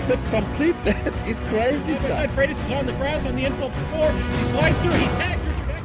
could complete that. He's crazy Side by stuff. side, Freitas is on the grass on the infield floor. He slides through. He tags Richard Eck.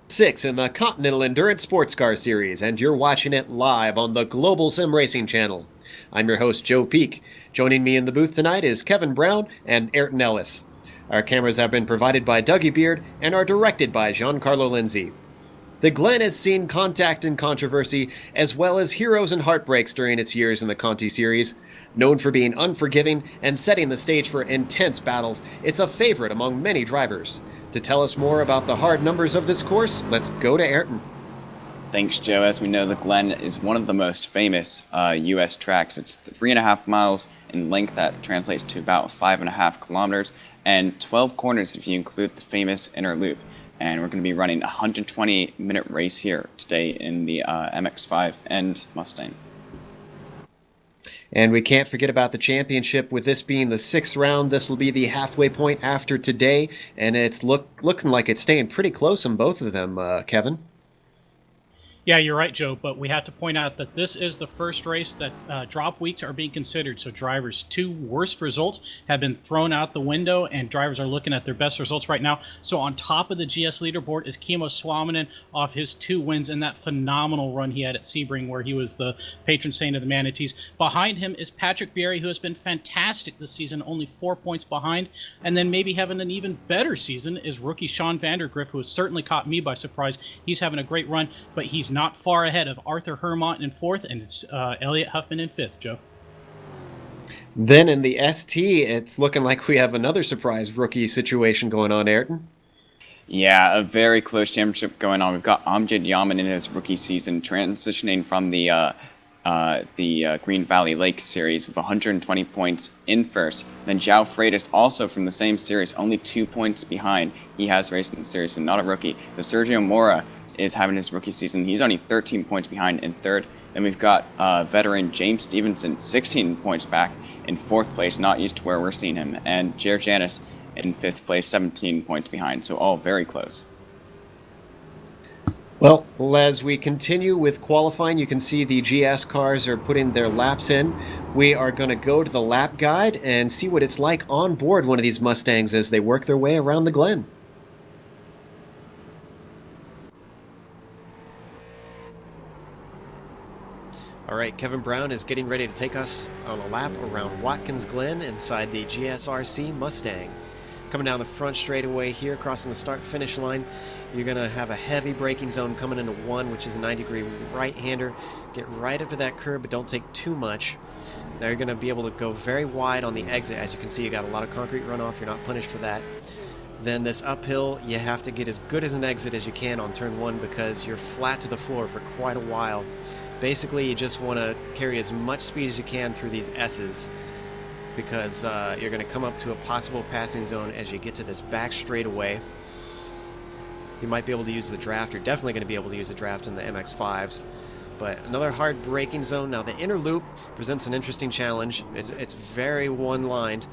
Six in the Continental Endurance Sports Car Series, and you're watching it live on the Global Sim Racing Channel. I'm your host, Joe Peak. Joining me in the booth tonight is Kevin Brown and Ayrton Ellis. Our cameras have been provided by Dougie Beard and are directed by Giancarlo Lindsay. The Glen has seen contact and controversy, as well as heroes and heartbreaks during its years in the Conti series. Known for being unforgiving and setting the stage for intense battles, it's a favorite among many drivers. To tell us more about the hard numbers of this course, let's go to Ayrton. Thanks, Joe. As we know, the Glen is one of the most famous U.S. tracks. It's 3.5 miles in length. That translates to about 5.5 kilometers, and 12 corners if you include the famous inner loop. And we're going to be running a 120-minute race here today in the MX-5 and Mustang. And we can't forget about the championship. With this being the sixth round, this will be the halfway point after today, and it's looking like it's staying pretty close on both of them, Kevin. Yeah, you're right, Joe, but we have to point out that this is the first race that drop weeks are being considered. So drivers' two worst results have been thrown out the window, and drivers are looking at their best results right now. So on top of the GS leaderboard is Kimmo Suominen off his 2 wins and that phenomenal run he had at Sebring, where he was the patron saint of the Manatees. Behind him is Patrick Bierry, who has been fantastic this season, only 4 points behind. And then maybe having an even better season is rookie Sean Vandergriff, who has certainly caught me by surprise. He's having a great run, but he's not far ahead of Arthur Hermont in 4th, and it's Elliot Huffman in 5th, Joe. Then in the ST, it's looking like we have another surprise rookie situation going on, Ayrton. Yeah, a very close championship going on. We've got Amjad Yaman in his rookie season, transitioning from the Green Valley Lake series with 120 points in first. Then João Freitas, also from the same series, only 2 points behind. He has raced in the series and not a rookie. The Sergio Mora is having his rookie season. He's only 13 points behind in third. Then we've got veteran James Stevenson, 16 points back in 4th place, not used to where we're seeing him. And Jared Janis in 5th place, 17 points behind. So all very close. Well, as we continue with qualifying, you can see the GS cars are putting their laps in. We are going to go to the lap guide and see what it's like on board one of these Mustangs as they work their way around the Glen. All right, Kevin Brown is getting ready to take us on a lap around Watkins Glen inside the GSRC Mustang. Coming down the front straightaway here, crossing the start-finish line, you're going to have a heavy braking zone coming into 1, which is a 90-degree right-hander. Get right up to that curb, but don't take too much. Now you're going to be able to go very wide on the exit. As you can see, you got a lot of concrete runoff. You're not punished for that. Then this uphill, you have to get as good as an exit as you can on turn 1 because you're flat to the floor for quite a while. Basically, you just want to carry as much speed as you can through these S's because you're going to come up to a possible passing zone as you get to this back straightaway. You might be able to use the draft. You're definitely going to be able to use the draft in the MX-5s. But another hard braking zone. Now, the inner loop presents an interesting challenge. It's very one-lined.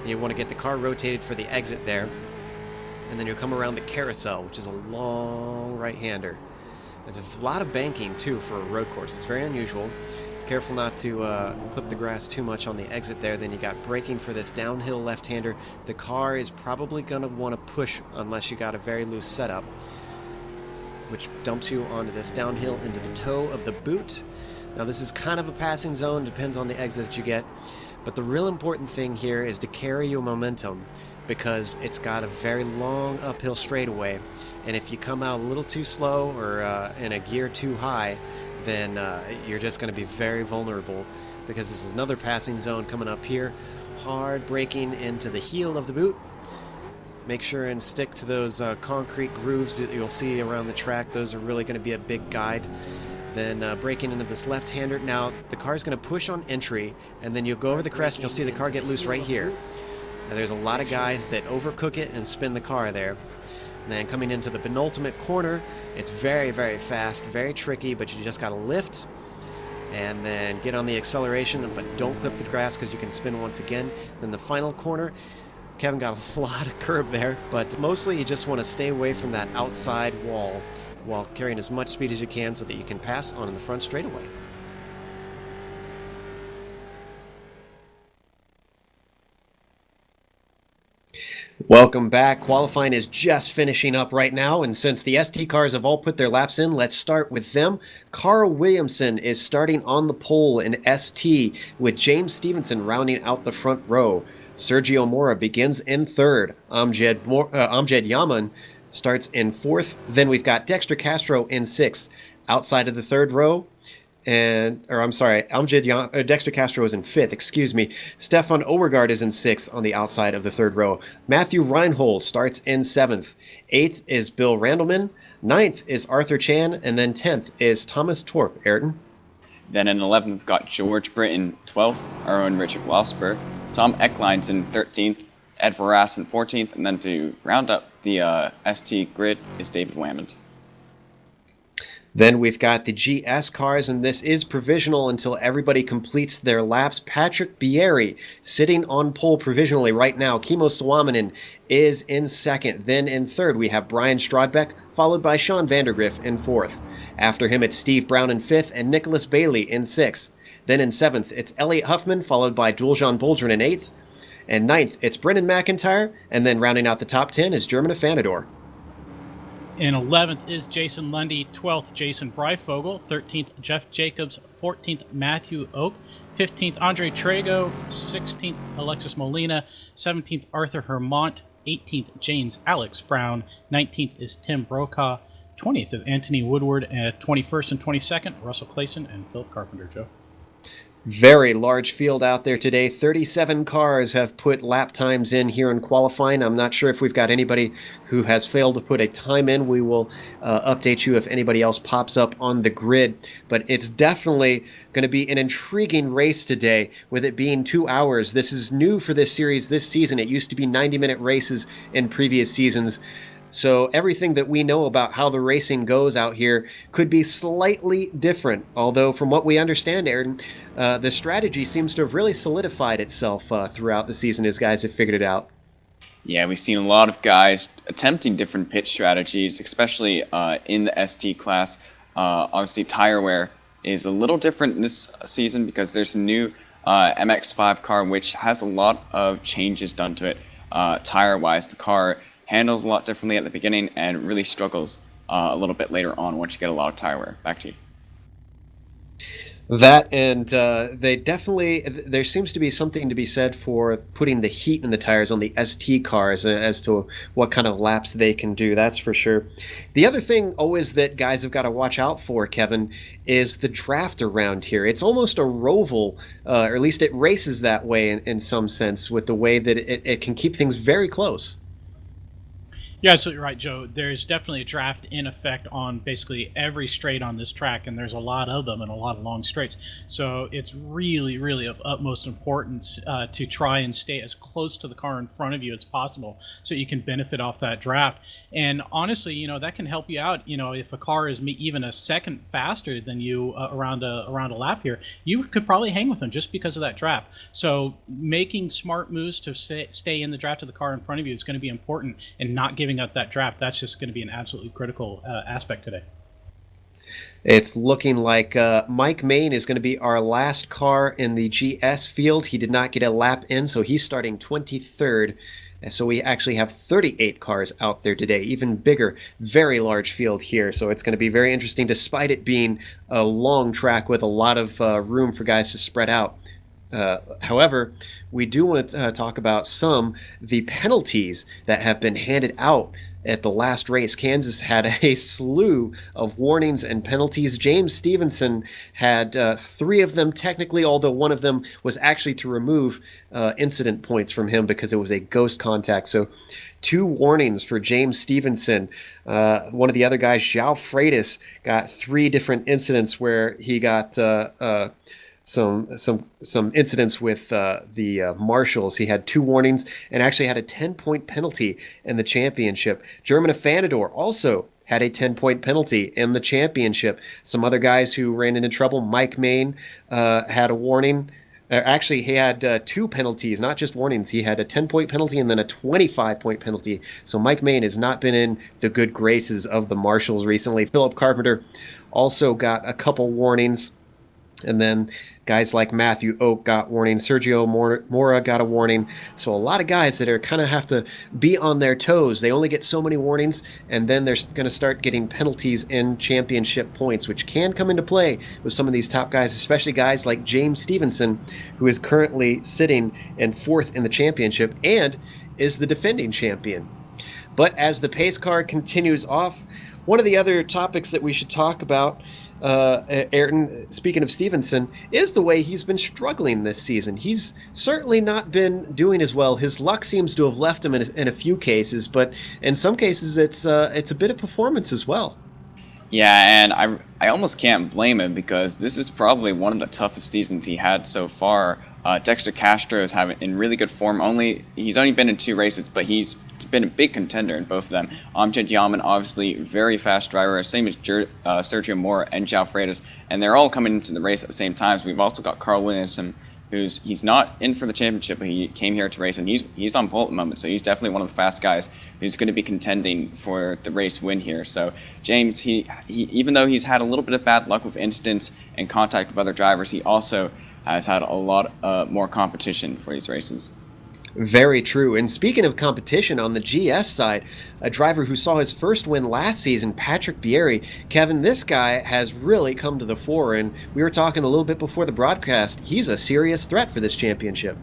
You want to get the car rotated for the exit there. And then you'll come around the carousel, which is a long right-hander. There's a lot of banking, too, for a road course. It's very unusual. Careful not to clip the grass too much on the exit there. Then you got braking for this downhill left-hander. The car is probably going to want to push unless you got a very loose setup, which dumps you onto this downhill into the toe of the boot. Now, this is kind of a passing zone. Depends on the exit that you get. But the real important thing here is to carry your momentum because it's got a very long uphill straightaway. And if you come out a little too slow or in a gear too high, then you're just going to be very vulnerable because this is another passing zone coming up here. hard braking into the heel of the boot. Make sure and stick to those concrete grooves that you'll see around the track. Those are really going to be a big guide. Then braking into this left-hander. Now, the car's going to push on entry, and then you'll go over the crest, and you'll see the car get loose right here. Now, there's a lot of guys that overcook it and spin the car there. And then coming into the penultimate corner, it's very, very fast, very tricky, but you just got to lift and then get on the acceleration, but don't clip the grass because you can spin once again. Then the final corner, Kevin got a lot of curb there, but mostly you just want to stay away from that outside wall while carrying as much speed as you can so that you can pass on in the front straightaway. Welcome back. Qualifying is just finishing up right now, and since the ST cars have all put their laps in, let's start with them. Carl Williamson is starting on the pole in ST, with James Stevenson rounding out the front row. Sergio Mora begins in third. Amjad Yaman starts in fourth. Then we've got Dexter Castro in sixth. Outside of the third row, Dexter Castro is in fifth, excuse me. Stefan Overgaard is in sixth on the outside of the third row. Matthew Reinhold starts in seventh. Eighth is Bill Randleman. Ninth is Arthur Chan. And then 10th is Thomas Torp. Ayrton? Then in 11th, we've got George Britton, 12th, our own Richard Glasper. Tom Eckline's in 13th, Ed Verras in 14th, and then to round up the ST grid is David Wammond. Then we've got the GS cars, and this is provisional until everybody completes their laps. Patrick Bieri sitting on pole provisionally right now. Kimmo Suominen is in second. Then in third, we have Brian Strodbeck, followed by Sean Vandergriff in fourth. After him, it's Steve Brown in fifth and Nicholas Bailey in sixth. Then in seventh, it's Elliot Huffman, followed by Duljan Boldrin in eighth. And ninth, it's Brendan McIntyre, and then rounding out the top 10 is German Afanador. In 11th is Jason Lundy, 12th Jason Breifogel, 13th Jeff Jacobs, 14th Matthew Oak, 15th Andre Trago, 16th Alexis Molina, 17th Arthur Hermont, 18th James Alex Brown, 19th is Tim Brokaw, 20th is Anthony Woodward, and 21st and 22nd Russell Clayson and Philip Carpenter. Joe. Very large field out there today. 37 cars have put lap times in here in qualifying. I'm not sure if we've got anybody who has failed to put a time in. We will update you if anybody else pops up on the grid. But it's definitely going to be an intriguing race today, with it being 2 hours. This is new for this series this season. It used to be 90-minute races in previous seasons. So everything that we know about how the racing goes out here could be slightly different. Although from what we understand, Aaron, the strategy seems to have really solidified itself throughout the season as guys have figured it out. Yeah, we've seen a lot of guys attempting different pit strategies, especially in the ST class. Obviously, tire wear is a little different this season because there's a new MX-5 car which has a lot of changes done to it tire-wise. The car handles a lot differently at the beginning and really struggles a little bit later on once you get a lot of tire wear. Back to you. That, and they definitely, there seems to be something to be said for putting the heat in the tires on the ST cars as to what kind of laps they can do, that's for sure. The other thing always that guys have got to watch out for, Kevin, is the draft around here. It's almost a roval, or at least it races that way in some sense, with the way that it can keep things very close. You're absolutely right, Joe. There's definitely a draft in effect on basically every straight on this track, and there's a lot of them and a lot of long straights. So it's really, really of utmost importance to try and stay as close to the car in front of you as possible so you can benefit off that draft. And honestly, you know, that can help you out. You know, if a car is even a second faster than you around a lap here, you could probably hang with them just because of that draft. So making smart moves to stay in the draft of the car in front of you is going to be important, and not giving up that draft. That's just going to be an absolutely critical aspect today. It's looking like Mike Main is going to be our last car in the GS field. He did not get a lap in, so he's starting 23rd. So we actually have 38 cars out there today, even bigger, very large field here. So it's going to be very interesting, despite it being a long track with a lot of room for guys to spread out. However, we do want to talk about the penalties that have been handed out at the last race. Kansas had a slew of warnings and penalties. James Stevenson had 3 of them technically, although one of them was actually to remove incident points from him because it was a ghost contact. So 2 warnings for James Stevenson. One of the other guys, João Freitas, got 3 different incidents where he got some incidents with the marshals. He had 2 warnings and actually had a 10-point penalty in the championship. German Afanador also had a 10-point penalty in the championship. Some other guys who ran into trouble, Mike Main had a warning. Actually, he had 2 penalties, not just warnings. He had a 10-point penalty and then a 25-point penalty. So Mike Main has not been in the good graces of the marshals recently. Philip Carpenter also got a couple warnings. And then guys like Matthew Oak got warning. Sergio Mora got a warning. So a lot of guys that are kind of have to be on their toes. They only get so many warnings, and then they're going to start getting penalties in championship points, which can come into play with some of these top guys, especially guys like James Stevenson, who is currently sitting in 4th in the championship and is the defending champion. But as the pace car continues off, one of the other topics that we should talk about, Ayrton, speaking of Stevenson, is the way he's been struggling this season. He's certainly not been doing as well. His luck seems to have left him in a few cases, but in some cases it's a bit of performance as well. Yeah, and I almost can't blame him because this is probably one of the toughest seasons he had so far. Dexter Castro is in really good form. He's only been in 2 races, but he's been a big contender in both of them. Amjad Yaman, obviously very fast driver, same as Sergio Mora and João Freitas, and they're all coming into the race at the same time. So we've also got Carl Williamson, he's not in for the championship, but he came here to race, and he's on pole at the moment, so he's definitely one of the fast guys who's going to be contending for the race win here. So James, he even though he's had a little bit of bad luck with incidents and contact with other drivers, he also has had a lot more competition for these races. Very true. And speaking of competition on the GS side, a driver who saw his first win last season, Patrick Bieri. Kevin, this guy has really come to the fore, and we were talking a little bit before the broadcast. He's a serious threat for this championship.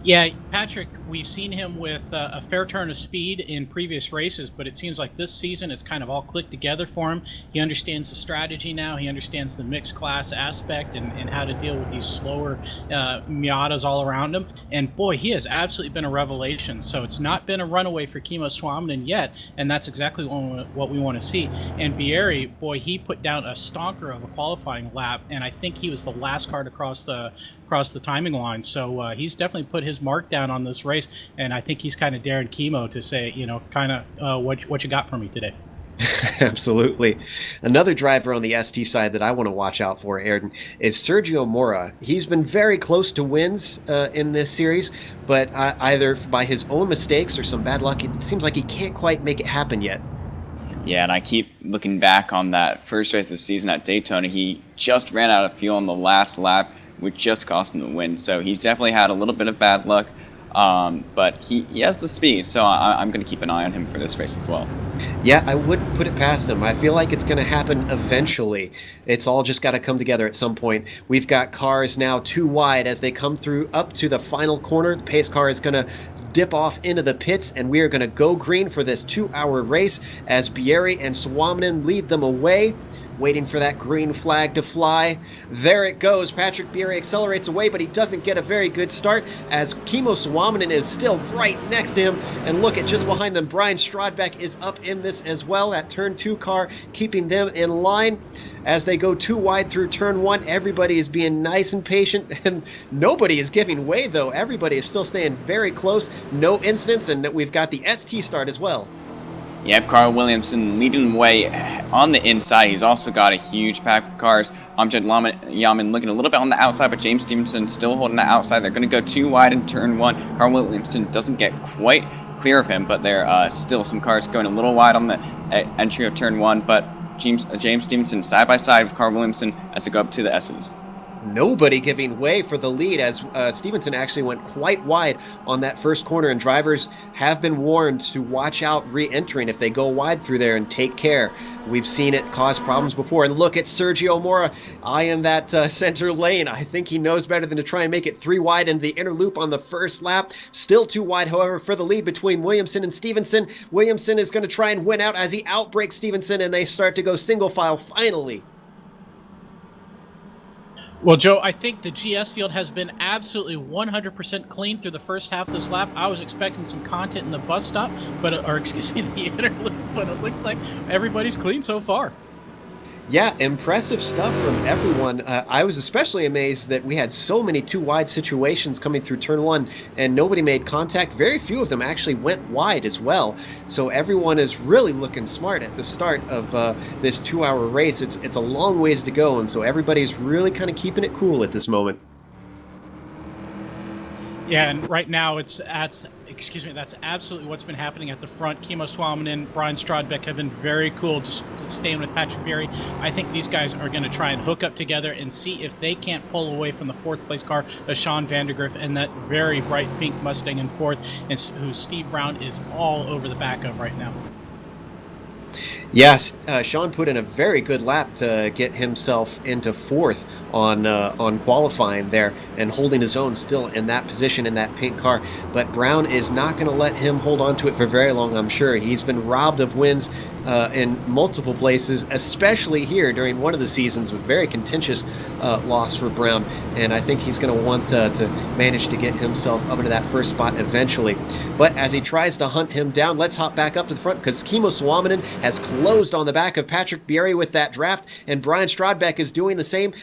Yeah, Patrick, we've seen him with a fair turn of speed in previous races, but it seems like this season it's kind of all clicked together for him. He understands the strategy now. He understands the mixed class aspect and how to deal with these slower Miatas all around him. And boy, he has absolutely been a revelation. So it's not been a runaway for Kimmo Suominen yet, and that's exactly what we want to see. And Bieri, boy, he put down a stonker of a qualifying lap, and I think he was the last car to cross the timing line. So he's definitely put his mark down on this race, and I think he's kind of daring Kimmo to say, what you got for me today. Absolutely. Another driver on the ST side that I want to watch out for, Ayrton, is Sergio Mora. He's been very close to wins in this series, but either by his own mistakes or some bad luck, it seems like he can't quite make it happen yet. Yeah, and I keep looking back on that first race of the season at Daytona. He just ran out of fuel on the last lap, which just cost him the win. So he's definitely had a little bit of bad luck, but he has the speed, so I'm going to keep an eye on him for this race as well. Yeah, I wouldn't put it past him. I feel like it's going to happen eventually. It's all just got to come together at some point. We've got cars now 2 wide as they come through up to the final corner. The pace car is going to dip off into the pits, and we are going to go green for this 2-hour race as Bieri and Suominen lead them away, waiting for that green flag to fly. There it goes. Patrick Bieri accelerates away, but he doesn't get a very good start as Kimmo Suominen is still right next to him. And look at just behind them, Brian Strodbeck is up in this as well. That turn 2 car keeping them in line. As they go 2 wide through turn 1, everybody is being nice and patient, and nobody is giving way, though. Everybody is still staying very close. No incidents, and we've got the ST start as well. Yep, Carl Williamson leading the way on the inside. He's also got a huge pack of cars. Amjad Yaman looking a little bit on the outside, but James Stevenson still holding the outside. They're going to go 2 wide in turn 1. Carl Williamson doesn't get quite clear of him, but there are still some cars going a little wide on the entry of turn 1. But James Stevenson side by side with Carl Williamson as they go up to the S's. nobody giving way for the lead as Stevenson actually went quite wide on that first corner, and drivers have been warned to watch out re-entering if they go wide through there and take care. We've seen it cause problems before. And look at Sergio Mora eyeing that center lane. I think he knows better than to try and make it 3 wide into the inner loop on the first lap. Still 2 wide, however, for the lead between Williamson and Stevenson. Williamson is going to try and win out as he outbreaks Stevenson, and they start to go single file finally. Well, Joe, I think the GS field has been absolutely 100% clean through the first half of this lap. I was expecting some content in the bus stop, or excuse me, the inner loop, but it looks like everybody's clean so far. Yeah, impressive stuff from everyone. I was especially amazed that we had so many 2 wide situations coming through turn 1 and nobody made contact. Very few of them actually went wide as well. So everyone is really looking smart at the start of this 2-hour race. It's a long ways to go, and so everybody's really kind of keeping it cool at this moment. Yeah, and right now that's absolutely what's been happening at the front. Kimo Suominen, Brian Strodbeck have been very cool, just staying with Patrick Berry. I think these guys are going to try and hook up together and see if they can't pull away from the 4th place car of Sean Vandergriff and that very bright pink Mustang in 4th, and who Steve Brown is all over the back of right now. Yes, Sean put in a very good lap to get himself into 4th on qualifying there and holding his own still in that position in that pink car. But Brown is not going to let him hold on to it for very long, I'm sure. He's been robbed of wins in multiple places, especially here during one of the seasons, a very contentious loss for Brown. And I think he's going to want to manage to get himself up into that first spot eventually. But as he tries to hunt him down, let's hop back up to the front because Kimo Suominen has closed on the back of Patrick Berry with that draft, and Brian Strodbeck is doing the same.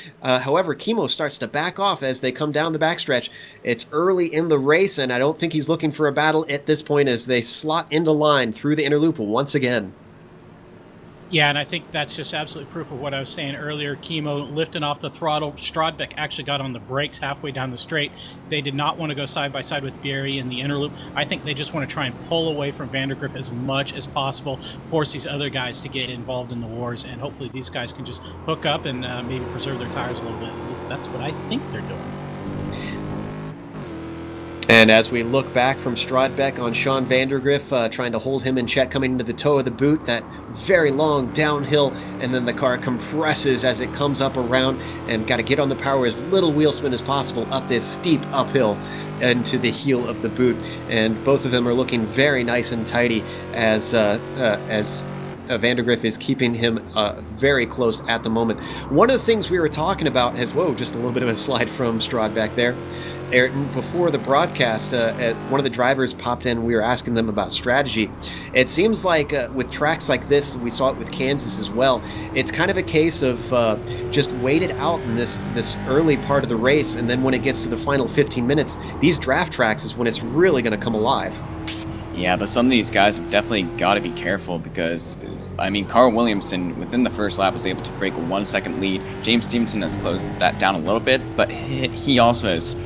However, Kimo starts to back off as they come down the backstretch. It's early in the race, and I don't think he's looking for a battle at this point as they slot into line through the inner loop once again. Yeah, and I think that's just absolute proof of what I was saying earlier. Kimo lifting off the throttle. Strodbeck actually got on the brakes halfway down the straight. They did not want to go side by side with Berry in the inner loop. I think they just want to try and pull away from Vandergriff as much as possible, force these other guys to get involved in the wars, and hopefully these guys can just hook up and maybe preserve their tires a little bit. At least that's what I think they're doing. And as we look back from Strodbeck on Sean Vandergriff, trying to hold him in check coming into the toe of the boot, that very long downhill, and then the car compresses as it comes up around, and got to get on the power as little wheel spin as possible up this steep uphill into the heel of the boot. And both of them are looking very nice and tidy as Vandergriff is keeping him very close at the moment. One of the things we were talking about is, whoa, just a little bit of a slide from Strodbeck there. Ayrton, before the broadcast, one of the drivers popped in. We were asking them about strategy. It seems like with tracks like this, we saw it with Kansas as well, it's kind of a case of just wait it out in this early part of the race, and then when it gets to the final 15 minutes, these draft tracks is when it's really going to come alive. Yeah, but some of these guys have definitely got to be careful because, I mean, Carl Williamson, within the first lap, was able to break a 1-second lead. James Stevenson has closed that down a little bit, but he also has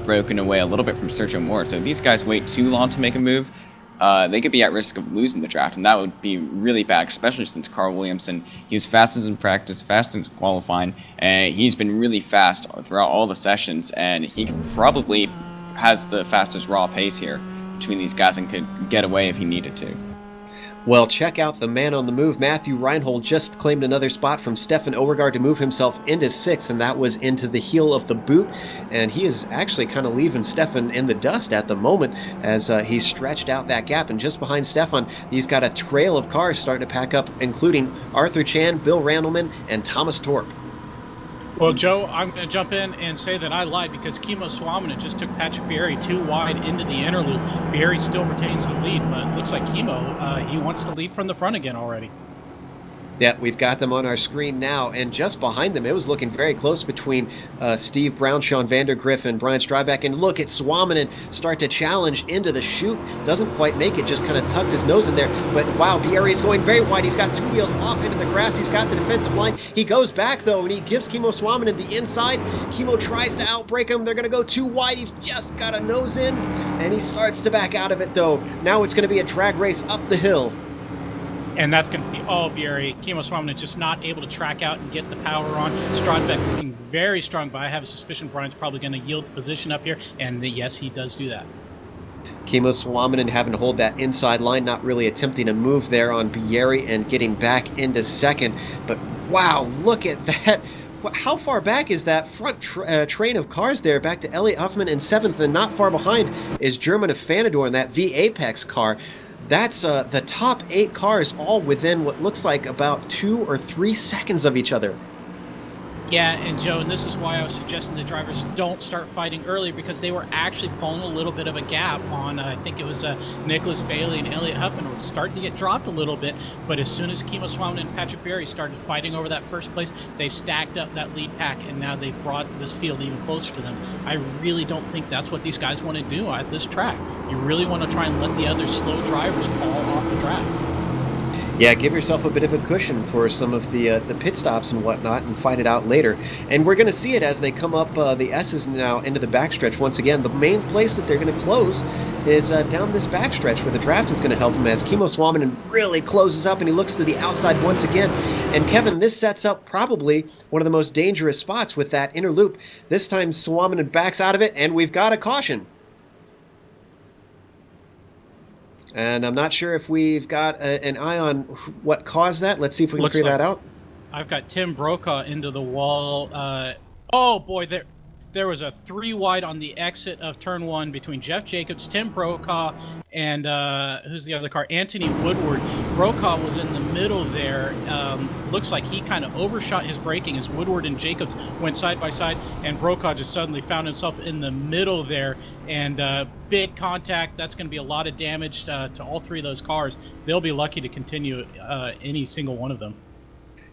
broken away a little bit from Sergio Mora. So if these guys wait too long to make a move, they could be at risk of losing the draft, and that would be really bad, especially since Carl Williamson, he was fastest in practice, fast in qualifying, and he's been really fast throughout all the sessions, and he probably has the fastest raw pace here between these guys and could get away if he needed to. Well, check out the man on the move. Matthew Reinhold just claimed another spot from Stefan Overgaard to move himself into 6th, and that was into the heel of the boot. And he is actually kind of leaving Stefan in the dust at the moment as he's stretched out that gap. And just behind Stefan, he's got a trail of cars starting to pack up, including Arthur Chan, Bill Randleman, and Thomas Torp. Well, Joe, I'm going to jump in and say that I lied because Kimo Suominen just took Patrick Berry too wide into the inner loop. Berry still retains the lead, but it looks like Kimo, he wants to lead from the front again already. Yeah, we've got them on our screen now, and just behind them, it was looking very close between Steve Brown, Sean Vandergriff, and Brian Strodbeck. And look at Suominen start to challenge into the chute. Doesn't quite make it, just kind of tucked his nose in there. But wow, Bieri is going very wide. He's got 2 wheels off into the grass. He's got the defensive line. He goes back, though, and he gives Kimo Suominen the inside. Kimo tries to outbreak him. They're going to go too wide. He's just got a nose in, and he starts to back out of it, though. Now it's going to be a drag race up the hill. And that's going to be all Bieri. Kimo Swamina just not able to track out and get the power on. Strodbeck looking very strong, but I have a suspicion Brian's probably going to yield the position up here, and yes, he does do that. Kimo Swaminen having to hold that inside line, not really attempting to move there on Bieri and getting back into second. But wow, look at that. How far back is that front train of cars there? Back to Elliot Huffman in 7th, and not far behind is German Afanador in that V-Apex car. That's the top 8 cars all within what looks like about 2 or 3 seconds of each other. Yeah, and Joe, and this is why I was suggesting the drivers don't start fighting early, because they were actually pulling a little bit of a gap on, I think it was Nicholas Bailey and Elliot Huffman were starting to get dropped a little bit, but as soon as Kimo Swaminen and Patrick Bieri started fighting over that first place, they stacked up that lead pack, and now they've brought this field even closer to them. I really don't think that's what these guys want to do at this track. You really want to try and let the other slow drivers fall off the track. Yeah, give yourself a bit of a cushion for some of the pit stops and whatnot, and fight it out later. And we're going to see it as they come up the S's now into the backstretch once again. The main place that they're going to close is down this backstretch where the draft is going to help them, as Kimo Swaminen really closes up and he looks to the outside once again. And Kevin, this sets up probably one of the most dangerous spots with that inner loop. This time Swaminen backs out of it, and we've got a caution. And I'm not sure if we've got an eye on what caused that. Let's see if we can figure that out. I've got Tim Brokaw into the wall. Oh, boy, there was a 3 wide on the exit of Turn 1 between Jeff Jacobs, Tim Brokaw, and who's the other car? Anthony Woodward. Brokaw was in the middle there. Looks like he kind of overshot his braking as Woodward and Jacobs went side by side, and Brokaw just suddenly found himself in the middle there, and big contact. That's going to be a lot of damage to all 3 of those cars. They'll be lucky to continue any single one of them.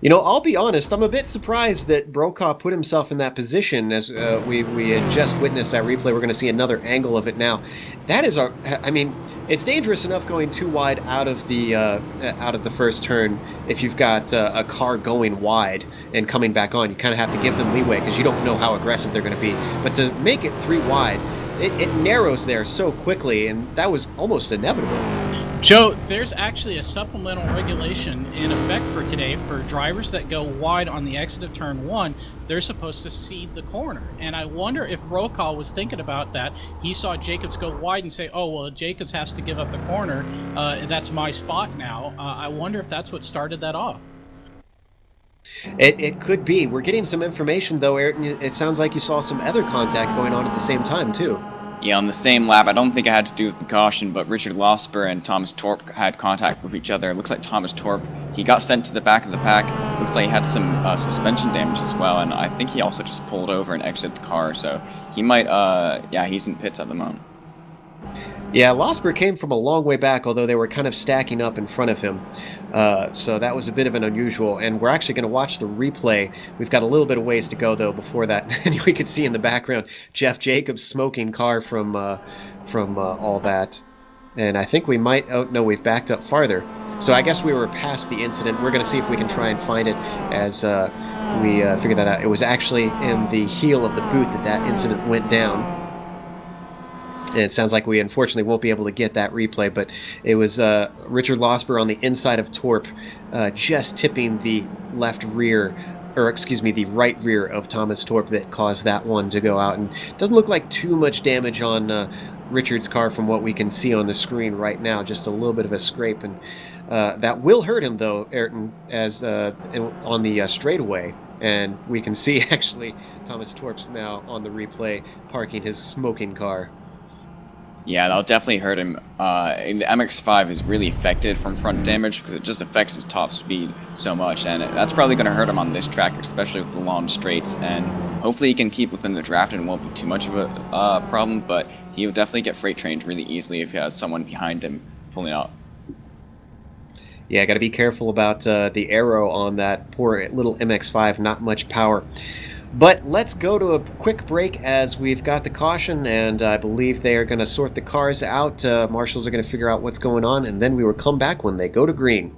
You know, I'll be honest, I'm a bit surprised that Brokaw put himself in that position. As we had just witnessed that replay, we're going to see another angle of it now. That is I mean, it's dangerous enough going too wide out of the first turn if you've got a car going wide and coming back on. You kind of have to give them leeway because you don't know how aggressive they're going to be. But to make it 3 wide, it narrows there so quickly, and that was almost inevitable. Joe, there's actually a supplemental regulation in effect for today for drivers that go wide on the exit of Turn 1. They're supposed to cede the corner. And I wonder if Brokaw was thinking about that. He saw Jacobs go wide and say, oh, well, Jacobs has to give up the corner. That's my spot now. I wonder if that's what started that off. It could be. We're getting some information, though, Ayrton. It sounds like you saw some other contact going on at the same time, too. Yeah, on the same lap. I don't think it had to do with the caution, but Richard Losper and Thomas Torp had contact with each other. It looks like Thomas Torp, he got sent to the back of the pack. Looks like he had some suspension damage as well, and I think he also just pulled over and exited the car, so he might, yeah, he's in pits at the moment. Yeah, Losper came from a long way back, although they were kind of stacking up in front of him. So that was a bit of an unusual, and we're actually going to watch the replay. We've got a little bit of ways to go, though, before that. And we could see in the background Jeff Jacobs' smoking car from all that. And I think we might... Oh, no, we've backed up farther. So I guess we were past the incident. We're going to see if we can try and find it as we figure that out. It was actually in the heel of the boot that incident went down. And it sounds like we unfortunately won't be able to get that replay, but it was Richard Losper on the inside of Torp, just tipping the left rear, or excuse me, the right rear of Thomas Torp that caused that one to go out. And it doesn't look like too much damage on Richard's car from what we can see on the screen right now, just a little bit of a scrape. And that will hurt him, though, Ayrton, as on the straightaway. And we can see, actually, Thomas Torp's now on the replay parking his smoking car. Yeah, that'll definitely hurt him. The MX-5 is really affected from front damage because it just affects his top speed so much, and that's probably going to hurt him on this track, especially with the long straights. And hopefully he can keep within the draft and it won't be too much of a problem, but he'll definitely get freight trained really easily if he has someone behind him pulling out. Yeah, got to be careful about the aero on that poor little MX-5, not much power. But let's go to a quick break as we've got the caution, and I believe they are going to sort the cars out. Marshals are going to figure out what's going on, and then we will come back when they go to green.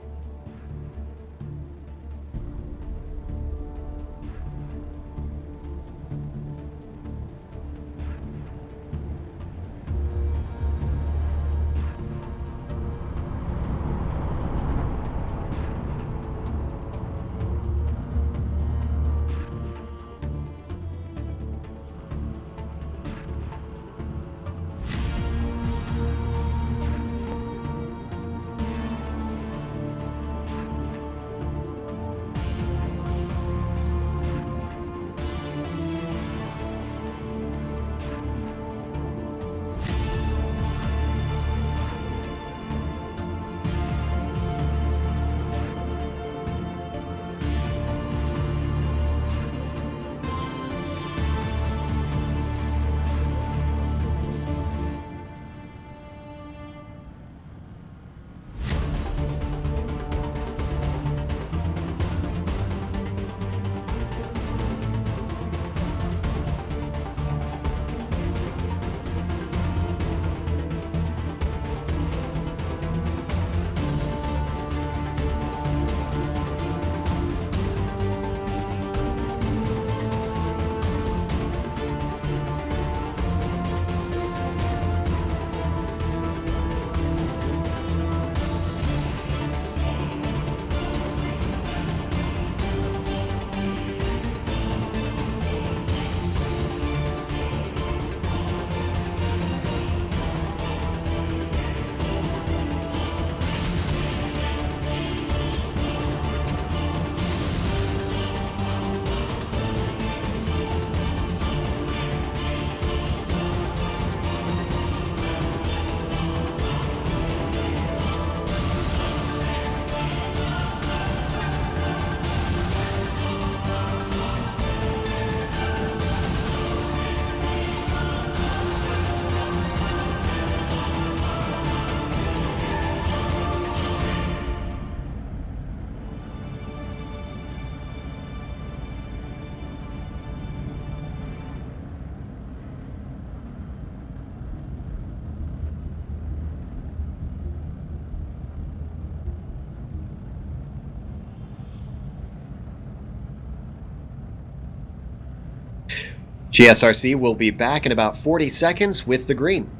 GSRC will be back in about 40 seconds with the green.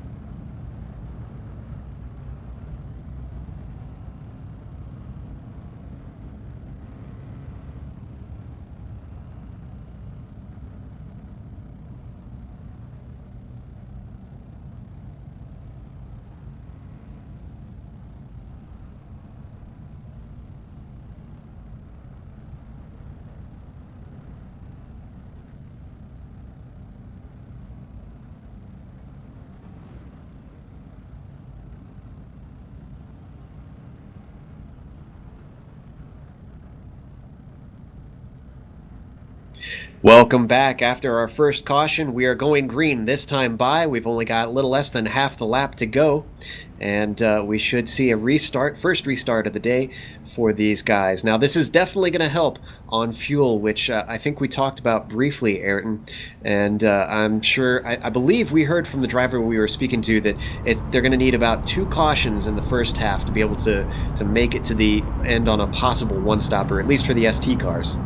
Welcome back. After our first caution, we are going green this time by. We've only got a little less than half the lap to go, and we should see a restart, first restart of the day for these guys. Now, this is definitely going to help on fuel, which I think we talked about briefly, Ayrton, and I'm sure, I believe we heard from the driver we were speaking to that they're going to need about 2 cautions in the first half to be able to make it to the end on a possible one-stopper, at least for the ST cars.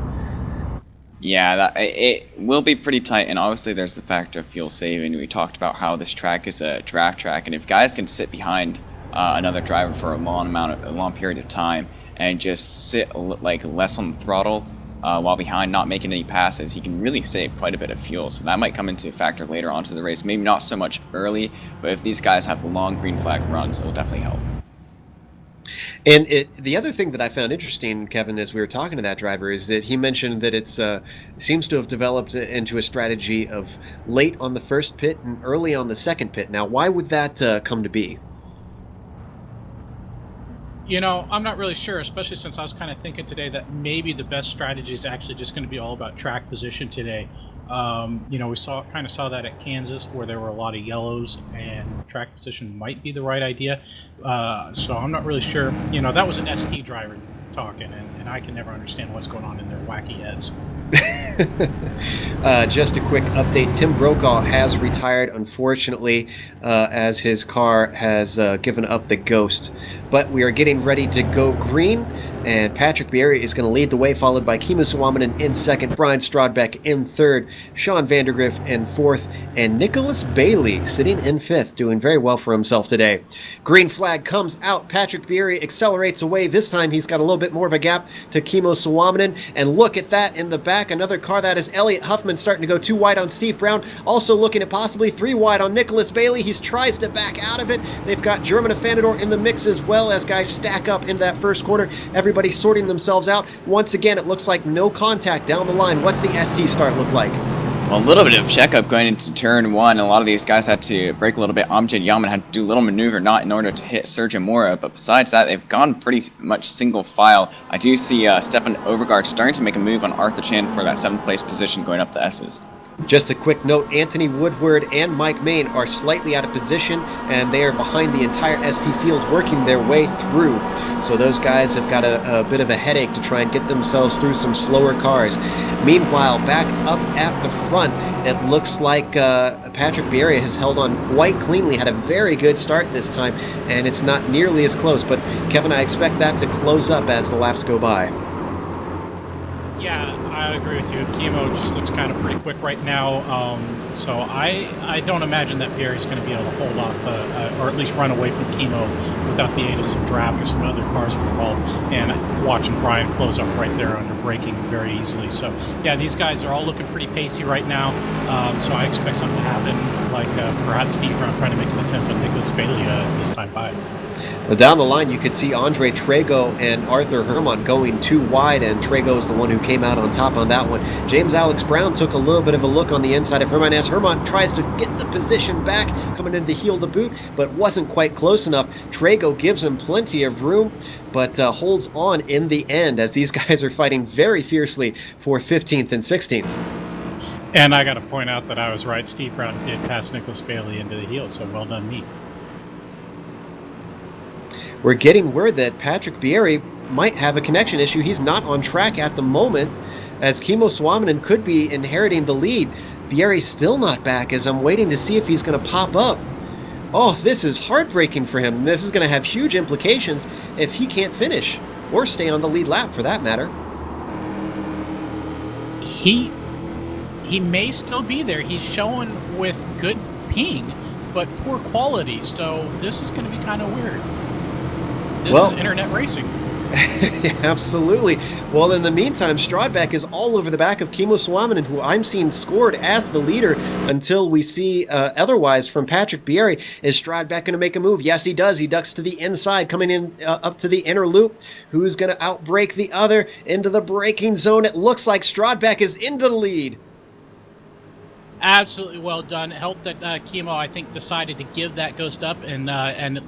Yeah, it will be pretty tight, and obviously there's the factor of fuel saving. We talked about how this track is a draft track, and if guys can sit behind another driver for a long period of time and just sit like less on the throttle while behind, not making any passes, he can really save quite a bit of fuel. So that might come into a factor later on to the race. Maybe not so much early, but if these guys have long green flag runs, it will definitely help. And the other thing that I found interesting, Kevin, as we were talking to that driver, is that he mentioned that it seems to have developed into a strategy of late on the first pit and early on the second pit. Now, why would that come to be? You know, I'm not really sure, especially since I was kind of thinking today that maybe the best strategy is actually just going to be all about track position today. You know, we kind of saw that at Kansas where there were a lot of yellows, and track position might be the right idea. So I'm not really sure. You know, that was an ST driver talking, and I can never understand what's going on in their wacky heads. Just a quick update. Tim Brokaw has retired, unfortunately, as his car has given up the ghost. But we are getting ready to go green, and Patrick Bierry is going to lead the way, followed by Kimmo Suominen in second, Brian Strodbeck in third, Sean Vandergriff in fourth, and Nicholas Bailey sitting in fifth, doing very well for himself today. Green flag comes out. Patrick Bierry accelerates away. This time he's got a little bit more of a gap to Kimmo Suominen, and look at that in the back. Another car, that is Elliot Huffman, starting to go 2 wide on Steve Brown, also looking at possibly 3 wide on Nicholas Bailey. He tries to back out of it. They've got German Afanador in the mix as well, as guys stack up into that first corner. Everybody sorting themselves out. Once again, it looks like no contact down the line. What's the ST start look like? Well, a little bit of checkup going into turn 1. A lot of these guys had to brake a little bit. Amjad Yaman had to do a little maneuver, not in order to hit Sergio Mora, but besides that, they've gone pretty much single file. I do see Stefan Overgaard starting to make a move on Arthur Chan for that 7th place position going up the S's. Just a quick note, Anthony Woodward and Mike Main are slightly out of position, and they are behind the entire ST field working their way through. So those guys have got a bit of a headache to try and get themselves through some slower cars. Meanwhile, back up at the front, it looks like Patrick Bierry has held on quite cleanly, had a very good start this time, and it's not nearly as close. But Kevin, I expect that to close up as the laps go by. Yeah, I agree with you. Kimmo just looks kind of pretty quick right now, so I don't imagine that Bierry's going to be able to hold off, or at least run away from Kimmo without the aid of some draft or some other cars involved, and watching Brian close up right there under braking very easily. So, yeah, these guys are all looking pretty pacey right now, so I expect something to happen, like perhaps Steve Brown trying to make an attempt on Nicholas Bailey this time by. Well, down the line, you could see Andre Trego and Arthur Hermont going 2 wide, and Trego is the one who came out on top on that one. James Alex Brown took a little bit of a look on the inside of Hermont as Hermont tries to get the position back, coming in to heel the boot, but wasn't quite close enough. Trego gives him plenty of room, but holds on in the end as these guys are fighting very fiercely for 15th and 16th. And I got to point out that I was right. Steve Brown did pass Nicholas Bailey into the heel, so well done me. We're getting word that Patrick Bierry might have a connection issue. He's not on track at the moment, as Kimmo Suominen could be inheriting the lead. Bierry's still not back, as I'm waiting to see if he's going to pop up. Oh, this is heartbreaking for him. This is going to have huge implications if he can't finish, or stay on the lead lap for that matter. He he may still be there. He's showing with good ping, but poor quality. So this is going to be kind of weird. This is internet racing. Absolutely. Well, in the meantime, Strodbeck is all over the back of Kimmo Suominen, who I'm seeing scored as the leader until we see otherwise from Patrick Bieri. Is Strodbeck going to make a move? Yes, he does. He ducks to the inside, coming in up to the inner loop. Who's going to outbrake the other into the braking zone? It looks like Strodbeck is into the lead. Absolutely well done. It helped that Kimmo, I think, decided to give that ghost up and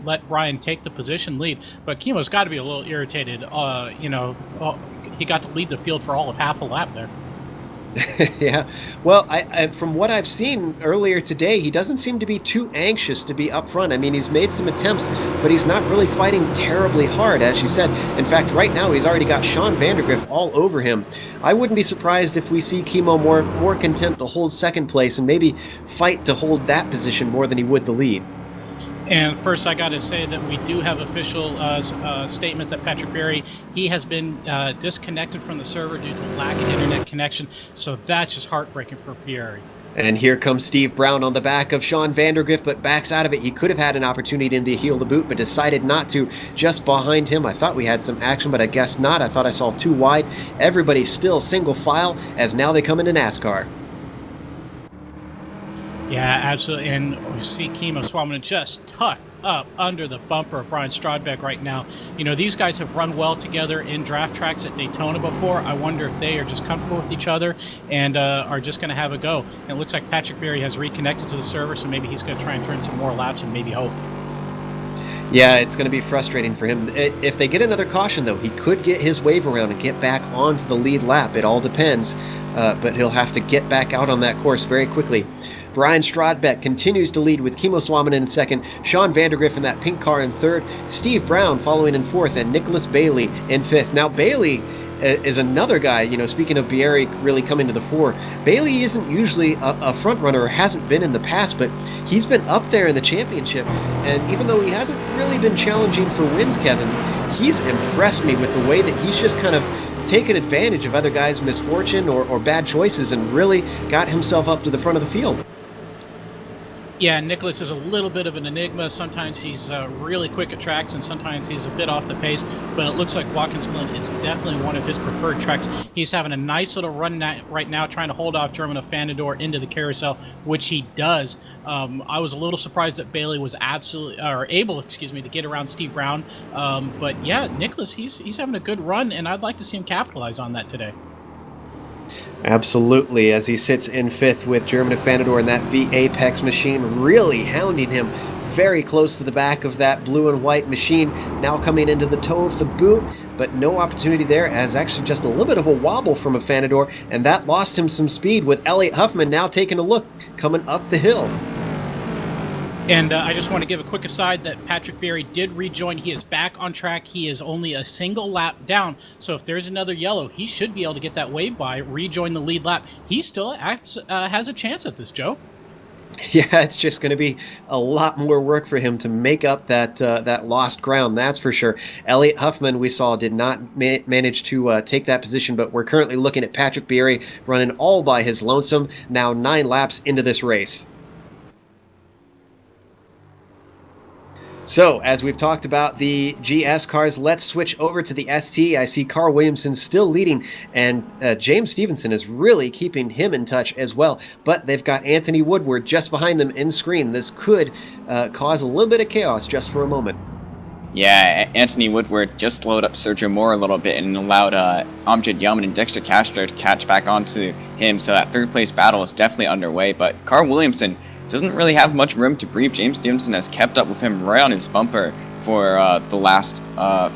let Brian take the position lead. But Kimmo's got to be a little irritated. He got to lead the field for all of half a lap there. Yeah. Well, I from what I've seen earlier today, he doesn't seem to be too anxious to be up front. I mean, he's made some attempts, but he's not really fighting terribly hard, as you said. In fact, right now, he's already got Sean Vandergriff all over him. I wouldn't be surprised if we see Kimmo more content to hold second place and maybe fight to hold that position more than he would the lead. And first, I got to say that we do have official statement that Patrick Bieri, he has been disconnected from the server due to lack of internet connection. So that's just heartbreaking for Bieri. And here comes Steve Brown on the back of Sean Vandergriff, but backs out of it. He could have had an opportunity to heel the boot, but decided not to. Just behind him, I thought we had some action, but I guess not. I thought I saw too wide. Everybody's still single file, as now they come into NASCAR. Yeah, absolutely. And we see Kimmo Suominen just tucked up under the bumper of Brian Strodbeck right now. You know, these guys have run well together in draft tracks at Daytona before. I wonder if they are just comfortable with each other and are just going to have a go. And it looks like Patrick Bieri has reconnected to the server, so maybe he's going to try and turn some more laps and maybe hope. Yeah, it's going to be frustrating for him. If they get another caution, though, he could get his wave around and get back onto the lead lap. It all depends, but he'll have to get back out on that course very quickly. Brian Strodbeck continues to lead with Kimmo Suominen in second, Sean Vandergriff in that pink car in third, Steve Brown following in fourth, and Nicholas Bailey in fifth. Now, Bailey is another guy, you know, speaking of Bieri really coming to the fore. Bailey isn't usually a front runner, or hasn't been in the past, but he's been up there in the championship, and even though he hasn't really been challenging for wins, Kevin, he's impressed me with the way that he's just kind of taken advantage of other guys' misfortune or bad choices and really got himself up to the front of the field. Yeah, Nicholas is a little bit of an enigma. Sometimes he's really quick at tracks, and sometimes he's a bit off the pace. But it looks like Watkins Glen is definitely one of his preferred tracks. He's having a nice little run right now, trying to hold off German Fanador into the carousel, which he does. I was a little surprised that Bailey was able to get around Steve Brown. But yeah, Nicholas, he's having a good run, and I'd like to see him capitalize on that today. Absolutely, as he sits in fifth with German Fanador in that V-Apex machine, really hounding him very close to the back of that blue and white machine, now coming into the toe of the boot, but no opportunity there, as actually just a little bit of a wobble from a Fanador, and that lost him some speed with Elliot Huffman now taking a look, coming up the hill. And I just want to give a quick aside that Patrick Bieri did rejoin. He is back on track. He is only a single lap down. So if there's another yellow, he should be able to get that wave by, rejoin the lead lap. He still has a chance at this, Joe. Yeah, it's just going to be a lot more work for him to make up that lost ground, that's for sure. Elliot Huffman, we saw, did not manage to take that position, but we're currently looking at Patrick Bieri running all by his lonesome, now 9 laps into this race. So, as we've talked about the GS cars, let's switch over to the ST. I see Carl Williamson still leading, and James Stevenson is really keeping him in touch as well. But they've got Anthony Woodward just behind them in screen. This could cause a little bit of chaos just for a moment. Yeah, Anthony Woodward just slowed up Sergio Moore a little bit and allowed Amjad Yaman and Dexter Castro to catch back onto him. So that third place battle is definitely underway. But Carl Williamson doesn't really have much room to breathe. James Stevenson has kept up with him right on his bumper for the last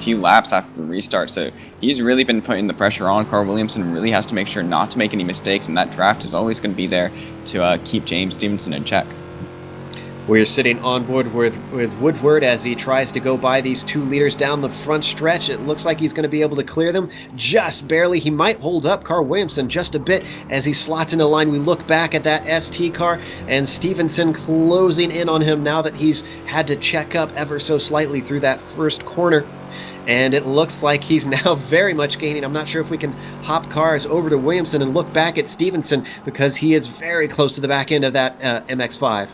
few laps after the restart. So he's really been putting the pressure on. Carl Williamson really has to make sure not to make any mistakes, and that draft is always going to be there to keep James Stevenson in check. We're sitting on board with Woodward as he tries to go by these 2 leaders down the front stretch. It looks like he's going to be able to clear them just barely. He might hold up Carl Williamson just a bit as he slots into line. We look back at that ST car, and Stevenson closing in on him now that he's had to check up ever so slightly through that first corner. and it looks like he's now very much gaining. I'm not sure if we can hop cars over to Williamson and look back at Stevenson, because he is very close to the back end of that MX-5.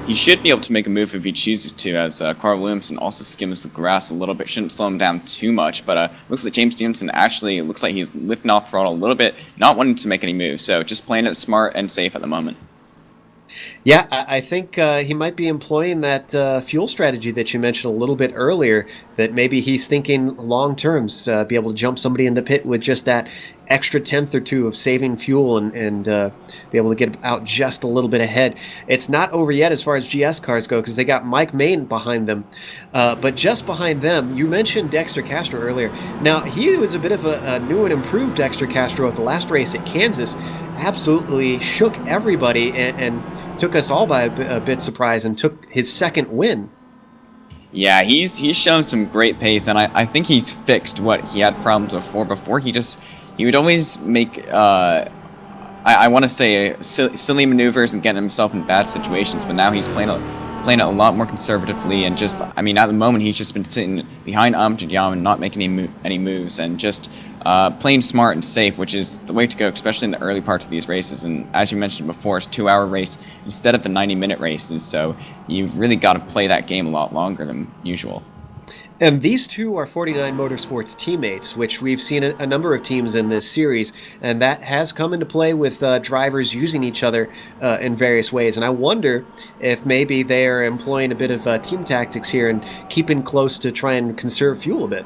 He should be able to make a move if he chooses to, as Carl Williamson also skims the grass a little bit. Shouldn't slow him down too much, but looks like James Stevenson actually looks like he's lifting off throttle a little bit, not wanting to make any moves, so just playing it smart and safe at the moment. Yeah, I think he might be employing that fuel strategy that you mentioned a little bit earlier, that maybe he's thinking long terms, be able to jump somebody in the pit with just that extra tenth or two of saving fuel and be able to get out just a little bit ahead. It's not over yet as far as GS cars go, because they got Mike Main behind them. But just behind them, you mentioned Dexter Castro earlier. Now, he was a bit of a new and improved Dexter Castro at the last race at Kansas. Absolutely shook everybody and took us all by a bit surprised, and took his second win. Yeah, he's shown some great pace, and I think he's fixed what he had problems before. Before, he would always make I want to say silly maneuvers and getting himself in bad situations, but now he's playing it a lot more conservatively, and just, I mean, at the moment he's just been sitting behind Amjad Yaman, not making any moves, and just playing smart and safe, which is the way to go, especially in the early parts of these races. And as you mentioned before, it's a 2-hour race instead of the 90-minute races, so you've really got to play that game a lot longer than usual. And these two are 49 Motorsports teammates, which we've seen a number of teams in this series, and that has come into play with drivers using each other in various ways. And I wonder if maybe they are employing a bit of team tactics here and keeping close to try and conserve fuel a bit.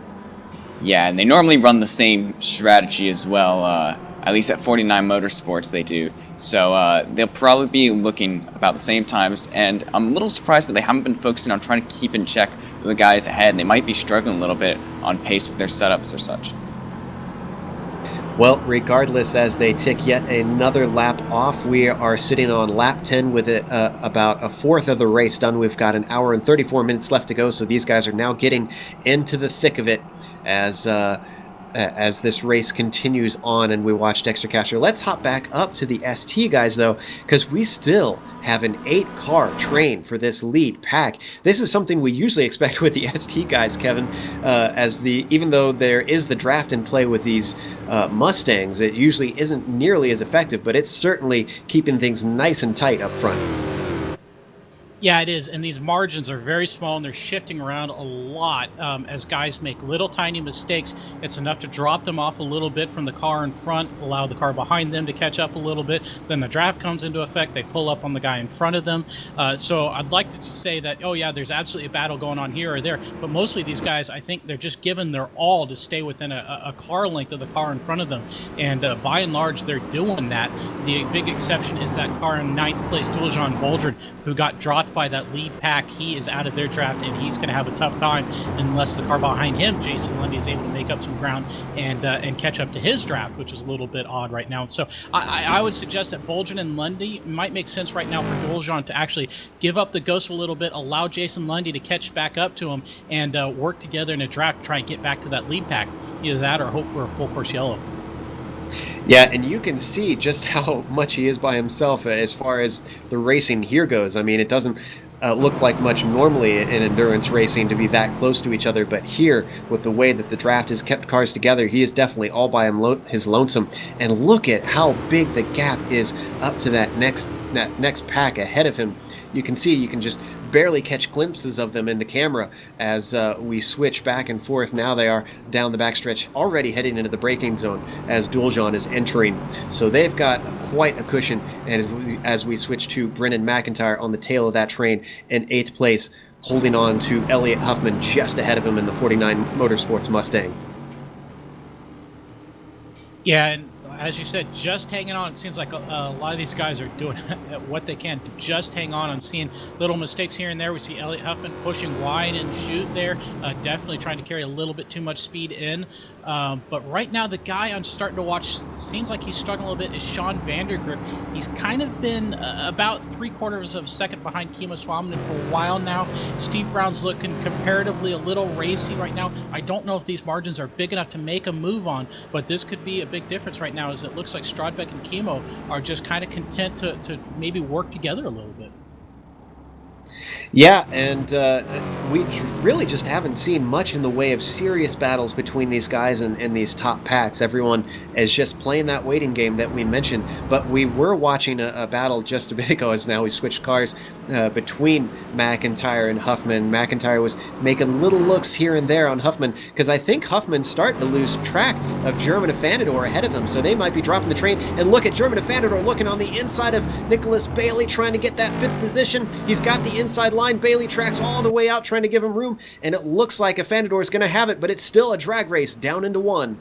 Yeah, and they normally run the same strategy as well, at least at 49 Motorsports they do. So they'll probably be looking about the same times, and I'm a little surprised that they haven't been focusing on trying to keep in check the guys ahead, and they might be struggling a little bit on pace with their setups or such. Well, regardless, as they tick yet another lap off, we are sitting on lap 10 with about a fourth of the race done. We've got an hour and 34 minutes left to go, so these guys are now getting into the thick of it as this race continues on, and we watch Dexter Castro. Let's hop back up to the ST guys, though, because we still have an 8-car train for this lead pack. This is something we usually expect with the ST guys, Kevin, even though there is the draft in play with these Mustangs, it usually isn't nearly as effective, but it's certainly keeping things nice and tight up front. Yeah, it is, and these margins are very small, and they're shifting around a lot as guys make little tiny mistakes. It's enough to drop them off a little bit from the car in front, allow the car behind them to catch up a little bit. Then the draft comes into effect. They pull up on the guy in front of them. So I'd like to just say that, oh yeah, there's absolutely a battle going on here or there, but mostly these guys, I think they're just giving their all to stay within a car length of the car in front of them, and by and large, they're doing that. The big exception is that car in 9th place, Duljan Boldrin, who got dropped by that lead pack. He is out of their draft, and he's going to have a tough time unless the car behind him, Jason Lundy, is able to make up some ground and catch up to his draft, which is a little bit odd right now. So I would suggest that Boldrin and Lundy might make sense right now for Duljan to actually give up the ghost a little bit, allow Jason Lundy to catch back up to him, and work together in a draft to try and get back to that lead pack. Either that or hope for a full course yellow. Yeah, and you can see just how much he is by himself as far as the racing here goes. I mean, it doesn't look like much normally in endurance racing to be that close to each other, but here, with the way that the draft has kept cars together, he is definitely all by his lonesome. And look at how big the gap is up to that next pack ahead of him. You can see, you can just barely catch glimpses of them in the camera as we switch back and forth. Now they are down the backstretch, already heading into the braking zone as Duljan is entering. So they've got quite a cushion, and as we switch to Brennan McIntyre on the tail of that train in 8th place, holding on to Elliot Huffman just ahead of him in the 49 Motorsports Mustang. Yeah, and as you said, just hanging on. It seems like a lot of these guys are doing what they can to just hang on. I'm seeing little mistakes here and there. We see Elliot Huffman pushing wide and shoot there, definitely trying to carry a little bit too much speed in. But right now, the guy I'm starting to watch seems like he's struggling a little bit is Sean Vandergriff. He's kind of been about 3/4 of a second behind Kimo Swaminen for a while now. Steve Brown's looking comparatively a little racy right now. I don't know if these margins are big enough to make a move on, but this could be a big difference right now, as it looks like Stradbeck and Kimo are just kind of content to maybe work together a little bit. Yeah, and we really just haven't seen much in the way of serious battles between these guys and these top packs. Everyone is just playing that waiting game that we mentioned. But we were watching a battle just a bit ago as now we switched cars between McIntyre and Huffman. McIntyre was making little looks here and there on Huffman because I think Huffman's starting to lose track of German Afandador ahead of him. So they might be dropping the train. And look at German Afandador looking on the inside of Nicholas Bailey trying to get that 5th position. He's got the inside line. Bailey tracks all the way out trying to give him room, and it looks like Afandador is going to have it, but it's still a drag race down into 1.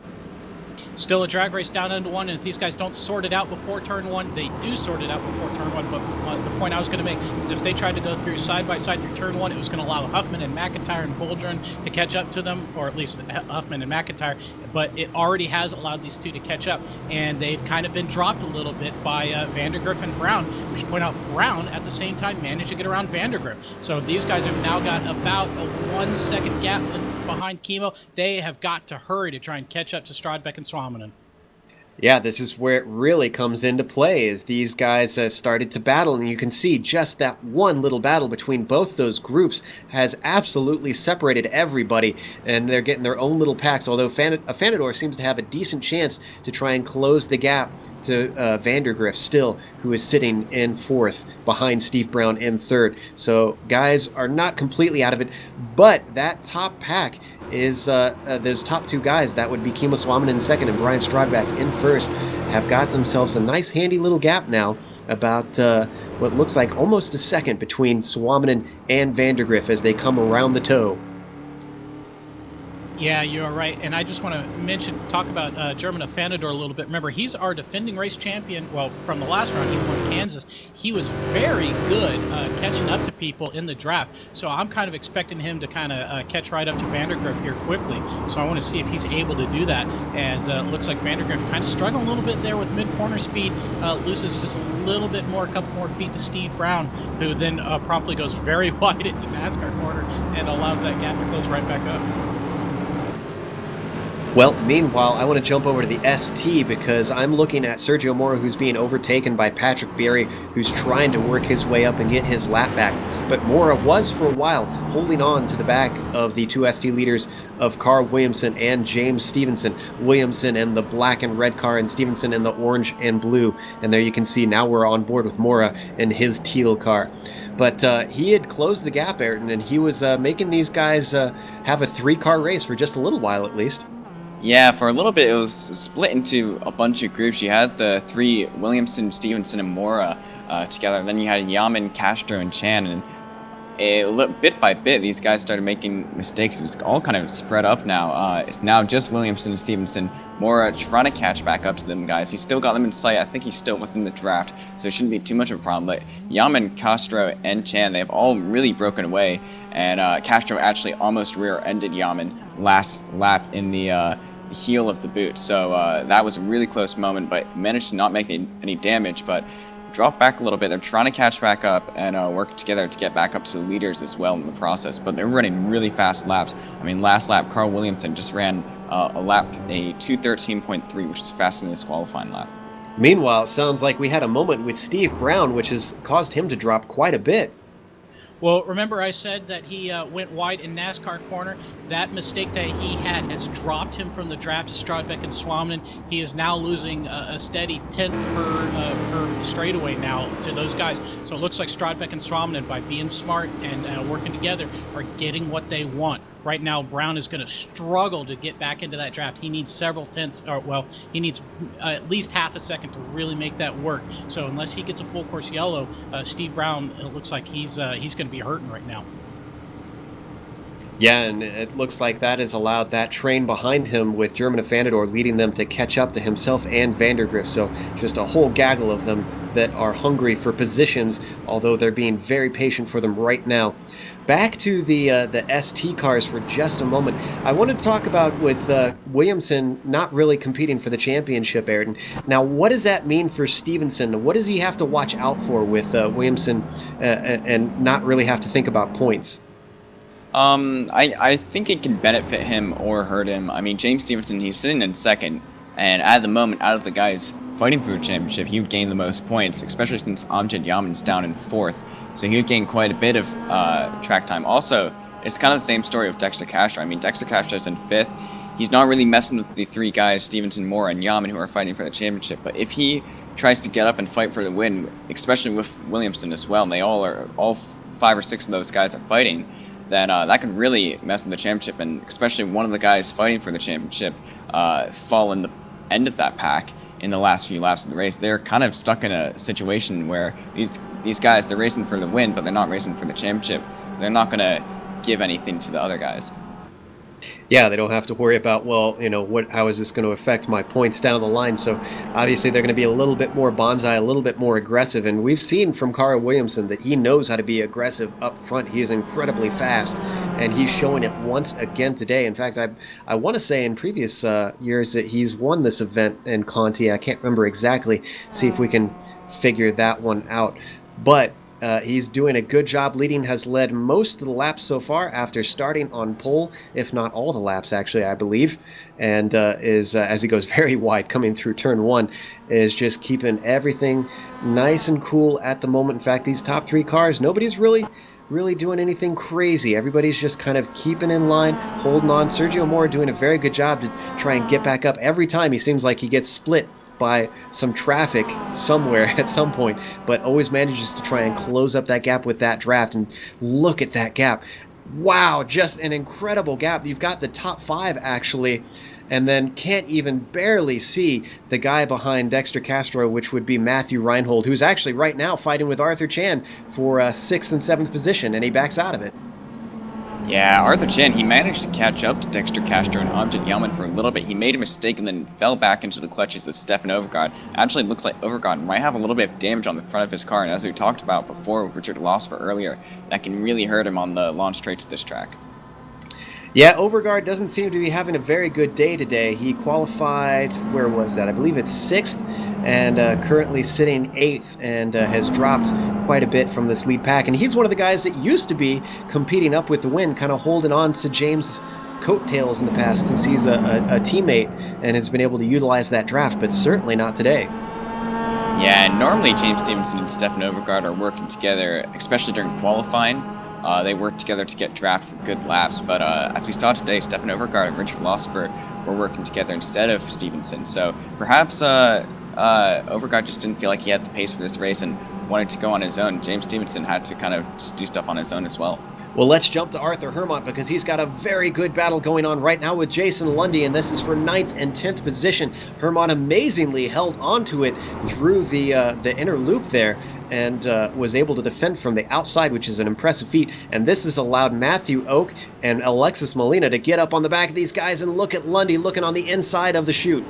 Still a drag race down into 1, and if these guys don't sort it out before turn 1, they do sort it out before turn 1, but the point I was going to make is if they tried to go through side by side through turn 1, it was going to allow Huffman and McIntyre and Boldrin to catch up to them, or at least Huffman and McIntyre, but it already has allowed these two to catch up, and they've kind of been dropped a little bit by Vandergriff and Brown. We should point out Brown at the same time managed to get around Vandergriff, so these guys have now got about a 1-second gap behind Chemo. They have got to hurry to try and catch up to Stradbeck and Suominen. Yeah, this is where it really comes into play, is these guys have started to battle, and you can see just that one little battle between both those groups has absolutely separated everybody, and they're getting their own little packs, although Afandador seems to have a decent chance to try and close the gap to Vandergriff still, who is sitting in 4th behind Steve Brown in 3rd. So guys are not completely out of it, but that top pack is those top 2 guys, that would be Kimo Suominen in 2nd and Brian Stradback in 1st, have got themselves a nice handy little gap now, about what looks like almost a second between Suominen and Vandergriff as they come around the toe. Yeah, you're right. And I just want to talk about German Afandador a little bit. Remember, he's our defending race champion. Well, from the last round, he won Kansas. He was very good catching up to people in the draft. So I'm kind of expecting him to kind of catch right up to Vandergriff here quickly. So I want to see if he's able to do that, as it looks like Vandergriff kind of struggling a little bit there with mid-corner speed. Loses just a little bit more, a couple more feet to Steve Brown, who then promptly goes very wide into NASCAR corner and allows that gap to close right back up. Well, meanwhile, I want to jump over to the ST because I'm looking at Sergio Mora, who's being overtaken by Patrick Berry, who's trying to work his way up and get his lap back. But Mora was, for a while, holding on to the back of the 2 ST leaders of Carl Williamson and James Stevenson. Williamson in the black and red car and Stevenson in the orange and blue. And there you can see now we're on board with Mora in his teal car. But he had closed the gap, Ayrton, and he was making these guys have a 3-car race for just a little while at least. Yeah, for a little bit it was split into a bunch of groups. You had the 3, Williamson, Stevenson, and Mora together. Then you had Yaman, Castro, and Chan. And bit by bit, these guys started making mistakes. It's all kind of spread up now. It's now just Williamson and Stevenson. Mora trying to catch back up to them guys. He's still got them in sight. I think he's still within the draft, so it shouldn't be too much of a problem. But Yaman, Castro, and Chan, they've all really broken away. And Castro actually almost rear-ended Yaman last lap in the heel of the boot. So that was a really close moment, but managed to not make any damage, but dropped back a little bit. They're trying to catch back up and work together to get back up to the leaders as well in the process, but they're running really fast laps. I mean, last lap, Carl Williamson just ran a 2:13.3, which is faster than his qualifying lap. Meanwhile, it sounds like we had a moment with Steve Brown, which has caused him to drop quite a bit. Well, remember I said that he went wide in NASCAR corner. That mistake that he had has dropped him from the draft to Stradbeck and Suominen. He is now losing a steady 10th per straightaway now to those guys. So it looks like Stradbeck and Suominen, by being smart and working together, are getting what they want. Right now, Brown is going to struggle to get back into that draft. He needs several tenths, or well, he needs at least half a second to really make that work. So unless he gets a full course yellow, Steve Brown, it looks like he's going to be hurting right now. Yeah, and it looks like that has allowed that train behind him with German Afandador leading them to catch up to himself and Vandergriff. So just a whole gaggle of them that are hungry for positions, although they're being very patient for them right now. Back to the ST cars for just a moment. I wanted to talk about with Williamson not really competing for the championship, Ayrton. Now, what does that mean for Stevenson? What does he have to watch out for with Williamson and not really have to think about points? I think it can benefit him or hurt him. I mean, James Stevenson, he's sitting in 2nd, and at the moment, out of the guys fighting for a championship, he would gain the most points, especially since Amjad Yaman's down in 4th. so he would gain quite a bit of track time. Also, it's kind of the same story with Dexter Castro. I mean, Dexter Castro's in 5th. He's not really messing with the 3 guys, Stevenson, Moore, and Yaman, who are fighting for the championship. But if he tries to get up and fight for the win, especially with Williamson as well, and they all 5 or 6 of those guys are fighting, then that could really mess with the championship, and especially one of the guys fighting for the championship fall in the end of that pack in the last few laps of the race. They're kind of stuck in a situation where these guys, they're racing for the win, but they're not racing for the championship, so they're not going to give anything to the other guys. Yeah, they don't have to worry about, well, how is this going to affect my points down the line? So obviously they're going to be a little bit more bonsai, a little bit more aggressive. And we've seen from Carl Williamson that he knows how to be aggressive up front. He is incredibly fast, and he's showing it once again today. In fact, I want to say in previous years that he's won this event in Conti. I can't remember exactly. See if we can figure that one out. But he's doing a good job leading, has led most of the laps so far after starting on pole, if not all the laps, actually, I believe. And is as he goes very wide coming through turn 1, is just keeping everything nice and cool at the moment. In fact, these top 3 cars, nobody's really doing anything crazy. Everybody's just kind of keeping in line, holding on. Sergio Moore doing a very good job to try and get back up. Every time he seems like he gets split by some traffic somewhere at some point, but always manages to try and close up that gap with that draft. And look at that gap. Wow, just an incredible gap. You've got the top 5 actually, and then can't even barely see the guy behind Dexter Castro, which would be Matthew Reinhold, who's actually right now fighting with Arthur Chan for 6th and 7th position, and he backs out of it. Yeah, Arthur Chan, he managed to catch up to Dexter Castro and Amjad Yaman for a little bit. He made a mistake and then fell back into the clutches of Stefan Overgaard. Actually, it looks like Overgaard might have a little bit of damage on the front of his car, and as we talked about before with Richard Losper earlier, that can really hurt him on the launch straight to this track. Yeah, Overgaard doesn't seem to be having a very good day today. He qualified, where was that? I believe it's 6th, and currently sitting 8th, and has dropped quite a bit from this lead pack. And he's one of the guys that used to be competing up with the win, kind of holding on to James' coattails in the past since he's a teammate and has been able to utilize that draft, but certainly not today. Yeah, and normally James Stevenson and Stefan Overgaard are working together, especially during qualifying. They work together to get draft for good laps, but as we saw today, Stefan Overgaard and Richard Losper were working together instead of Stevenson. So perhaps Overgaard just didn't feel like he had the pace for this race and wanted to go on his own. James Stevenson had to kind of just do stuff on his own as well. Well, let's jump to Arthur Hermont because he's got a very good battle going on right now with Jason Lundy, and this is for 9th and 10th position. Hermont amazingly held onto it through the inner loop there, and was able to defend from the outside, which is an impressive feat. And this has allowed Matthew Oak and Alexis Molina to get up on the back of these guys, and look at Lundy looking on the inside of the chute.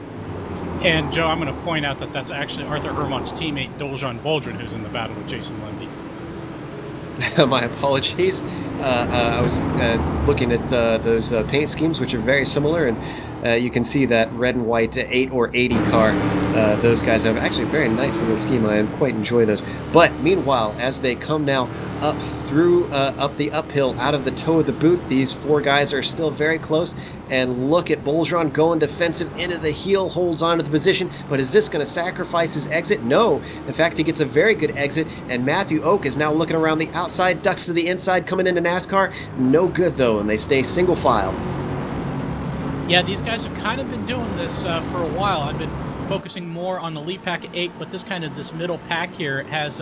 And Joe, I'm going to point out that that's actually Arthur Hermont's teammate Doljan Boldrin who's in the battle with Jason Lundy. My apologies. I was looking at those paint schemes, which are very similar, and you can see that red and white 8 or 80 car. Those guys have actually a very nice little scheme. I quite enjoy those. But meanwhile, as they come now up through up the uphill out of the toe of the boot, these 4 guys are still very close. And look at Boldrin going defensive into the heel, holds on to the position. But is this going to sacrifice his exit? No. In fact, he gets a very good exit. And Matthew Oak is now looking around the outside, ducks to the inside, coming into NASCAR. No good, though, and they stay single file. Yeah, these guys have kind of been doing this for a while. I've been focusing more on the lead pack at 8, but this middle pack here has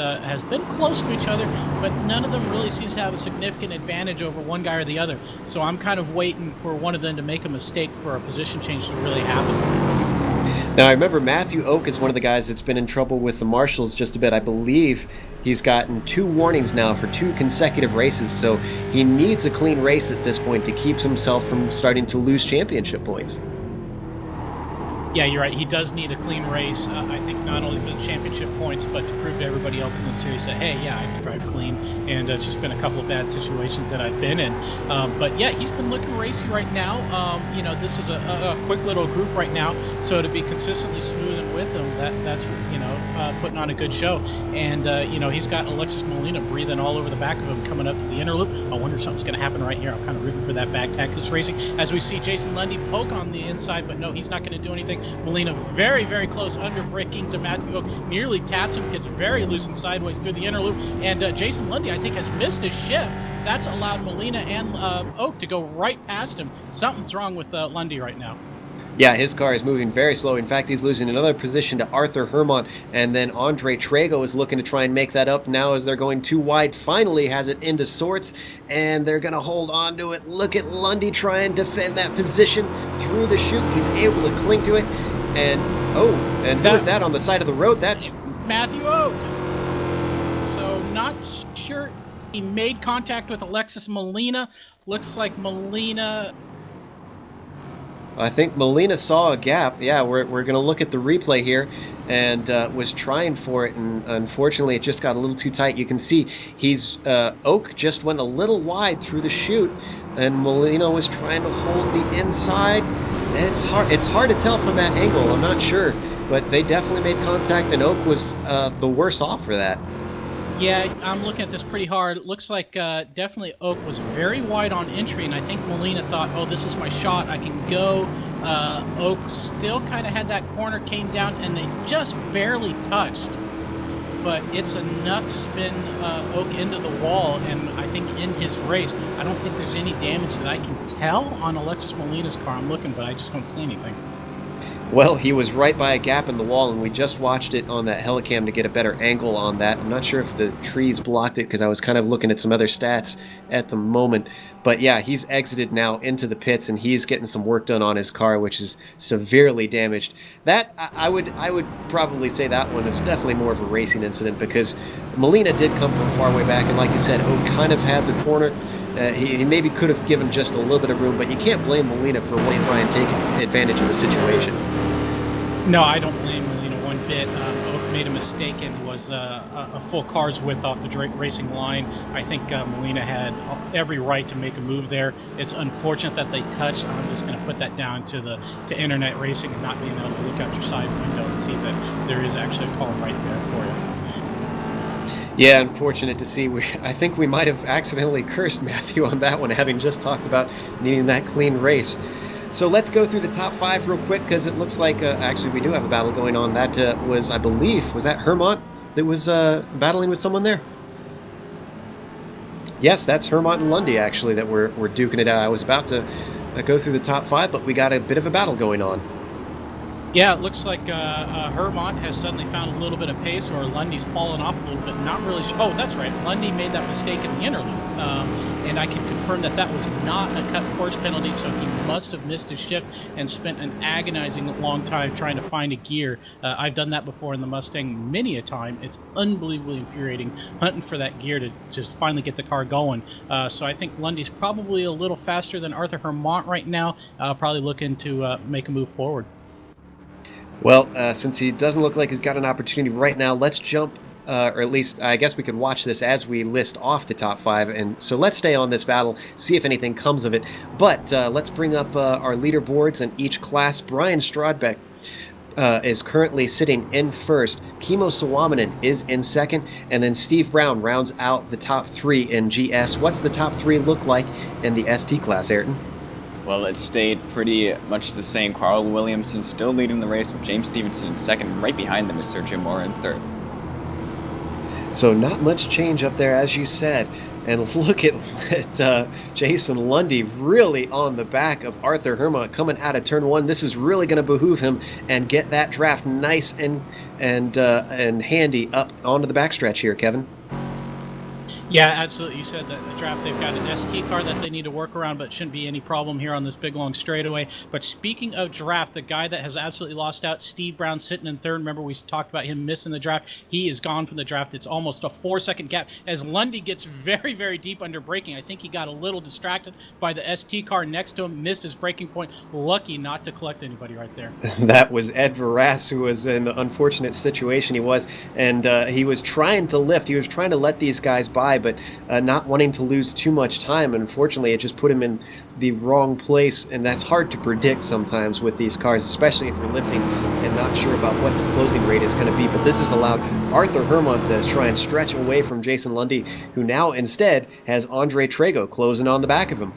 been close to each other, but none of them really seems to have a significant advantage over one guy or the other. So I'm kind of waiting for one of them to make a mistake for a position change to really happen. Now, I remember Matthew Oak is one of the guys that's been in trouble with the marshals just a bit. I believe he's gotten 2 warnings now for 2 consecutive races, so he needs a clean race at this point to keep himself from starting to lose championship points. Yeah, you're right. He does need a clean race, I think, not only for the championship points, but to prove to everybody else in the series that, hey, yeah, I can drive clean. And it's just been a couple of bad situations that I've been in. But, yeah, he's been looking racy right now. This is a quick little group right now. So to be consistently smooth and with him, that's putting on a good show. And, he's got Alexis Molina breathing all over the back of him coming up to the inner loop. I wonder if something's going to happen right here. I'm kind of rooting for that back tactics racing. As we see Jason Lundy poke on the inside, but no, he's not going to do anything. Molina very, very close, under braking to Matthew Oak, nearly taps him, gets very loose and sideways through the inner loop, and Jason Lundy, I think, has missed his shift. That's allowed Molina and Oak to go right past him. Something's wrong with Lundy right now. Yeah, his car is moving very slow. In fact, he's losing another position to Arthur Hermont, and then Andre Trago is looking to try and make that up now as they're going too wide. Finally has it into sorts, and they're going to hold on to it. Look at Lundy try and defend that position through the chute. He's able to cling to it, and who's that on the side of the road? That's Matthew Oak. So not sure. He made contact with Alexis Molina. Looks like Molina... I think Molina saw a gap. Yeah, we're going to look at the replay here, and was trying for it, and unfortunately it just got a little too tight. You can see Oak just went a little wide through the chute, and Molina was trying to hold the inside. And it's hard to tell from that angle. I'm not sure, but they definitely made contact, and Oak was the worse off for that. Yeah, I'm looking at this pretty hard. It looks like definitely Oak was very wide on entry, and I think Molina thought, oh, this is my shot, I can go. Oak still kind of had that corner, came down, and they just barely touched. But it's enough to spin Oak into the wall, and I think in his race, I don't think there's any damage that I can tell on Alexis Molina's car. I'm looking, but I just don't see anything. Well, he was right by a gap in the wall, and we just watched it on that helicam to get a better angle on that. I'm not sure if the trees blocked it because I was kind of looking at some other stats at the moment. But yeah, he's exited now into the pits, and he's getting some work done on his car, which is severely damaged. That I would probably say that one is definitely more of a racing incident, because Molina did come from far way back, and like you said, Oak kind of had the corner. He maybe could have given just a little bit of room, but you can't blame Molina for wanting to try and take advantage of the situation. No, I don't blame Molina one bit. Oak made a mistake and was a full car's width off the racing line. I think Molina had every right to make a move there. It's unfortunate that they touched. I'm just going to put that down to internet racing and not being able to look out your side window and see that there is actually a car right there for you. Yeah, unfortunate to see. I think we might have accidentally cursed Matthew on that one, having just talked about needing that clean race. So let's go through the top 5 real quick, because it looks like, actually we do have a battle going on. That was, I believe, was that Hermont that was battling with someone there? Yes, that's Hermont and Lundy, actually, that we're duking it out. I was about to go through the top 5, but we got a bit of a battle going on. Yeah, it looks like Hermont has suddenly found a little bit of pace, or Lundy's fallen off a little bit. Not really sure. Oh, that's right. Lundy made that mistake in the interlude. And I can confirm that that was not a cut course penalty, so he must have missed his shift and spent an agonizing long time trying to find a gear. I've done that before in the Mustang many a time. It's unbelievably infuriating, hunting for that gear to just finally get the car going. So I think Lundy's probably a little faster than Arthur Hermont right now, probably looking to make a move forward. Well, since he doesn't look like he's got an opportunity right now, let's jump, or at least I guess we could watch this as we list off the top 5. And so let's stay on this battle, see if anything comes of it. But let's bring up our leaderboards in each class. Brian Strodbeck is currently sitting in first. Kimo Sawamanen is in second. And then Steve Brown rounds out the top 3 in GS. What's the top 3 look like in the ST class, Ayrton? Well, it stayed pretty much the same. Carl Williamson still leading the race with James Stevenson in second. Right behind them is Sergio Mora in third. So not much change up there, as you said. And look at Jason Lundy really on the back of Arthur Hermont coming out of turn 1. This is really going to behoove him and get that draft nice and handy up onto the backstretch here, Kevin. Yeah, absolutely. You said that in the draft they've got an ST car that they need to work around, but shouldn't be any problem here on this big long straightaway. But speaking of draft, the guy that has absolutely lost out, Steve Brown, sitting in third. Remember, we talked about him missing the draft. He is gone from the draft. It's almost a 4-second gap as Lundy gets very, very deep under braking. I think he got a little distracted by the ST car next to him, missed his braking point. Lucky not to collect anybody right there. That was Ed Verras, who was in the unfortunate situation he was, and he was trying to lift. He was trying to let these guys by, but not wanting to lose too much time. And unfortunately, it just put him in the wrong place, and that's hard to predict sometimes with these cars, especially if you're lifting and not sure about what the closing rate is going to be. But this has allowed Arthur Hermont to try and stretch away from Jason Lundy, who now instead has Andre Trago closing on the back of him.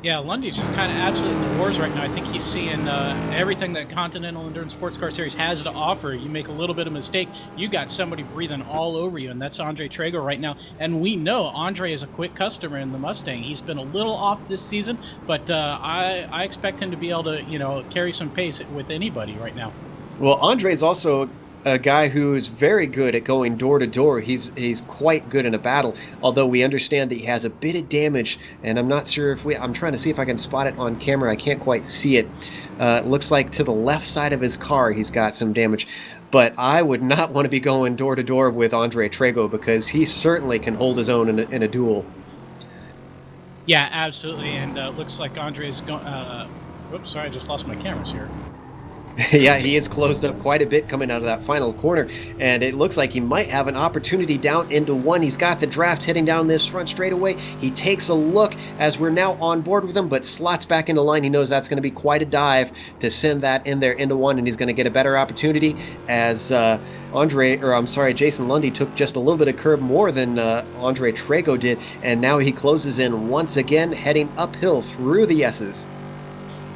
Yeah, Lundy's just kind of absolutely in the wars right now. I think he's seeing everything that Continental Endurance Sports Car Series has to offer. You make a little bit of mistake, you got somebody breathing all over you, and that's Andre Trago right now. And we know Andre is a quick customer in the Mustang. He's been a little off this season, but I expect him to be able to, carry some pace with anybody right now. Well, Andre's also a guy who is very good at going door to door. He's quite good in a battle, although we understand that he has a bit of damage, and I'm not sure if I'm trying to see if I can spot it on camera. I can't quite see it. It looks like to the left side of his car he's got some damage. But I would not want to be going door to door with Andre Trago because he certainly can hold his own in a duel. Yeah, absolutely. And looks like Andre's going. Whoops, sorry, I just lost my cameras here. Yeah, he is closed up quite a bit coming out of that final corner, and it looks like he might have an opportunity down into one. He's got the draft heading down this front straightaway. He takes a look as we're now on board with him, but slots back into line. He knows that's going to be quite a dive to send that in there into one, and he's going to get a better opportunity as Jason Lundy took just a little bit of curb more than Andre Trago did, and now he closes in once again, heading uphill through the S's.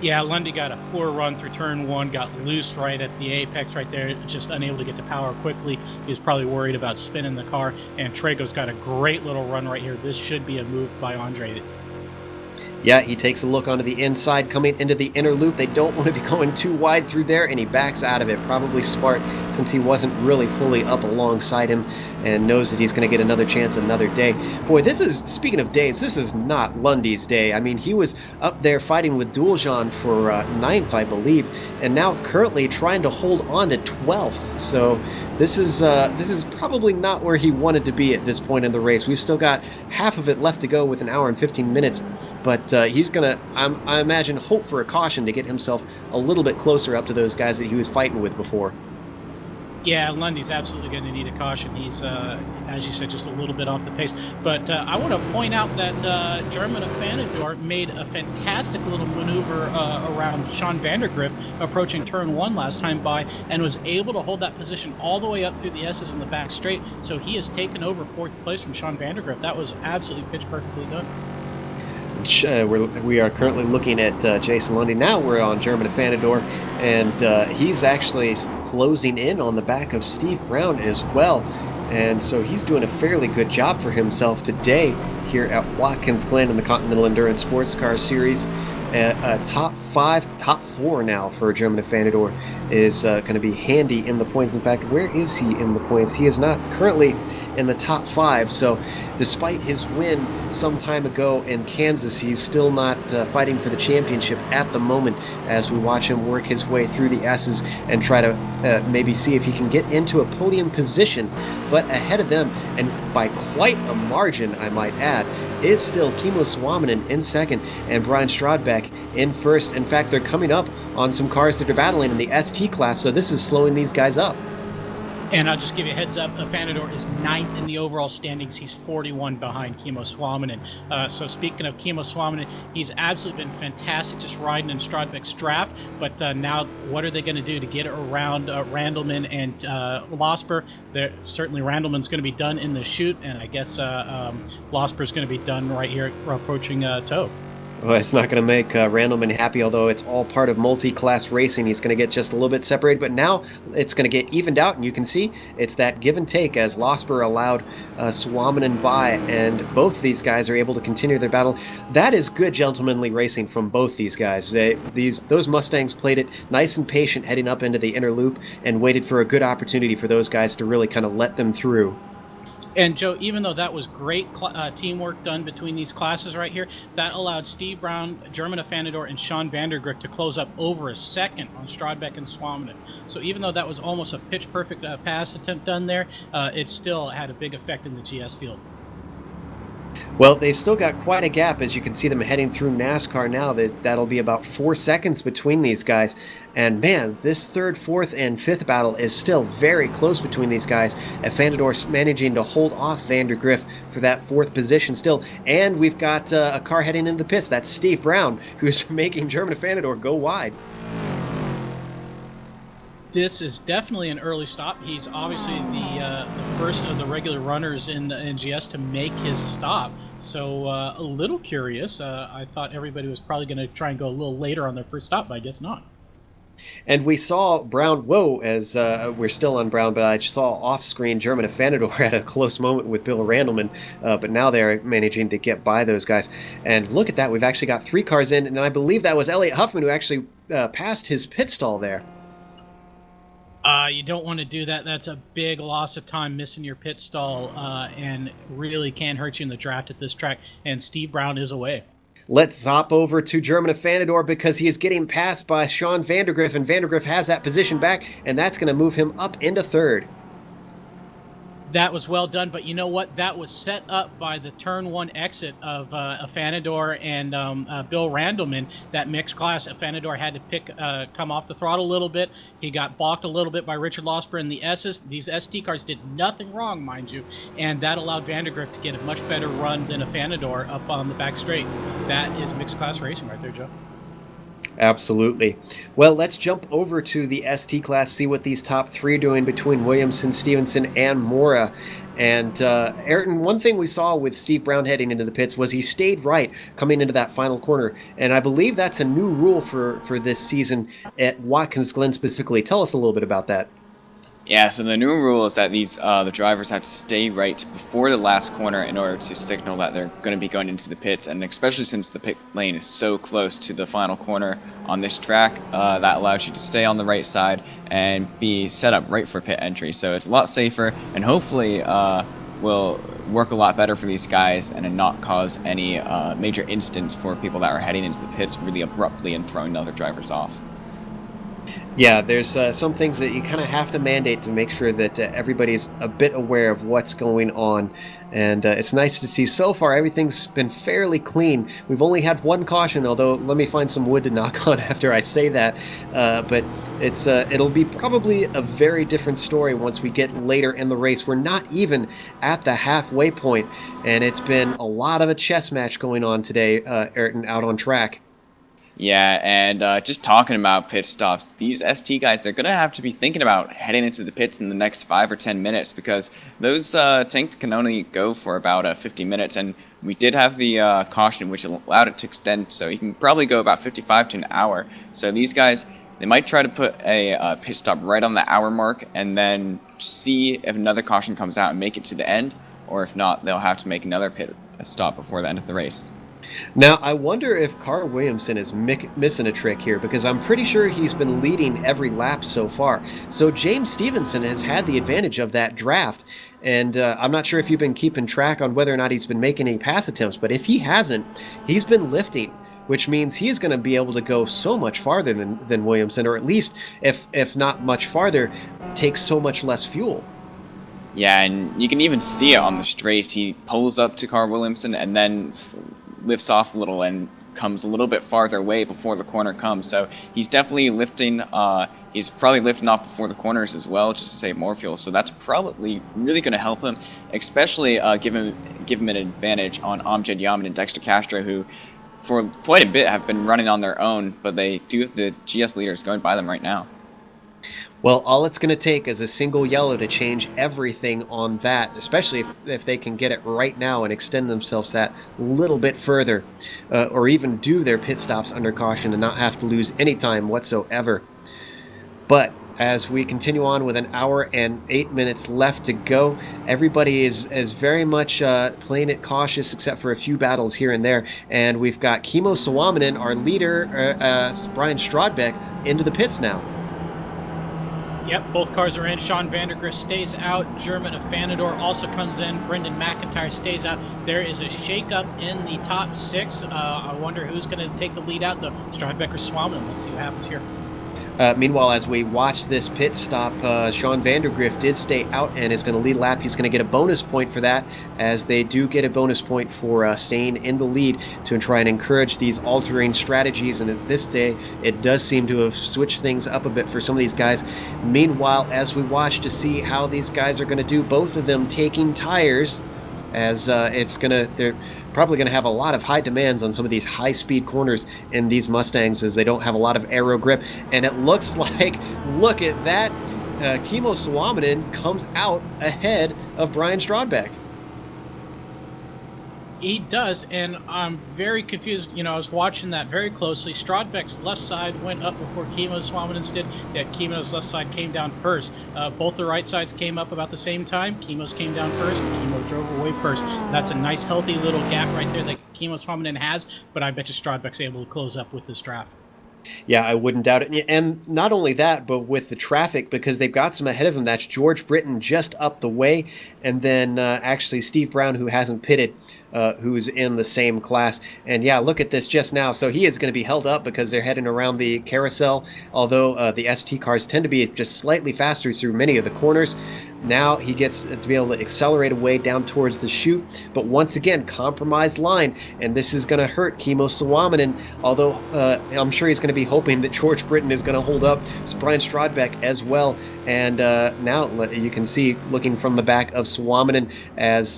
Yeah, Lundy got a poor run through turn one, got loose right at the apex right there, just unable to get to power quickly. He was probably worried about spinning the car, and Trago's got a great little run right here. This should be a move by Andre. Yeah, he takes a look onto the inside, coming into the inner loop. They don't want to be going too wide through there, and he backs out of it. Probably smart, since he wasn't really fully up alongside him and knows that he's going to get another chance another day. Boy, speaking of days, this is not Lundy's day. I mean, he was up there fighting with Dualjan for 9th, I believe, and now currently trying to hold on to 12th. So this is probably not where he wanted to be at this point in the race. We've still got half of it left to go with an hour and 15 minutes, but he's going to, I imagine, hope for a caution to get himself a little bit closer up to those guys that he was fighting with before. Yeah, Lundy's absolutely going to need a caution. He's, as you said, just a little bit off the pace. But I want to point out that German Fanador made a fantastic little maneuver around Sean Vandergriff approaching turn one last time by, and was able to hold that position all the way up through the S's in the back straight. So he has taken over 4th place from Sean Vandergriff. That was absolutely pitch perfectly done. We are currently looking at Jason Lundy. Now we're on German Fanador, and he's actually closing in on the back of Steve Brown as well. And so he's doing a fairly good job for himself today here at Watkins Glen in the Continental Endurance Sports Car Series. Top 5, top 4 now for German Fanador is going to be handy in the points. In fact, where is he in the points? He is not currently in the top 5, so despite his win some time ago in Kansas, he's still not fighting for the championship at the moment, as we watch him work his way through the S's and try to maybe see if he can get into a podium position. But ahead of them, and by quite a margin I might add, is still Kimmo Suominen in 2nd and Brian Strodbeck in 1st. In fact, they're coming up on some cars that are battling in the ST class, so this is slowing these guys up. And I'll just give you a heads up, Fanador is 9th in the overall standings. He's 41 behind Kimmo Suominen. So speaking of Kimmo Suominen, he's absolutely been fantastic just riding in Strodbeck's draft. But now what are they going to do to get around Randleman and Losper? Certainly Randleman's going to be done in the chute, and I guess Losper's going to be done right here approaching Toe. Well, it's not going to make Randleman happy, although it's all part of multi-class racing. He's going to get just a little bit separated, but now it's going to get evened out, and you can see it's that give and take as Losper allowed Suominen by, and both these guys are able to continue their battle. That is good gentlemanly racing from both these guys. Those Mustangs played it nice and patient heading up into the inner loop and waited for a good opportunity for those guys to really kind of let them through. And Joe, even though that was great teamwork done between these classes right here, that allowed Steve Brown, German Fanador, and Sean Vandergriff to close up over a second on Strodbeck and Suominen. So even though that was almost a pitch-perfect pass attempt done there, it still had a big effect in the GS field. Well, they still got quite a gap, as you can see them heading through NASCAR now. That'll be about 4 seconds between these guys. And man, this 3rd, 4th, and 5th battle is still very close between these guys. Fanador's managing to hold off Vandergriff for that 4th position still. And we've got a car heading into the pits. That's Steve Brown, who's making German Fanador go wide. This is definitely an early stop. He's obviously the first of the regular runners in GS to make his stop. So a little curious. I thought everybody was probably going to try and go a little later on their first stop, but I guess not. And we saw Brown, whoa, as we're still on Brown, but I saw off-screen German Afanador had a close moment with Bill Randleman, but now they're managing to get by those guys. And look at that, we've actually got 3 cars in, and I believe that was Elliot Huffman who actually passed his pit stall there. You don't want to do that. That's a big loss of time, missing your pit stall, and really can hurt you in the draft at this track. And Steve Brown is away. Let's zop over to German Afanador because he is getting passed by Sean Vandergriff, and Vandergriff has that position back, and that's going to move him up into 3rd. That was well done, but you know what? That was set up by the turn 1 exit of Afanador and Bill Randleman. That mixed class, Afanador had to come off the throttle a little bit. He got balked a little bit by Richard Losper and the S's. These ST cars did nothing wrong, mind you, and that allowed Vandergriff to get a much better run than Afanador up on the back straight. That is mixed class racing right there, Joe. Absolutely. Well, let's jump over to the ST class, see what these top 3 are doing between Williamson, Stevenson, and Mora. And Ayrton, one thing we saw with Steve Brown heading into the pits was he stayed right coming into that final corner. And I believe that's a new rule for this season at Watkins Glen specifically. Tell us a little bit about that. Yeah, so the new rule is that the drivers have to stay right before the last corner in order to signal that they're going to be going into the pits, and especially since the pit lane is so close to the final corner on this track, that allows you to stay on the right side and be set up right for pit entry. So it's a lot safer, and hopefully will work a lot better for these guys and not cause any major incidents for people that are heading into the pits really abruptly and throwing other drivers off. Yeah, there's some things that you kind of have to mandate to make sure that everybody's a bit aware of what's going on. And it's nice to see so far everything's been fairly clean. We've only had 1 caution, although let me find some wood to knock on after I say that. But it'll be probably a very different story once we get later in the race. We're not even at the halfway point, and it's been a lot of a chess match going on today, Ayrton, out on track. Yeah, and just talking about pit stops, these ST guys, they're going to have to be thinking about heading into the pits in the next 5 or 10 minutes because those tanks can only go for about 50 minutes, and we did have the caution, which allowed it to extend, so you can probably go about 55 to an hour. So these guys, they might try to put a pit stop right on the hour mark and then see if another caution comes out and make it to the end, or if not, they'll have to make another pit stop before the end of the race. Now, I wonder if Carl Williamson is missing a trick here because I'm pretty sure he's been leading every lap so far. So James Stevenson has had the advantage of that draft, and I'm not sure if you've been keeping track on whether or not he's been making any pass attempts, but if he hasn't, he's been lifting, which means he's going to be able to go so much farther than Williamson, or at least, if not much farther, take so much less fuel. Yeah, and you can even see it on the straight. He pulls up to Carl Williamson and then lifts off a little and comes a little bit farther away before the corner comes. So he's definitely lifting. He's probably lifting off before the corners as well, just to save more fuel. So that's probably really going to help him, especially give him an advantage on Amjad Yamin and Dexter Castro, who for quite a bit have been running on their own, but they do have the GS leaders going by them right now. Well, all it's going to take is a single yellow to change everything on that, especially if they can get it right now and extend themselves that little bit further, or even do their pit stops under caution and not have to lose any time whatsoever. But as we continue on with 1 hour and 8 minutes left to go, everybody is very much playing it cautious except for a few battles here and there. And we've got Kimo Sawamanen, our leader, Brian Strodbeck, into the pits now. Yep, both cars are in. Sean Vandergriff stays out. German Afanador also comes in. Brendan McIntyre stays out. There is a shakeup in the top 6. I wonder who's going to take the lead out, the Strodbeck or Swamin. Let's see what happens here. Meanwhile, as we watch this pit stop, Sean Vandergriff did stay out and is going to lead lap. He's going to get a bonus point for that, as they do get a bonus point for staying in the lead to try and encourage these altering strategies. And at this day, it does seem to have switched things up a bit for some of these guys. Meanwhile, as we watch to see how these guys are going to do, both of them taking tires, as they're probably going to have a lot of high demands on some of these high-speed corners in these Mustangs, as they don't have a lot of aero grip. And it looks like, look at that, Kimo Sawamanen comes out ahead of Brian Strodbeck. He does, and I'm very confused. I was watching that very closely. Strodbeck's left side went up before Kimo Swaminen's did, yet Kimo's left side came down first. Both the right sides came up about the same time. Kimo's came down first, Kimo drove away first. That's a nice, healthy little gap right there that Kimo Swaminen has, but I bet you Strodbeck's able to close up with this draft. Yeah, I wouldn't doubt it. And not only that, but with the traffic, because they've got some ahead of him. That's George Britton just up the way, and then actually Steve Brown, who hasn't pitted, who's in the same class. And yeah, look at this just now. So he is going to be held up because they're heading around the carousel, although the ST cars tend to be just slightly faster through many of the corners. Now he gets to be able to accelerate away down towards the chute, but once again, compromised line, and this is going to hurt Kimo Sawaminen, although I'm sure he's going to be hoping that George Britton is going to hold up Brian Strodbeck as well. And now you can see, looking from the back of Sawaminen, as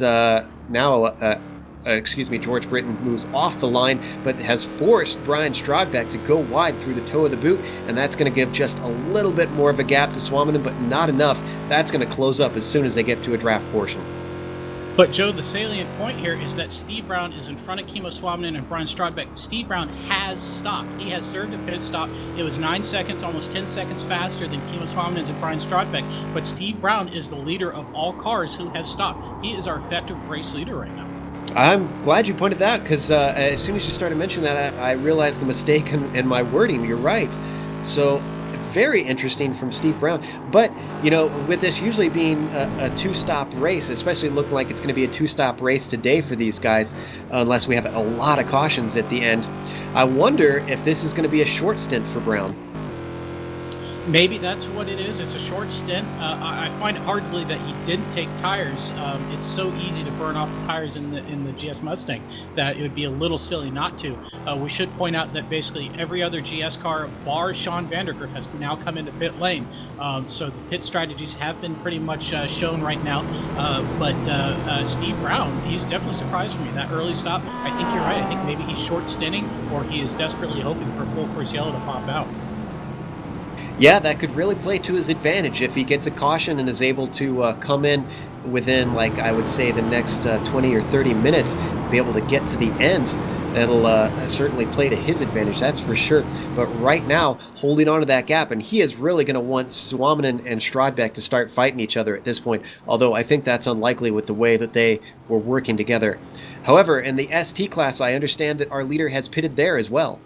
George Britton moves off the line, but has forced Brian Strodbeck to go wide through the toe of the boot, and that's going to give just a little bit more of a gap to Sawaminen, but not enough. That's going to close up as soon as they get to a draft portion. But Joe, the salient point here is that Steve Brown is in front of Kimo Swaminenen and Brian Strodbeck. Steve Brown has stopped. He has served a pit stop. It was 9 seconds, almost 10 seconds faster than Kimo Swaminen's and Brian Strodbeck. But Steve Brown is the leader of all cars who have stopped. He is our effective race leader right now. I'm glad you pointed that out, because as soon as you started mentioning that, I realized the mistake in my wording. You're right. So very interesting from Steve Brown. But, with this usually being a two-stop race, especially looking like it's going to be a two-stop race today for these guys, unless we have a lot of cautions at the end, I wonder if this is going to be a short stint for Brown. Maybe that's what it is. It's a short stint. I find it hard to believe that he didn't take tires. It's so easy to burn off the tires in the GS Mustang that it would be a little silly not to. We should point out that basically every other GS car, bar Sean Vandergriff, has now come into pit lane. So the pit strategies have been pretty much shown right now. But Steve Brown, he's definitely surprised for me. That early stop, I think you're right. I think maybe he's short stinting, or he is desperately hoping for full course yellow to pop out. Yeah, that could really play to his advantage if he gets a caution and is able to come in within, I would say, the next 20 or 30 minutes, be able to get to the end. That'll certainly play to his advantage, that's for sure. But right now, holding on to that gap, and he is really going to want Sawaminen and Strodbeck to start fighting each other at this point, although I think that's unlikely with the way that they were working together. However, in the ST class, I understand that our leader has pitted there as well.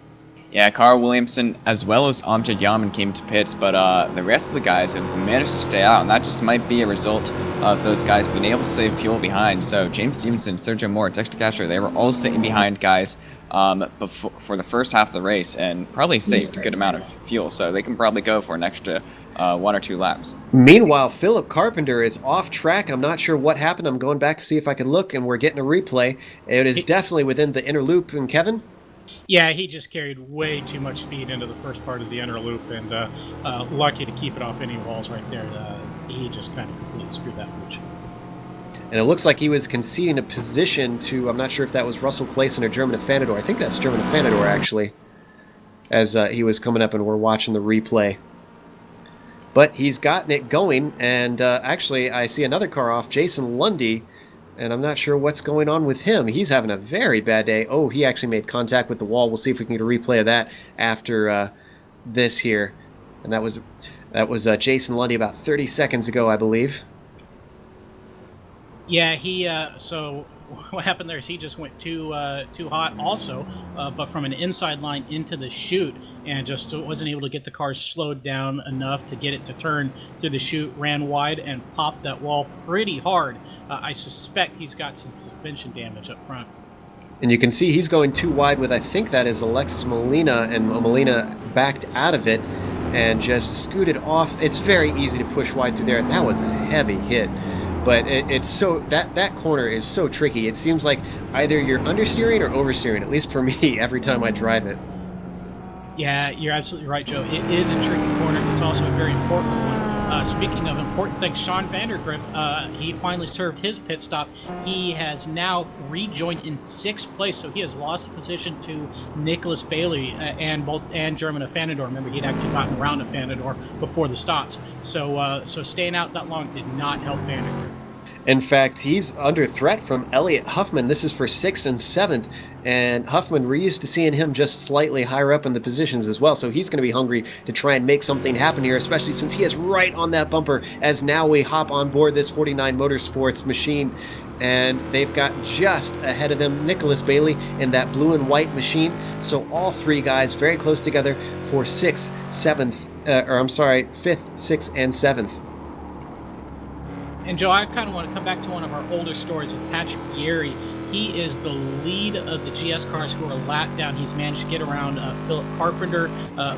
Yeah, Carl Williamson as well as Amjad Yaman came to pits, but the rest of the guys have managed to stay out, and that just might be a result of those guys being able to save fuel behind. So James Stevenson, Sergio Moore, Dexter Castro, they were all sitting behind guys for the first half of the race and probably saved a good amount of fuel, so they can probably go for an extra 1 or 2 laps. Meanwhile, Philip Carpenter is off track. I'm not sure what happened. I'm going back to see if I can look, and we're getting a replay. It is definitely within the inner loop. And Kevin? Yeah, he just carried way too much speed into the first part of the inner loop, and lucky to keep it off any walls right there. He just kind of completely screwed that much. And it looks like he was conceding a position to, I'm not sure if that was Russell Clayson or German Afanador. I think that's German Afanador, actually, as he was coming up and we're watching the replay. But he's gotten it going, and actually I see another car off, Jason Lundy, and I'm not sure what's going on with him. He's having a very bad day. Oh, he actually made contact with the wall. We'll see if we can get a replay of that after this here. And that was Jason Lundy about 30 seconds ago, I believe. Yeah, so what happened there is he just went too hot also, but from an inside line into the chute, and just wasn't able to get the car slowed down enough to get it to turn through the chute, ran wide and popped that wall pretty hard. I suspect he's got some suspension damage up front. And you can see he's going too wide with, I think that is Alexis Molina, and Molina backed out of it and just scooted off. It's very easy to push wide through there. That was a heavy hit. But it's so that corner is so tricky. It seems like either you're understeering or oversteering, at least for me, every time I drive it. Yeah, you're absolutely right, Joe. It is a tricky corner. It's also a very important one. Speaking of important things, Sean Vandergriff, he finally served his pit stop. He has now rejoined in 6th place, so he has lost position to Nicholas Bailey and German Afanador. Remember, he'd actually gotten around Afanador before the stops. So staying out that long did not help Vandergriff. In fact, he's under threat from Elliot Huffman. This is for 6th and 7th, and Huffman, we're used to seeing him just slightly higher up in the positions as well, so he's going to be hungry to try and make something happen here, especially since he is right on that bumper as now we hop on board this 49 Motorsports machine, and they've got just ahead of them Nicholas Bailey in that blue and white machine, so all three guys very close together for 6th, 7th, 5th, 6th, and 7th. And Joe, I kind of want to come back to one of our older stories with Patrick Vieri. He is the lead of the GS cars who are lap down. He's managed to get around Philip Carpenter,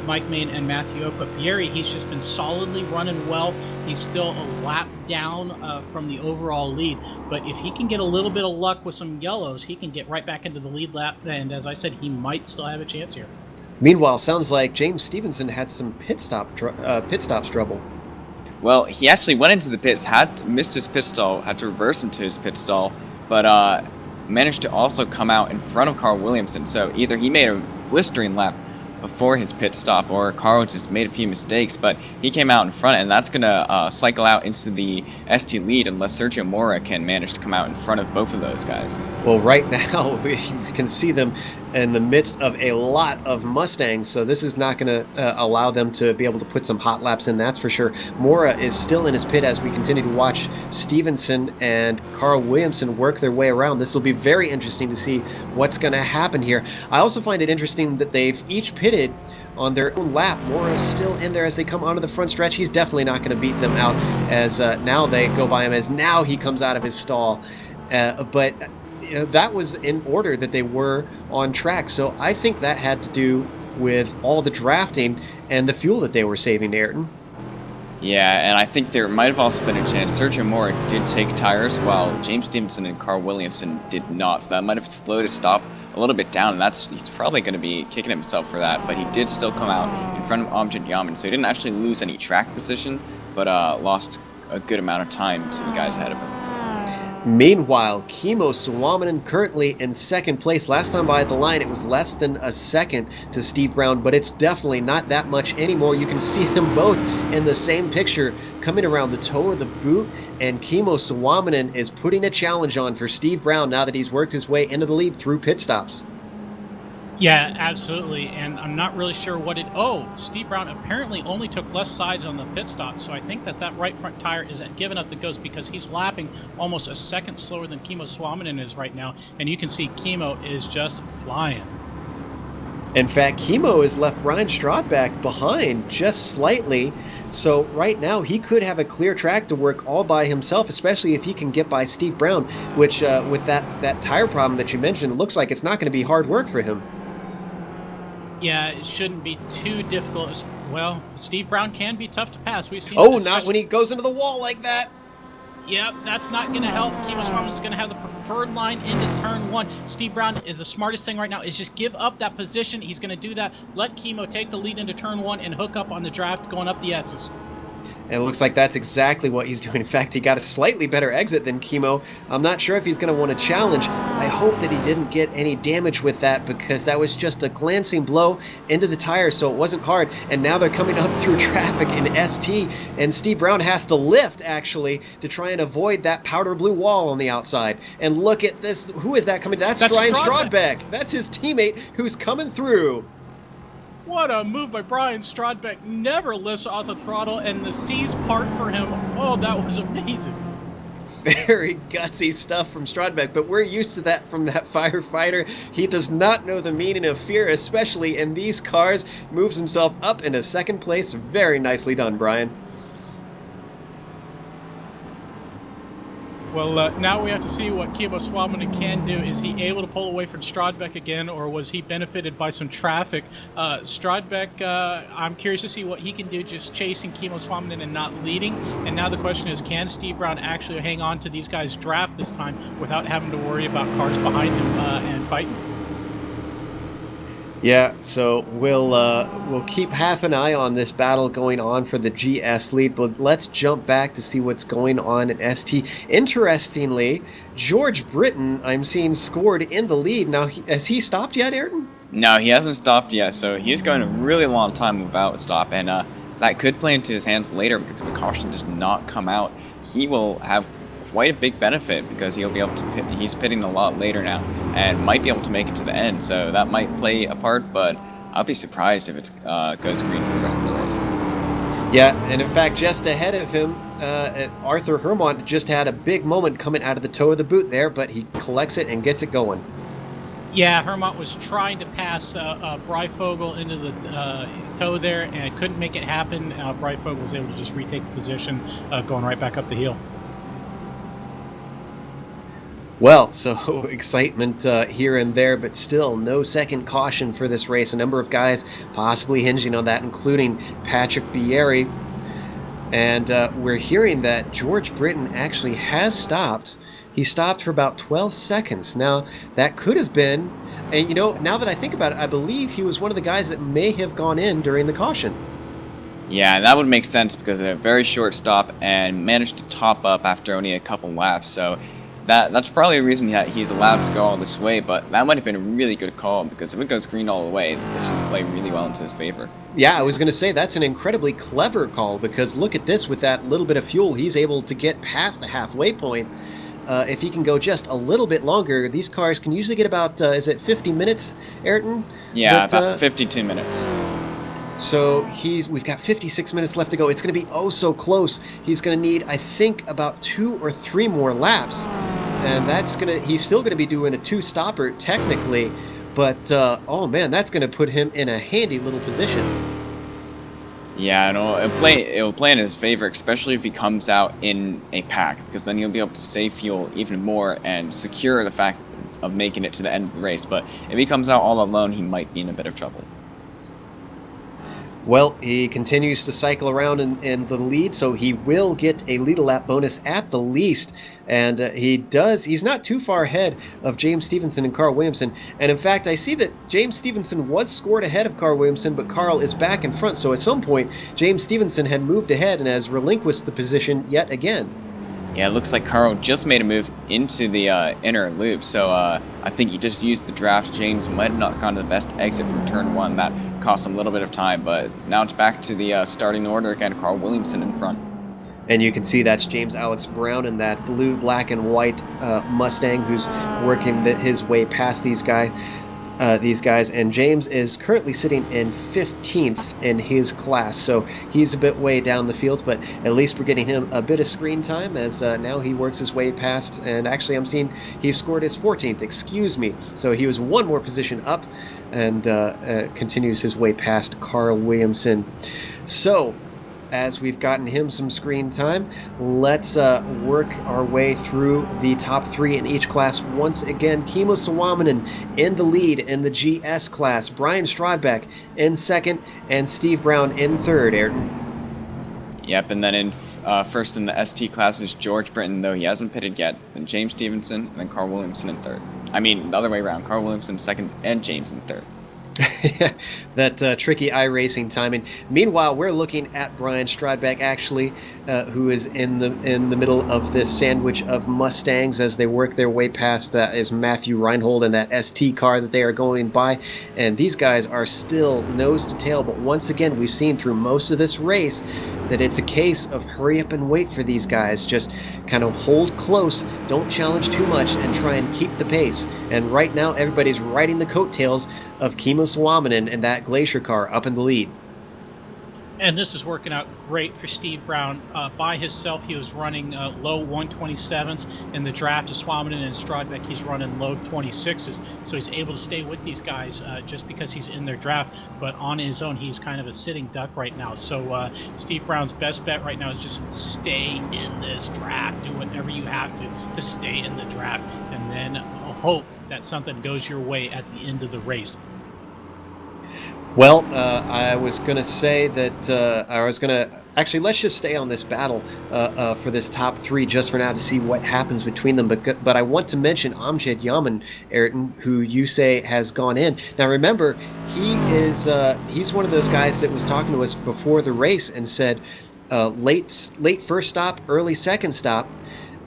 Mike Main, and Matthew Oak. But Vieri, he's just been solidly running well. He's still a lap down from the overall lead. But if he can get a little bit of luck with some yellows, he can get right back into the lead lap. And as I said, he might still have a chance here. Meanwhile, sounds like James Stevenson had some pit stops trouble. Well, he actually went into the pits, missed his pit stall, had to reverse into his pit stall, but managed to also come out in front of Carl Williamson. So either he made a blistering lap before his pit stop, or Carl just made a few mistakes, but he came out in front, and that's going to cycle out into the ST lead unless Sergio Mora can manage to come out in front of both of those guys. Well, right now we can see them in the midst of a lot of Mustangs, so this is not going to allow them to be able to put some hot laps in, that's for sure. Mora is still in his pit as we continue to watch Stevenson and Carl Williamson work their way around. This will be very interesting to see what's going to happen here. I also find it interesting that they've each pitted on their own lap. Mora's still in there as they come onto the front stretch. He's definitely not going to beat them out as now they go by him as now he comes out of his stall. But that was in order that they were on track. So I think that had to do with all the drafting and the fuel that they were saving, Ayrton. Yeah, and I think there might have also been a chance Sergio Mora did take tires while James Stevenson and Carl Williamson did not. So that might have slowed his stop a little bit down, and he's probably going to be kicking himself for that. But he did still come out in front of Amjad Yaman, so he didn't actually lose any track position, but lost a good amount of time to the guys ahead of him. Meanwhile, Kimmo Suominen currently in second place. Last time by the line, it was less than a second to Steve Brown, but it's definitely not that much anymore. You can see them both in the same picture coming around the toe of the boot, and Kimmo Suominen is putting a challenge on for Steve Brown now that he's worked his way into the lead through pit stops. Yeah, absolutely, and I'm not really sure what it... Oh, Steve Brown apparently only took less sides on the pit stop, so I think that right front tire is giving up the ghost because he's lapping almost a second slower than Kimmo Suominen is right now, and you can see Kimmo is just flying. In fact, Kimmo has left Brian Strodback behind just slightly, so right now he could have a clear track to work all by himself, especially if he can get by Steve Brown, which with that tire problem that you mentioned, it looks like it's not going to be hard work for him. Yeah, it shouldn't be too difficult. Well, Steve Brown can be tough to pass. We've seen. Oh, not when he goes into the wall like that. Yep, that's not going to help. Kimmo Suominen's going to have the preferred line into turn one. Steve Brown is the smartest thing right now is just give up that position. He's going to do that. Let Kimmo take the lead into turn one and hook up on the draft going up the S's. And it looks like that's exactly what he's doing. In fact, he got a slightly better exit than Kimmo. I'm not sure if he's going to want to challenge. I hope that he didn't get any damage with that because that was just a glancing blow into the tire, so it wasn't hard. And now they're coming up through traffic in ST, and Steve Brown has to lift, actually, to try and avoid that powder blue wall on the outside. And look at this. Who is that coming? That's Brian Strodbeck. That's his teammate who's coming through. What a move by Brian Strodbeck. Never lifts off the throttle, and the seas part for him. Oh, that was amazing. Very gutsy stuff from Strodbeck, but we're used to that from that firefighter. He does not know the meaning of fear, especially in these cars. Moves himself up into second place. Very nicely done, Brian. Well, now we have to see what Kimmo Suominen can do. Is he able to pull away from Strodbeck again, or was he benefited by some traffic? Strodbeck, I'm curious to see what he can do just chasing Kimmo Suominen and not leading. And now the question is, can Steve Brown actually hang on to these guys' draft this time without having to worry about cars behind him and fighting? Yeah, so we'll keep half an eye on this battle going on for the GS lead, but let's jump back to see what's going on at ST. Interestingly, George Britton, I'm seeing, scored in the lead. Now, has he stopped yet, Ayrton? No, he hasn't stopped yet, so he's going a really long time without a stop, and that could play into his hands later because if a caution does not come out, he will have quite a big benefit because he'll be able to he's pitting a lot later now and might be able to make it to the end. So that might play a part, but I'll be surprised if it goes green for the rest of the race. Yeah, and in fact, just ahead of him, Arthur Hermont just had a big moment coming out of the toe of the boot there, but he collects it and gets it going. Yeah, Hermont was trying to pass Breifogel into the toe there and couldn't make it happen. Breifogel was able to just retake the position, going right back up the hill. Well, so excitement here and there, but still no second caution for this race. A number of guys possibly hinging on that, including Patrick Bieri. And we're hearing that George Britton actually has stopped. He stopped for about 12 seconds. Now, that could have been, and now that I think about it, I believe he was one of the guys that may have gone in during the caution. Yeah, that would make sense because of a very short stop and managed to top up after only a couple laps. So that's probably a reason that he's allowed to go all this way, but that might have been a really good call because if it goes green all the way, this would play really well into his favor. Yeah, I was going to say that's an incredibly clever call because look at this, with that little bit of fuel, he's able to get past the halfway point. If he can go just a little bit longer, these cars can usually get about, is it 50 minutes, Ayrton? Yeah, about 52 minutes. So we've got 56 minutes left to go. It's going to be oh so close. He's going to need, I think, about 2 or 3 more laps. And he's still going to be doing a 2-stopper technically, but oh man, that's going to put him in a handy little position. Yeah, it'll play in his favor, especially if he comes out in a pack, because then he'll be able to save fuel even more and secure the fact of making it to the end of the race. But if he comes out all alone, he might be in a bit of trouble. Well, he continues to cycle around in the lead, so he will get a lead a lap bonus at the least. And he's not too far ahead of James Stevenson and Carl Williamson. And in fact, I see that James Stevenson was scored ahead of Carl Williamson, but Carl is back in front. So at some point, James Stevenson had moved ahead and has relinquished the position yet again. Yeah, it looks like Carl just made a move into the inner loop, so I think he just used the draft. James might have not gone to the best exit from turn 1. That cost him a little bit of time, but now it's back to the starting order again. Carl Williamson in front. And you can see that's James Alex Brown in that blue, black, and white Mustang who's working his way past these guys. And James is currently sitting in 15th in his class, so he's a bit way down the field, but at least we're getting him a bit of screen time as now he works his way past, and actually I'm seeing he scored his 14th, so he was one more position up and continues his way past Carl Williamson. So as we've gotten him some screen time, let's work our way through the top 3 in each class. Once again, Kimmo Suominen in the lead in the GS class, Brian Strodbeck in second, and Steve Brown in third, Ayrton. Yep, and then in first in the ST class is George Britton, though he hasn't pitted yet, then James Stevenson, and then Carl Williamson in third. I mean, the other way around, Carl Williamson second and James in third. That tricky iRacing timing. Meanwhile, we're looking at Brian Strodbeck, actually, who is in the middle of this sandwich of Mustangs as they work their way past is Matthew Reinhold and that ST car that they are going by. And these guys are still nose to tail, but once again, we've seen through most of this race that it's a case of hurry up and wait for these guys. Just kind of hold close, don't challenge too much, and try and keep the pace. And right now, everybody's riding the coattails of Kimmo Suominen and that Glacier car up in the lead. And this is working out great for Steve Brown. By himself, he was running low 127s. In the draft of Suominen and Strodbeck, he's running low 26s. So he's able to stay with these guys just because he's in their draft. But on his own, he's kind of a sitting duck right now. So Steve Brown's best bet right now is just stay in this draft. Do whatever you have to stay in the draft. And then hope that something goes your way at the end of the race. Well, I was going to say that actually, let's just stay on this battle for this top 3 just for now to see what happens between them. But I want to mention Amjad Yaman, Ayrton, who you say has gone in. Now, remember, he's one of those guys that was talking to us before the race and said late first stop, early second stop.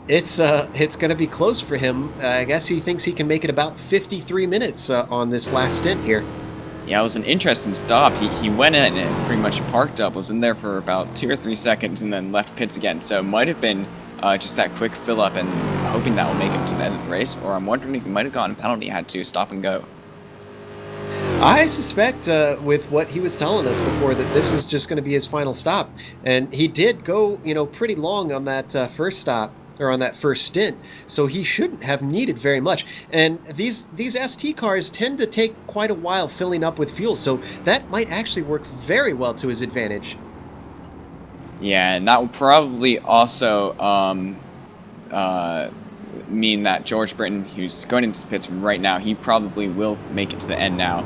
It's going to be close for him. I guess he thinks he can make it about 53 minutes on this last stint here. Yeah, it was an interesting stop. He went in and pretty much parked up, was in there for about 2 or 3 seconds, and then left pits again. So it might have been just that quick fill up and hoping that will make him to the end of the race, or I'm wondering if he might have gotten a penalty, had to stop and go. I suspect with what he was telling us before that this is just going to be his final stop. And he did go, pretty long on that first stop, or on that first stint, so he shouldn't have needed very much. And these ST cars tend to take quite a while filling up with fuel, so that might actually work very well to his advantage. Yeah, and that will probably also mean that George Britton, who's going into the pits right now, he probably will make it to the end now,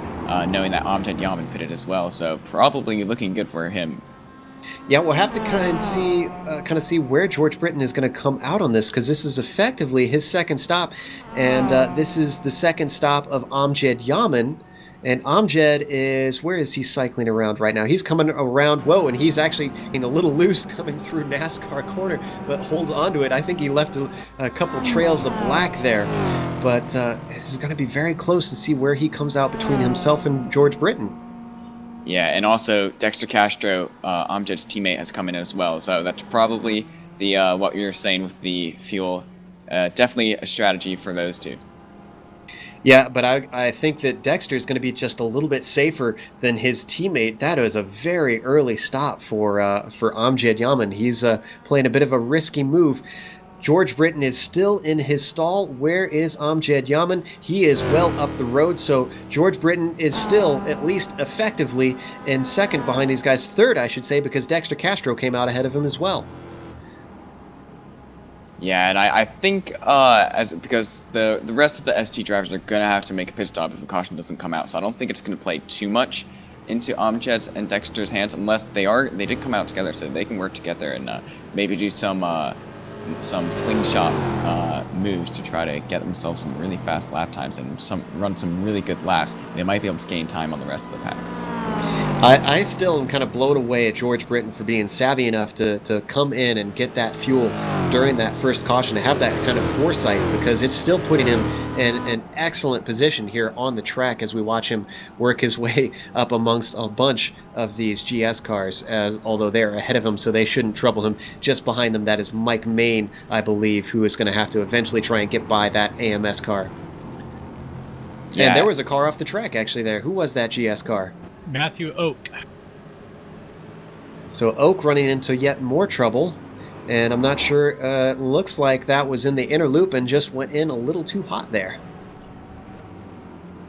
knowing that Amjad Yaman pitted as well, so probably looking good for him. Yeah, we'll have to kind of see where George Britton is going to come out on this, because this is effectively his second stop, and this is the second stop of Amjad Yaman. And Amjad is, where is he cycling around right now? He's coming around, whoa, and he's actually a little loose coming through NASCAR corner, but holds onto it. I think he left a couple trails of black there. But this is going to be very close to see where he comes out between himself and George Britton. Yeah, and also Dexter Castro, Amjad's teammate, has come in as well. So that's probably the what you're saying with the fuel. Definitely a strategy for those two. Yeah, but I think that Dexter is going to be just a little bit safer than his teammate. That is a very early stop for Amjad Yaman. He's playing a bit of a risky move. George Britton is still in his stall. Where is Amjad Yaman? He is well up the road, so George Britton is still, at least effectively, in second behind these guys. Third, I should say, because Dexter Castro came out ahead of him as well. Yeah, and I think because the rest of the ST drivers are going to have to make a pit stop if a caution doesn't come out, so I don't think it's going to play too much into Amjad's and Dexter's hands, unless they did come out together, so they can work together and maybe do some slingshot moves to try to get themselves some really fast lap times and run some really good laps. They might be able to gain time on the rest of the pack. I still am kind of blown away at George Britton for being savvy enough to come in and get that fuel during that first caution, to have that kind of foresight, because it's still putting him in an excellent position here on the track as we watch him work his way up amongst a bunch of these GS cars, although they're ahead of him, so they shouldn't trouble him. Just behind them, that is Mike Main, I believe, who is going to have to eventually try and get by that AMS car. Yeah. And there was a car off the track actually there. Who was that GS car? Matthew Oak. So Oak running into yet more trouble, and I'm not sure, looks like that was in the inner loop and just went in a little too hot there.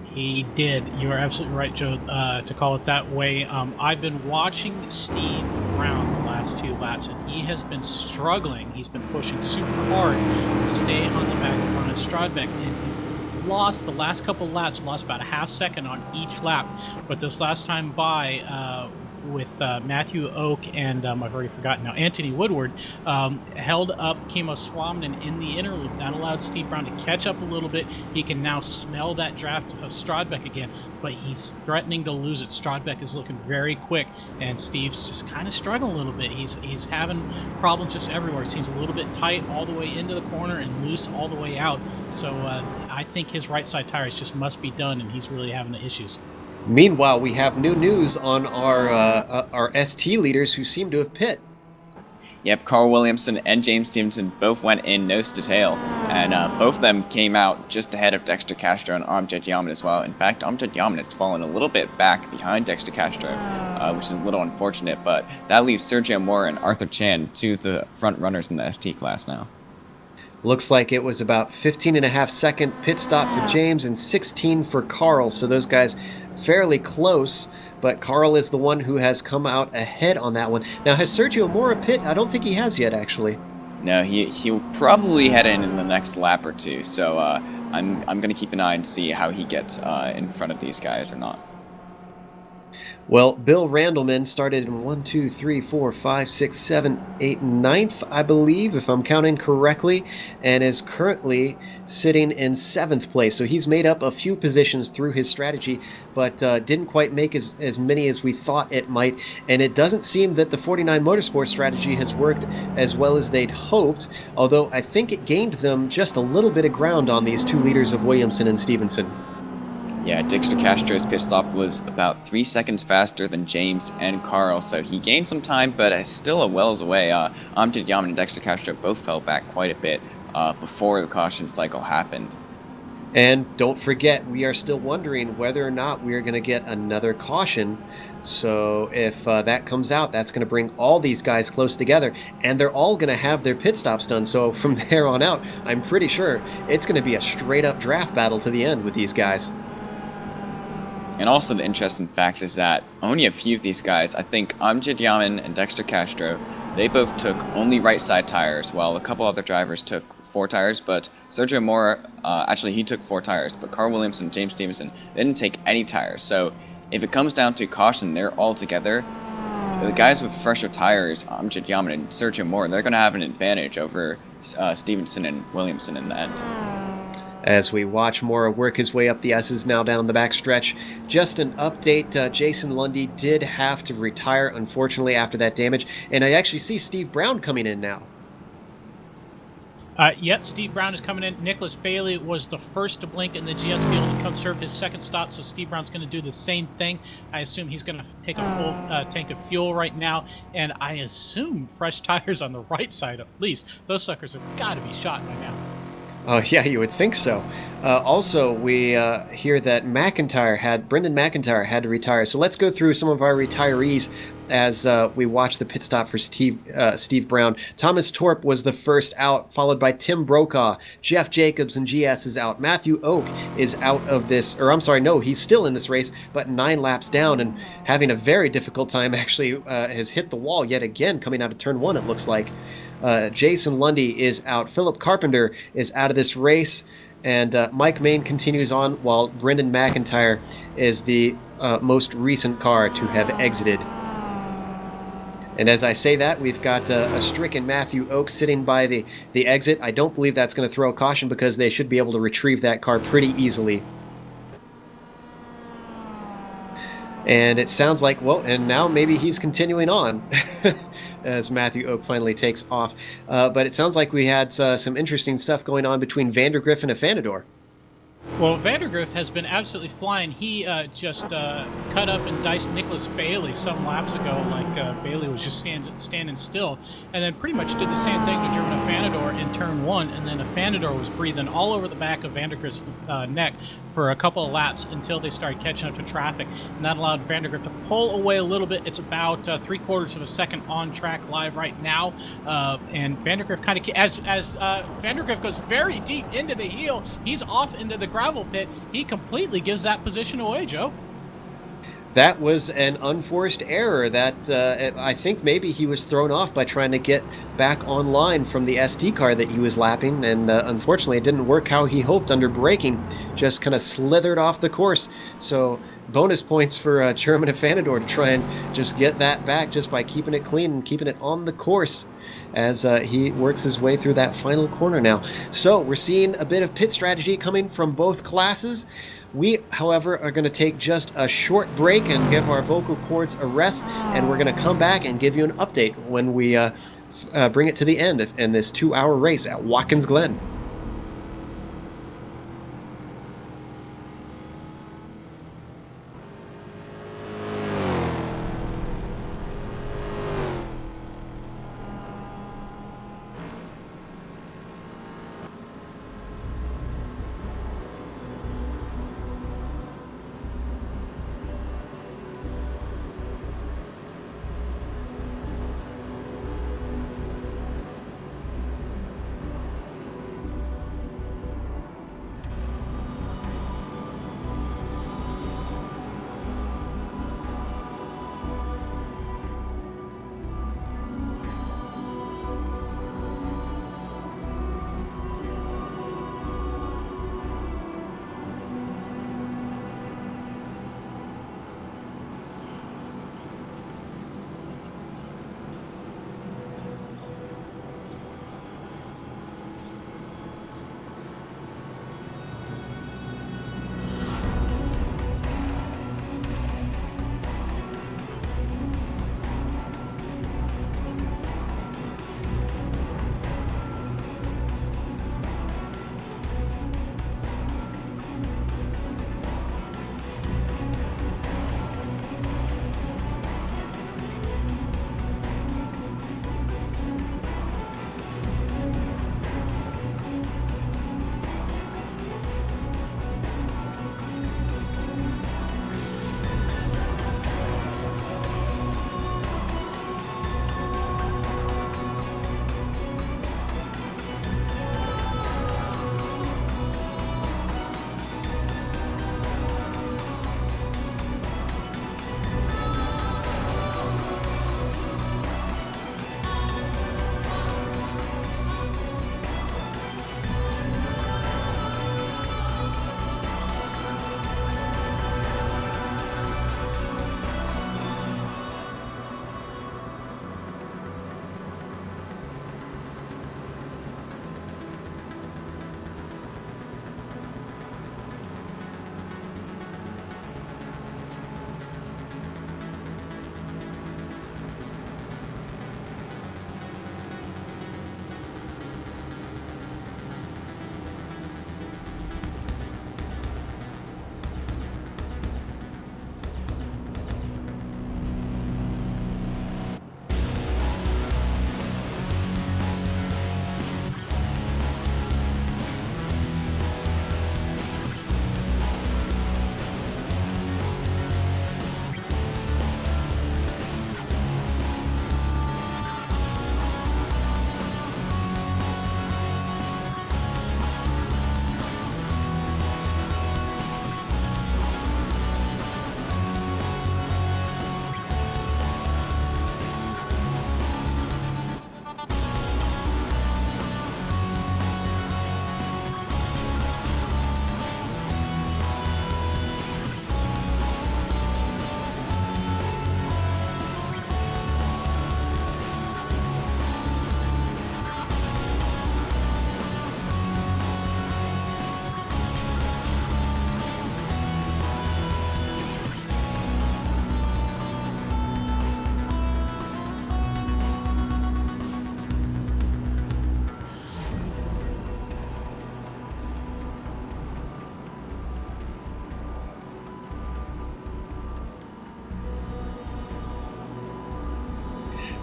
He did. You are absolutely right, Joe, to call it that way. I've been watching Steve Brown the last few laps, and he has been struggling. He's been pushing super hard to stay on the back in front of Stradbeck, and he's lost the last couple laps, lost about a half second on each lap. But this last time by with Matthew Oak and I've already forgotten now, Anthony Woodward, held up Kimo Swamden in the inner loop. That allowed Steve Brown to catch up a little bit. He can now smell that draft of Stradbeck again, but he's threatening to lose it. Stradbeck is looking very quick, and Steve's just kind of struggling a little bit. He's having problems just everywhere. It seems a little bit tight all the way into the corner and loose all the way out. So I think his right side tires just must be done, and he's really having the issues. Meanwhile, we have new news on our ST leaders who seem to have pit. Yep, Carl Williamson and James Stevenson both went in nose to tail, and both of them came out just ahead of Dexter Castro and Amjad Yaman as well. In fact, Amjad Yaman has fallen a little bit back behind Dexter Castro, which is a little unfortunate, but that leaves Sergio Moore and Arthur Chan, two of the front runners in the ST class now. Looks like it was about 15.5-second pit stop for James and 16 for Carl, so those guys fairly close, but Carl is the one who has come out ahead on that one. Now, has Sergio Mora pit? I don't think he has yet, actually. No, he'll probably head in the next lap or two, so I'm going to keep an eye and see how he gets in front of these guys or not. Well, Bill Randleman started in 1, 2, 3, 4, 5, 6, 7, 8, 9th, I believe, if I'm counting correctly, and is currently sitting in 7th place. So he's made up a few positions through his strategy, but didn't quite make as many as we thought it might. And it doesn't seem that the 49 Motorsport strategy has worked as well as they'd hoped, although I think it gained them just a little bit of ground on these two leaders of Williamson and Stevenson. Yeah, Dexter Castro's pit stop was about 3 seconds faster than James and Carl, so he gained some time, but still a wells away. Amjad Yaman and Dexter Castro both fell back quite a bit before the caution cycle happened. And don't forget, we are still wondering whether or not we are going to get another caution. So if that comes out, that's going to bring all these guys close together, and they're all going to have their pit stops done. So from there on out, I'm pretty sure it's going to be a straight-up draft battle to the end with these guys. And also the interesting fact is that only a few of these guys, I think Amjad Yaman and Dexter Castro, they both took only right side tires, while a couple other drivers took 4 tires, but Sergio Mora, actually he took 4 tires, but Carl Williamson and James Stevenson, they didn't take any tires. So if it comes down to caution, they're all together. The guys with fresher tires, Amjad Yaman and Sergio Mora, they're going to have an advantage over Stevenson and Williamson in the end. As we watch Mora work his way up the S's now down the backstretch. Just an update, Jason Lundy did have to retire, unfortunately, after that damage. And I actually see Steve Brown coming in now. Yep, Steve Brown is coming in. Nicholas Bailey was the first to blink in the GS field and conserve his second stop, so Steve Brown's going to do the same thing. I assume he's going to take a full tank of fuel right now, and I assume fresh tires on the right side at least. Those suckers have got to be shot by now. Oh, yeah, you would think so. Also, we hear that Brendan McIntyre had to retire. So let's go through some of our retirees as we watch the pit stop for Steve Brown. Thomas Torp was the first out, followed by Tim Brokaw. Jeff Jacobs and GS is out. Matthew Oak is out of this, or I'm sorry, no, he's still in this race, but 9 laps down and having a very difficult time. Actually has hit the wall yet again coming out of turn 1, it looks like. Jason Lundy is out. Philip Carpenter is out of this race. And Mike Main continues on, while Brendan McIntyre is the most recent car to have exited. And as I say that, we've got a stricken Matthew Oak sitting by the exit. I don't believe that's going to throw a caution because they should be able to retrieve that car pretty easily. And it sounds like, well, and now maybe he's continuing on as Matthew Oak finally takes off. But it sounds like we had some interesting stuff going on between Vandergriff and Afanador. Well, Vandergriff has been absolutely flying. He just cut up and diced Nicholas Bailey some laps ago, like Bailey was just standing still, and then pretty much did the same thing to German Afanador in turn 1, and then Afanador was breathing all over the back of Vandergriff's neck for a couple of laps until they started catching up to traffic, and that allowed Vandergriff to pull away a little bit. It's about 3/4 of a second on track live right now, and Vandergriff kind of, as Vandergriff goes very deep into the heel, he's off into the gravel pit. He completely gives that position away, Joe. That was an unforced error that I think maybe he was thrown off by trying to get back online from the SD car that he was lapping, and unfortunately it didn't work how he hoped under braking, just kind of slithered off the course. So bonus points for German Afanador to try and just get that back just by keeping it clean and keeping it on the course as he works his way through that final corner now. So we're seeing a bit of pit strategy coming from both classes. We, however, are going to take just a short break and give our vocal cords a rest, and we're going to come back and give you an update when we bring it to the end in this 2-hour race at Watkins Glen.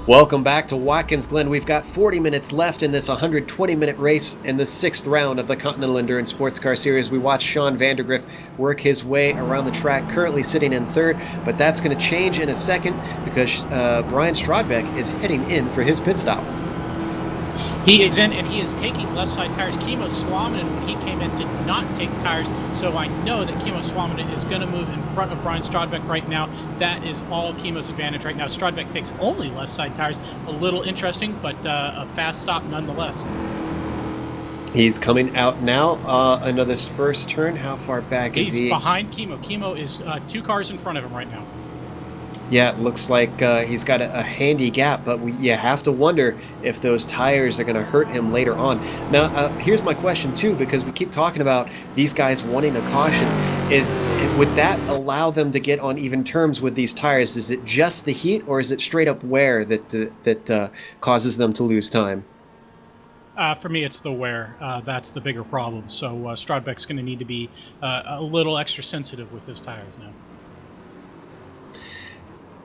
Welcome back to Watkins Glen. We've got 40 minutes left in this 120-minute race in the 6th round of the Continental Endurance Sports Car Series. We watched Sean Vandergriff work his way around the track, currently sitting in 3rd, but that's going to change in a second because Brian Strodbeck is heading in for his pit stop. He is in, and he is taking left side tires. Kimmo Suominen, when he came in, did not take tires, so I know that Kimmo Suominen is going to move in front of Brian Strodbeck right now. That is all Kimmo's advantage right now. Strodbeck takes only left side tires. A little interesting, but a fast stop nonetheless. He's coming out now into this first turn. How far back is he? He's behind Kimmo. Kimmo is 2 cars in front of him right now. Yeah, it looks like he's got a handy gap, but you have to wonder if those tires are going to hurt him later on. Now, here's my question, too, because we keep talking about these guys wanting a caution. Would that allow them to get on even terms with these tires? Is it just the heat, or is it straight up wear that causes them to lose time? For me, it's the wear. That's the bigger problem. So Strodbeck's going to need to be a little extra sensitive with his tires now.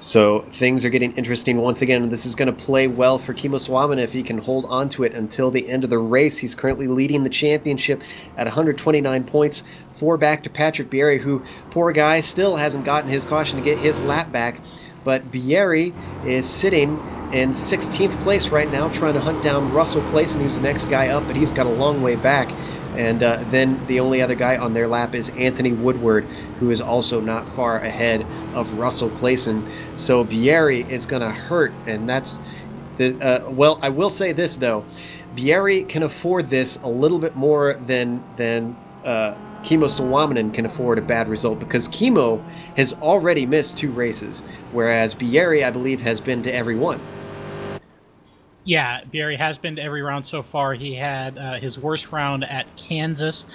So things are getting interesting once again. This is going to play well for Kimmo Suominen if he can hold on to it until the end of the race. He's currently leading the championship at 129 points, 4 back to Patrick Bieri, who, poor guy, still hasn't gotten his caution to get his lap back. But Bieri is sitting in 16th place right now, trying to hunt down Russell Clayson, who's the next guy up, but he's got a long way back. And then the only other guy on their lap is Anthony Woodward, who is also not far ahead of Russell Clayson. So Bieri is going to hurt, and that's well, I will say this, though. Bieri can afford this a little bit more than Kimmo Suominen can afford a bad result, because Kimmo has already missed 2 races, whereas Bieri, I believe, has been to every one. Yeah, Bieri has been to every round so far. He had his worst round at Kansas,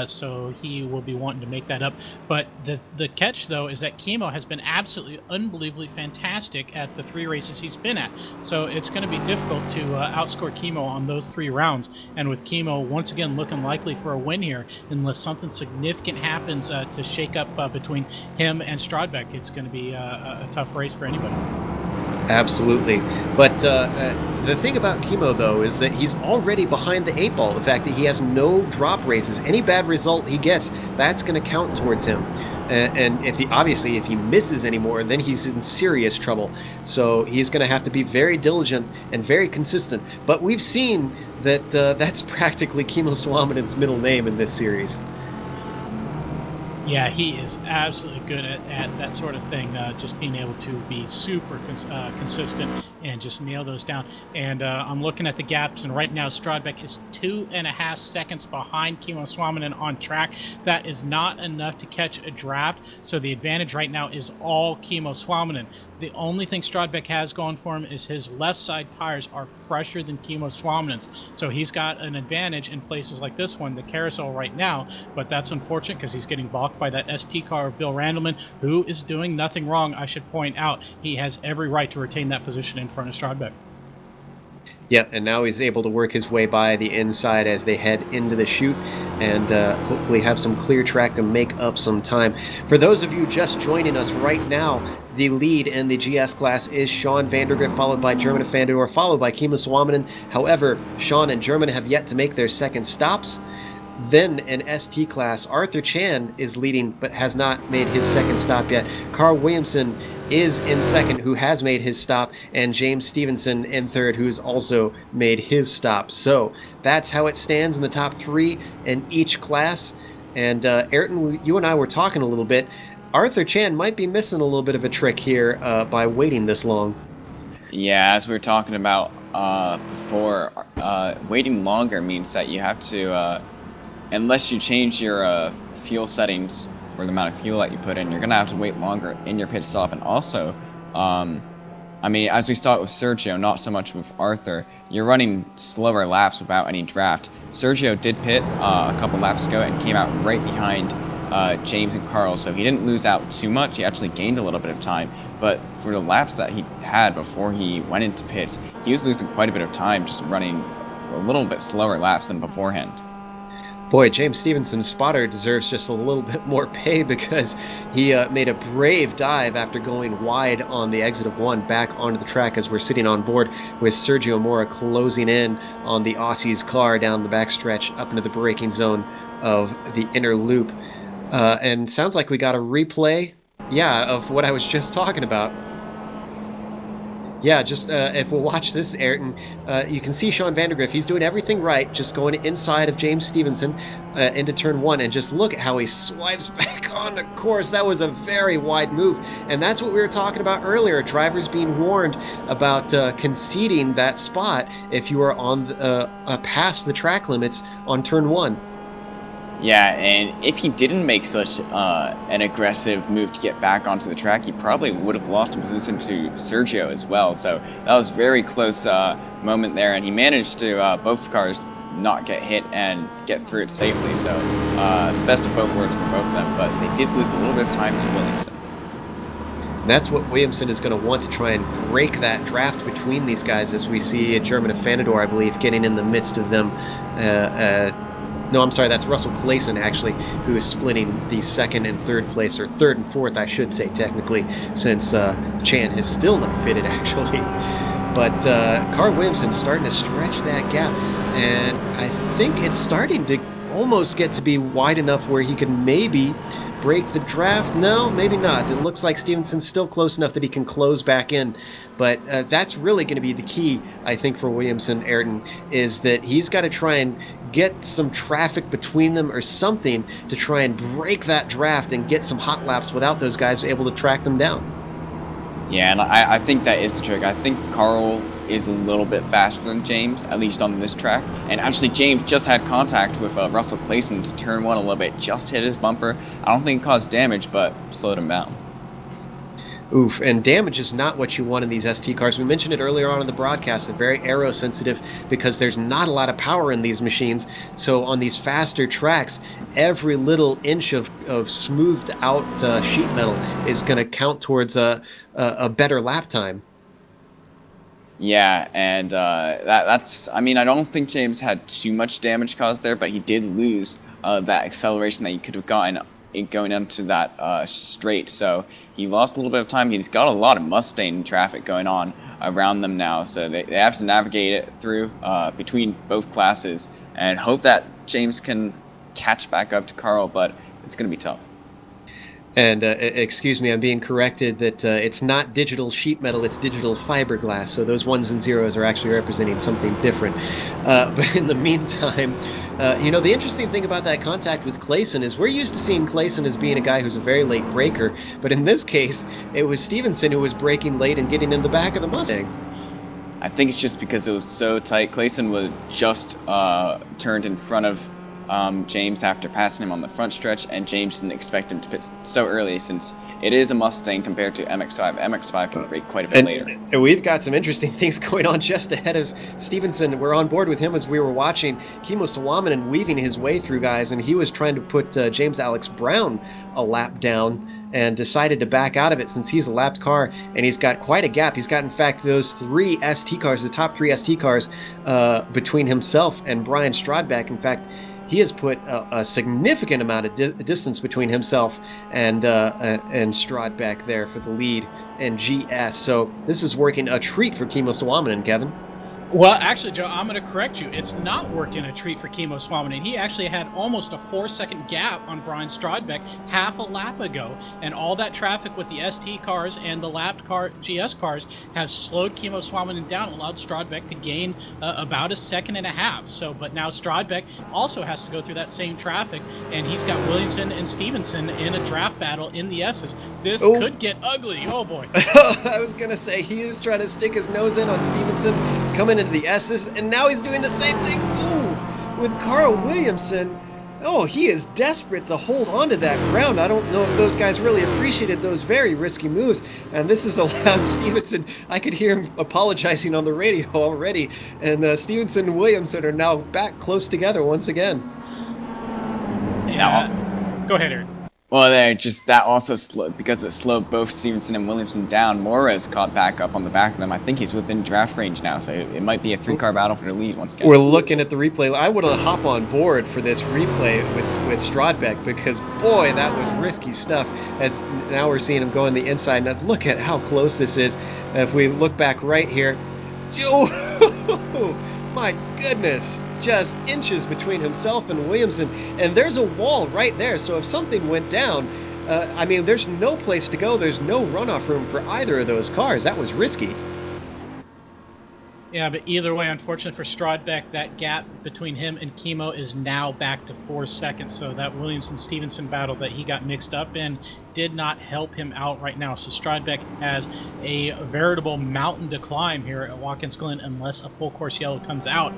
so he will be wanting to make that up. But the catch, though, is that Kimmo has been absolutely unbelievably fantastic at the 3 races he's been at. So it's going to be difficult to outscore Kimmo on those 3 rounds. And with Kimmo once again looking likely for a win here, unless something significant happens to shake up between him and Strodbeck, it's going to be a tough race for anybody. Absolutely. But the thing about Kimmo, though, is that he's already behind the 8 ball. The fact that he has no drop races, any bad result he gets, that's going to count towards him. And if he misses anymore, then he's in serious trouble. So he's going to have to be very diligent and very consistent. But we've seen that that's practically Kimmo Suominen's middle name in this series. Yeah, he is absolutely good at that sort of thing, just being able to be super consistent and just nail those down. And I'm looking at the gaps, and right now Strodbeck is 2.5 seconds behind Kimmo Suominen on track. That is not enough to catch a draft, so the advantage right now is all Kimmo Suominen. The only thing Strodbeck has going for him is his left side tires are fresher than Kimmo Suominen's. So he's got an advantage in places like this one, the carousel right now, but that's unfortunate because he's getting balked by that ST car of Bill Randleman, who is doing nothing wrong, I should point out. He has every right to retain that position in front of Strodbeck. Yeah, and now he's able to work his way by the inside as they head into the chute and hopefully have some clear track to make up some time. For those of you just joining us right now, the lead in the GS class is Sean Vandergriff, followed by German Fandor, followed by Kimmo Suominen. However, Sean and German have yet to make their second stops. Then in ST class, Arthur Chan is leading but has not made his second stop yet. Carl Williamson is in second, who has made his stop, and James Stevenson in third, who has also made his stop. So that's how it stands in the top 3 in each class. And Ayrton, you and I were talking a little bit. Arthur Chan might be missing a little bit of a trick here by waiting this long. Yeah, as we were talking about before, waiting longer means that you have to, unless you change your fuel settings for the amount of fuel that you put in, you're going to have to wait longer in your pit stop. And also, I mean, as we saw it with Sergio, not so much with Arthur, you're running slower laps without any draft. Sergio did pit a couple laps ago and came out right behind James and Carl, so he didn't lose out too much. He actually gained a little bit of time, but for the laps that he had before he went into pits, he was losing quite a bit of time just running a little bit slower laps than beforehand. Boy, James Stevenson's spotter deserves just a little bit more pay because he made a brave dive after going wide on the exit of 1 back onto the track as we're sitting on board with Sergio Mora closing in on the Aussie's car down the backstretch up into the braking zone of the inner loop. And sounds like we got a replay, of what I was just talking about. Yeah, just if we'll watch this, Ayrton, you can see Sean Vandergriff. He's doing everything right, just going inside of James Stevenson into turn 1, and just look at how he swipes back on the course. That was a very wide move, and that's what we were talking about earlier. Drivers being warned about conceding that spot if you are on past the track limits on turn 1. Yeah, and if he didn't make such an aggressive move to get back onto the track, he probably would have lost position to Sergio as well. So that was a very close moment there, and he managed to both cars not get hit and get through it safely. So the best of both worlds for both of them, but they did lose a little bit of time to Williamson. That's what Williamson is going to want to try and break that draft between these guys, as we see German Fanador, I believe, getting in the midst of them. No, I'm sorry, that's Russell Clayson, actually, who is splitting the second and third place, or third and fourth, I should say, technically, since Chan has still not pitted, actually. But Carl Williamson's starting to stretch that gap, and I think it's starting to almost get to be wide enough where he could maybe break the draft. No, maybe not. It looks like Stevenson's still close enough that he can close back in. But that's really going to be the key, I think, for Williamson, Ayrton, is that he's got to try and get some traffic between them or something to try and break that draft and get some hot laps without those guys able to track them down. Yeah, and I think that is the trick. I think Carl is a little bit faster than James, at least on this track. And actually, James just had contact with Russell Clayson to turn 1 a little bit, just hit his bumper. I don't think it caused damage, but slowed him down. Oof, and damage is not what you want in these ST cars. We mentioned it earlier on in the broadcast. They're very aero sensitive because there's not a lot of power in these machines. So on these faster tracks, every little inch of smoothed out sheet metal is going to count towards a better lap time. Yeah, and that's, I mean, I don't think James had too much damage caused there, but he did lose that acceleration that he could have gotten going into that straight. So he lost a little bit of time. He's got a lot of Mustang traffic going on around them now, so they have to navigate it through between both classes and hope that James can catch back up to Carl, but it's going to be tough. And excuse me, I'm being corrected that it's not digital sheet metal, it's digital fiberglass. So those ones and zeros are actually representing something different. But in the meantime, the interesting thing about that contact with Clayson is we're used to seeing Clayson as being a guy who's a very late breaker. But in this case, it was Stevenson who was braking late and getting in the back of the Mustang. I think it's just because it was so tight. Clayson was just turned in front of James after passing him on the front stretch, and James didn't expect him to pit so early since it is a Mustang compared to MX-5. MX-5 can brake quite a bit later. And we've got some interesting things going on just ahead of Stevenson. We're on board with him as we were watching Kimmo Sawamanen weaving his way through guys, and he was trying to put James Alex Brown a lap down and decided to back out of it since he's a lapped car, and he's got quite a gap. He's got, in fact, those three ST cars, the top three ST cars, between himself and Brian Strodbeck. In fact, he has put a significant amount of distance between himself and Strodbeck there for the lead and GS. So this is working a treat for Kimmo Sawamanen, Kevin. Well, actually, Joe, I'm going to correct you. It's not working a treat for Kimmo Sawamanen. He actually had almost a 4-second gap on Brian Strodbeck half a lap ago, and all that traffic with the ST cars and the lapped car GS cars has slowed Kimmo Sawamanen down, allowed Strodbeck to gain about a second and a half. So, but now Strodbeck also has to go through that same traffic, and he's got Williamson and Stevenson in a draft battle in the S's. This could get ugly. Oh boy! I was going to say he was trying to stick his nose in on Stevenson, coming into the S's, and now he's doing the same thing with Carl Williamson. Oh, he is desperate to hold on to that ground. I don't know if those guys really appreciated those very risky moves, and this has allowed Stevenson, I could hear him apologizing on the radio already, and Stevenson and Williamson are now back close together once again. Yeah. Go ahead, Eric. Well, there just that also because it slowed both Stevenson and Williamson down. Morez caught back up on the back of them. I think he's within draft range now, so it might be a 3-car battle for the lead once again. We're looking at the replay. I would have hopped on board for this replay with Strodbeck because, boy, that was risky stuff. As now we're seeing him go on the inside. Now look at how close this is. If we look back right here, oh, my goodness, just inches between himself and Williamson. And there's a wall right there, so if something went down, I mean, there's no place to go. There's no runoff room for either of those cars. That was risky. Yeah, but either way, unfortunately for Strodbeck, that gap between him and Chemo is now back to 4 seconds. So that Williamson-Stevenson battle that he got mixed up in did not help him out right now. So Strodbeck has a veritable mountain to climb here at Watkins Glen unless a full course yellow comes out.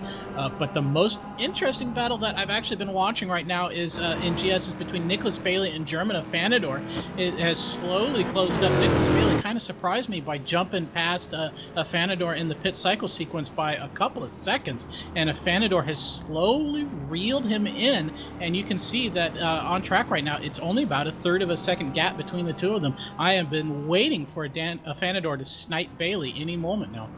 But the most interesting battle that I've actually been watching right now is in GS is between Nicholas Bailey and German of Fanador. It has slowly closed up. Nicholas Bailey kind of surprised me by jumping past a Fanador in the pit cycle sequence by a couple of seconds, and a Fanador has slowly reeled him in, and you can see that on track right now it's only about a third of a second gap between the two of them. I have been waiting for a Fanador to snipe Bailey any moment now.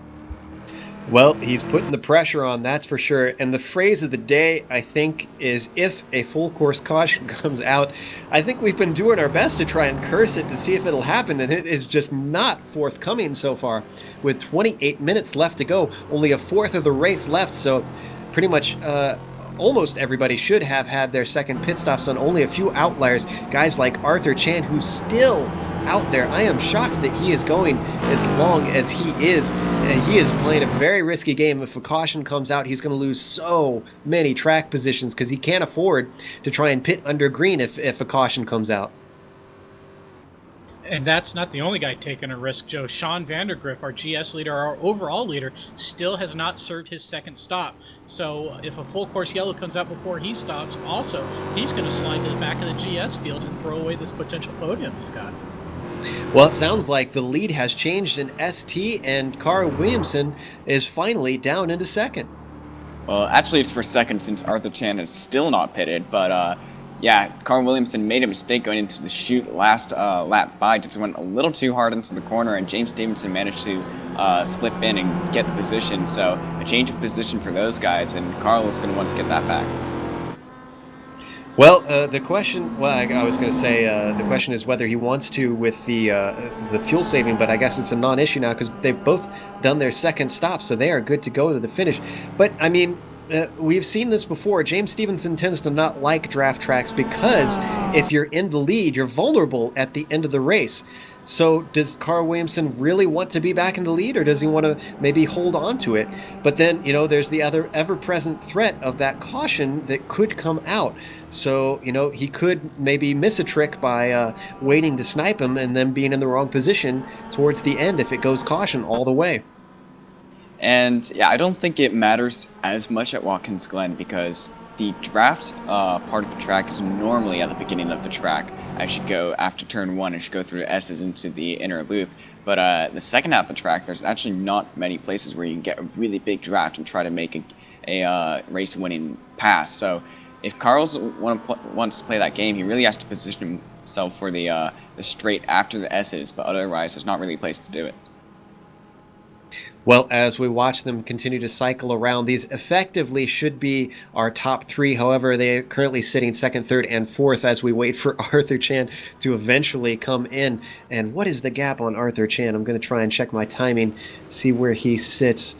Well, he's putting the pressure on, that's for sure. And the phrase of the day, I think, is if a full course caution comes out. I think we've been doing our best to try and curse it to see if it'll happen, and it is just not forthcoming so far. With 28 minutes left to go, only a fourth of the race left, so pretty much almost everybody should have had their second pit stops on. Only a few outliers, guys like Arthur Chan, who's still out there. I am shocked that he is going as long as he is. He is playing a very risky game. If a caution comes out, he's going to lose so many track positions because he can't afford to try and pit under green if a caution comes out. And that's not the only guy taking a risk, Joe. Sean Vandergriff, our GS leader, our overall leader, still has not served his second stop. So if a full course yellow comes out before he stops, also, he's going to slide to the back of the GS field and throw away this potential podium he's got. Well, it sounds like the lead has changed in ST, and Carl Williamson is finally down into second. Well, actually, it's for second since Arthur Chan is still not pitted, but yeah, Carl Williamson made a mistake going into the chute last lap by, just went a little too hard into the corner, and James Stevenson managed to slip in and get the position. So a change of position for those guys, and Carl is going to want to get that back. Well, the question, well, I was going to say, the question is whether he wants to with the fuel saving, but I guess it's a non-issue now because they've both done their second stop, so they are good to go to the finish. But, I mean, we've seen this before. James Stevenson tends to not like draft tracks because if you're in the lead, you're vulnerable at the end of the race. So does Carl Williamson really want to be back in the lead, or does he want to maybe hold on to it? But then, you know, there's the other ever-present threat of that caution that could come out. So, you know, he could maybe miss a trick by waiting to snipe him and then being in the wrong position towards the end if it goes caution all the way. And yeah, I don't think it matters as much at Watkins Glen because the draft part of the track is normally at the beginning of the track. I should go after turn 1, I should go through the S's into the inner loop. But the second half of the track, there's actually not many places where you can get a really big draft and try to make a race-winning pass. So if Carl's wants to play that game, he really has to position himself for the straight after the S's, but otherwise there's not really a place to do it. Well, as we watch them continue to cycle around, these effectively should be our top three. However, they are currently sitting second, third, and fourth as we wait for Arthur Chan to eventually come in. And what is the gap on Arthur Chan? I'm going to try and check my timing, see where he sits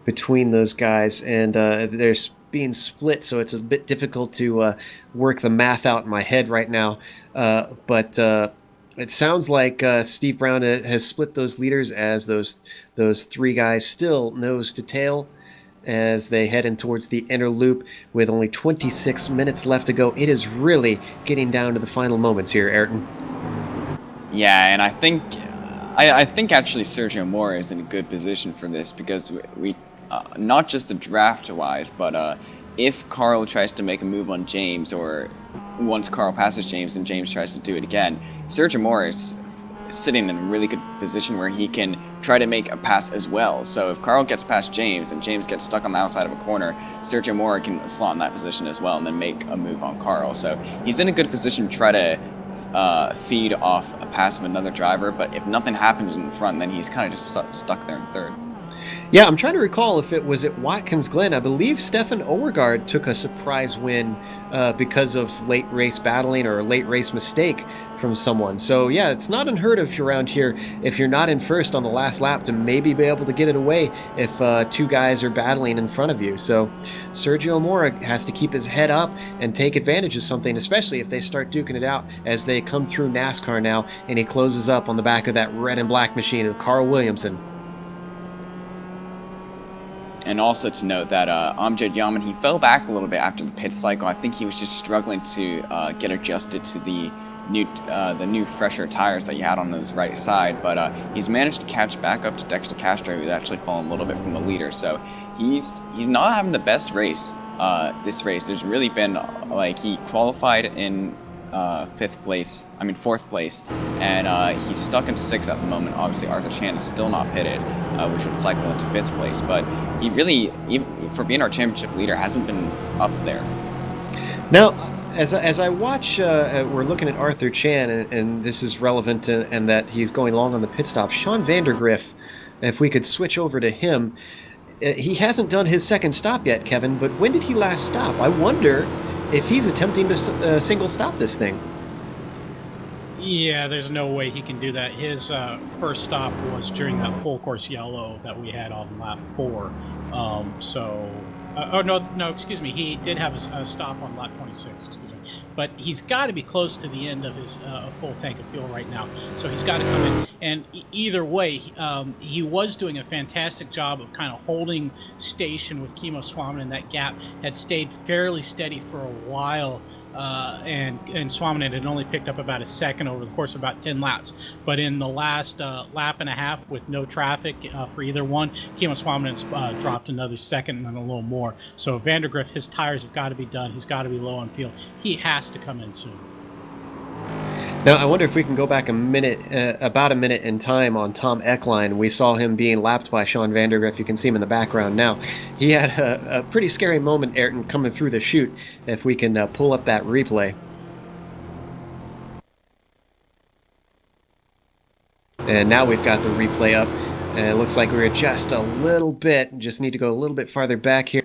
between those guys. And they're being split, so it's a bit difficult to work the math out in my head right now. But it sounds like Steve Brown has split those leaders as those three guys still nose to tail as they head in towards the inner loop with only 26 minutes left to go. It is really getting down to the final moments here, Ayrton. Yeah, and I think actually Sergio Mora is in a good position for this because we not just the draft-wise, but if Carl tries to make a move on James, or once Carl passes James and James tries to do it again, Sergio Mora is sitting in a really good position where he can try to make a pass as well. So if Carl gets past James and James gets stuck on the outside of a corner, Sergio Mora can slot in that position as well and then make a move on Carl. So he's in a good position to try to feed off a pass of another driver, but if nothing happens in front, then he's kind of just stuck there in third. Yeah, I'm trying to recall if it was at Watkins Glen. I believe Stefan Overgaard took a surprise win because of late race battling or a late race mistake from someone. So yeah, it's not unheard of around here if you're not in first on the last lap to maybe be able to get it away if two guys are battling in front of you. So Sergio Mora has to keep his head up and take advantage of something, especially if they start duking it out as they come through NASCAR now, and he closes up on the back of that red and black machine of Carl Williamson. And also to note that Amjad Yaman, he fell back a little bit after the pit cycle. I think he was just struggling to get adjusted to the new fresher tires that he had on his right side. But he's managed to catch back up to Dexter Castro, who's actually fallen a little bit from the leader. So he's not having the best race this race. There's really been he qualified in fourth place, and he's stuck in sixth at the moment. Obviously, Arthur Chan is still not pitted, which would cycle into fifth place, but he really, even for being our championship leader, hasn't been up there. Now, as I watch, we're looking at Arthur Chan, and this is relevant and that he's going long on the pit stop. Sean Vandergriff, if we could switch over to him, he hasn't done his second stop yet, Kevin, but when did he last stop? I wonder if he's attempting to single stop this thing. Yeah, there's no way he can do that. His first stop was during that full course yellow that we had on lap 4. Excuse me. He did have a stop on lap 26, excuse me. But he's got to be close to the end of his full tank of fuel right now. So he's got to come in. And either way, he was doing a fantastic job of kind of holding station with Kimo Swaminan. That gap had stayed fairly steady for a while. And Swaminan had only picked up about a second over the course of about 10 laps. But in the last lap and a half with no traffic for either one, Kimo Swaminen's dropped another second and a little more. So Vandergriff, his tires have got to be done. He's got to be low on fuel. He has to come in soon. Now, I wonder if we can go back about a minute in time on Tom Eckline. We saw him being lapped by Sean Vandergriff. You can see him in the background now. He had a pretty scary moment, Ayrton, coming through the chute, if we can pull up that replay. And now we've got the replay up, and it looks like we're just a little bit, just need to go a little bit farther back here.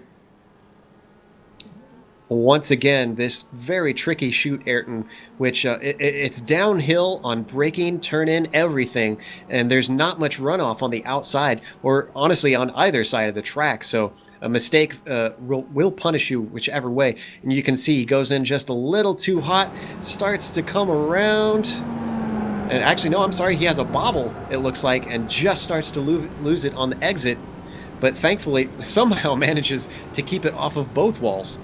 Once again, this very tricky chute, Ayrton, which it's downhill on braking, turn-in, everything, and there's not much runoff on the outside, or honestly on either side of the track, so a mistake will punish you whichever way. And you can see he goes in just a little too hot, starts to come around, and actually, no, I'm sorry, he has a bobble, it looks like, and just starts to lose it on the exit, but thankfully somehow manages to keep it off of both walls.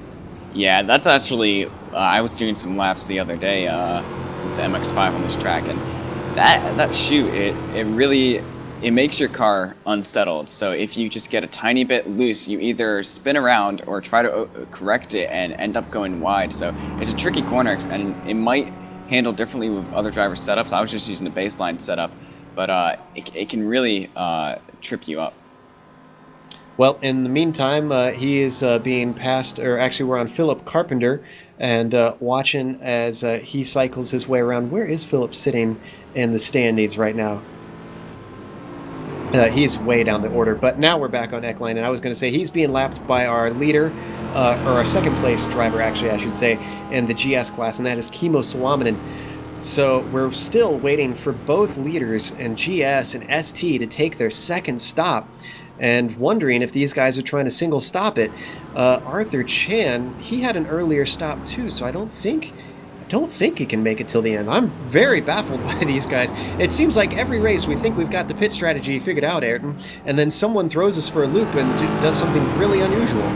Yeah, that's actually, I was doing some laps the other day with the MX-5 on this track, and that chute, it makes your car unsettled. So if you just get a tiny bit loose, you either spin around or try to correct it and end up going wide. So it's a tricky corner, and it might handle differently with other driver setups. I was just using the baseline setup, but it can really trip you up. Well, in the meantime, he is being passed, or actually we're on Philip Carpenter, and watching as he cycles his way around. Where is Philip sitting in the standings right now? He's way down the order, but now we're back on Eckline, and I was going to say he's being lapped by our leader, or our second place driver, actually, I should say, in the GS class, and that is Kimo Swaminan. So we're still waiting for both leaders in GS and ST to take their second stop, and wondering if these guys are trying to single stop it. Arthur Chan, he had an earlier stop too, so I don't think he can make it till the end. I'm very baffled by these guys. It seems like every race we think we've got the pit strategy figured out, Ayrton, and then someone throws us for a loop and does something really unusual.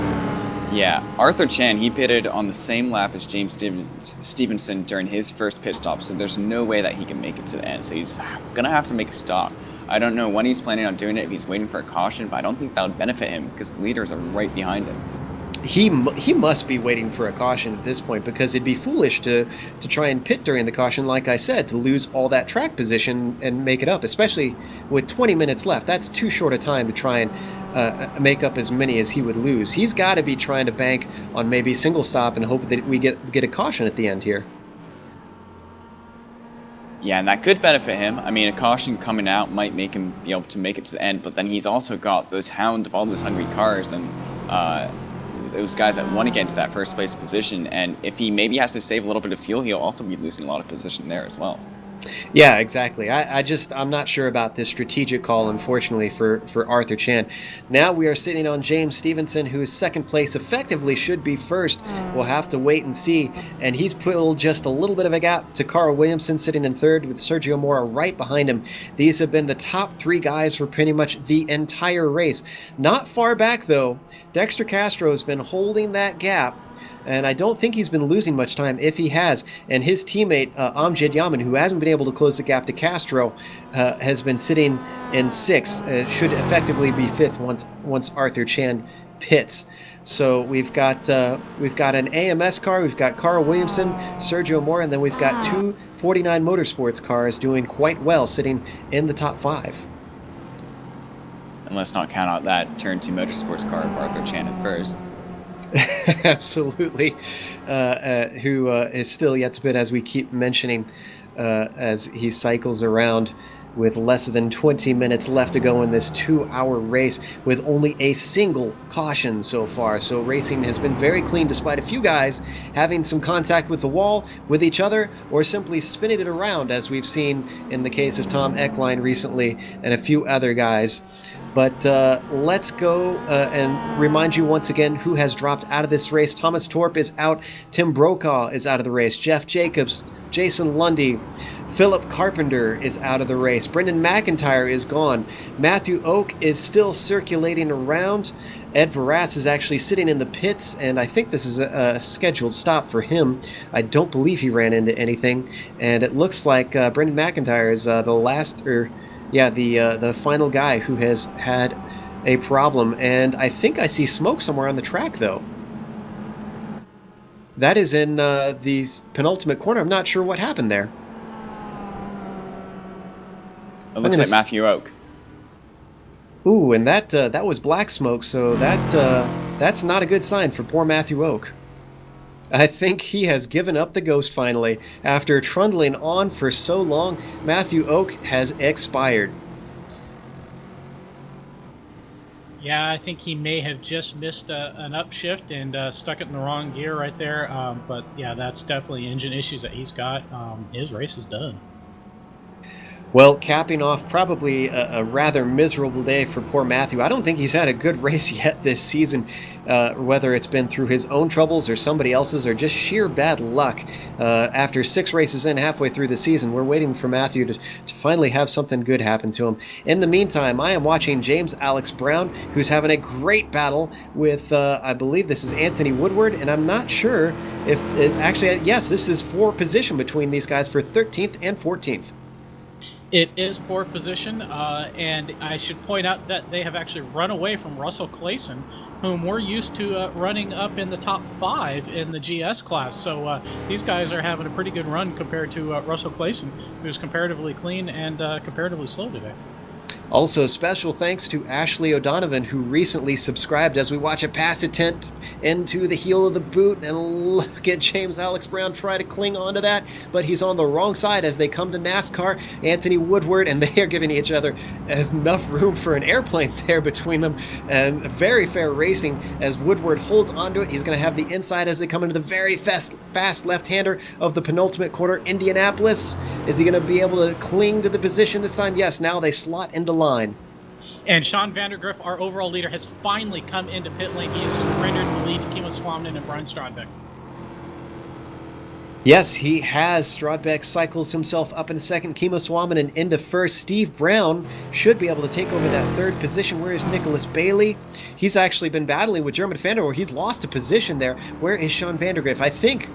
Yeah, Arthur Chan, he pitted on the same lap as James Stevenson during his first pit stop, so there's no way that he can make it to the end, so he's gonna have to make a stop. I don't know when he's planning on doing it, if he's waiting for a caution, but I don't think that would benefit him because the leaders are right behind him. he must be waiting for a caution at this point, because it'd be foolish to try and pit during the caution, like I said, to lose all that track position and make it up, especially with 20 minutes left. That's too short a time to try and make up as many as he would lose. He's got to be trying to bank on maybe single stop and hope that we get a caution at the end here. Yeah, and that could benefit him. I mean, a caution coming out might make him be able to make it to the end, but then he's also got those hound of all those hungry cars and those guys that want to get into that first place position. And if he maybe has to save a little bit of fuel, he'll also be losing a lot of position there as well. Yeah, exactly. I'm not sure about this strategic call, unfortunately, for Arthur Chan. Now we are sitting on James Stevenson, whose second place effectively should be first. We'll have to wait and see. And he's pulled just a little bit of a gap to Carl Williamson, sitting in third with Sergio Mora right behind him. These have been the top three guys for pretty much the entire race. Not far back, though. Dexter Castro has been holding that gap, and I don't think he's been losing much time, if he has. And his teammate, Amjad Yaman, who hasn't been able to close the gap to Castro, has been sitting in sixth. Should effectively be fifth once Arthur Chan pits. So we've got an AMS car, we've got Carl Williamson, Sergio Mora, and then we've got two 49 Motorsports cars doing quite well, sitting in the top five. And let's not count out that Turn 2 Motorsports car of Arthur Chan at first. Absolutely, who is still yet to pit, as we keep mentioning, as he cycles around with less than 20 minutes left to go in this 2-hour race with only a single caution so far. So racing has been very clean, despite a few guys having some contact with the wall, with each other, or simply spinning it around, as we've seen in the case of Tom Eckline recently and a few other guys. But let's go and remind you once again who has dropped out of this race. Thomas Torp is out. Tim Brokaw is out of the race. Jeff Jacobs, Jason Lundy, Philip Carpenter is out of the race. Brendan McIntyre is gone. Matthew Oak is still circulating around. Ed Verras is actually sitting in the pits, and I think this is a scheduled stop for him. I don't believe he ran into anything. And it looks like Brendan McIntyre is the final guy who has had a problem. And I think I see smoke somewhere on the track, though. That is in the penultimate corner. I'm not sure what happened there. It looks like Matthew Oak. Ooh, and that was black smoke, so that's not a good sign for poor Matthew Oak. I think he has given up the ghost finally. After trundling on for so long, Matthew Oak has expired. Yeah, I think he may have just missed an upshift and stuck it in the wrong gear right there. But yeah, that's definitely engine issues that he's got. His race is done. Well, capping off probably a rather miserable day for poor Matthew. I don't think he's had a good race yet this season, whether it's been through his own troubles or somebody else's or just sheer bad luck. After 6 races in, halfway through the season, we're waiting for Matthew to finally have something good happen to him. In the meantime, I am watching James Alex Brown, who's having a great battle with, I believe this is Anthony Woodward, and I'm not sure if it actually, yes, this is for position between these guys for 13th and 14th. It is fourth position, and I should point out that they have actually run away from Russell Clayson, whom we're used to running up in the top 5 in the GS class. So these guys are having a pretty good run compared to Russell Clayson, who's comparatively clean and comparatively slow today. Also, special thanks to Ashley O'Donovan, who recently subscribed, as we watch a pass attempt into the heel of the boot, and look at James Alex Brown try to cling onto that, but he's on the wrong side as they come to NASCAR. Anthony Woodward, and they are giving each other enough room for an airplane there between them, and very fair racing as Woodward holds onto it. He's going to have the inside as they come into the very fast left-hander of the penultimate quarter, Indianapolis. Is he going to be able to cling to the position this time? Yes, now they slot into line. And Sean Vandergriff, our overall leader, has finally come into pit lane. He has surrendered the lead to Kimo Swamden and Brian Strodbeck. Yes, he has. Strodbeck cycles himself up in second. Kimo Swamden into first. Steve Brown should be able to take over that third position. Where is Nicholas Bailey? He's actually been battling with German Fandor. He's lost a position there. Where is Sean Vandergriff? I think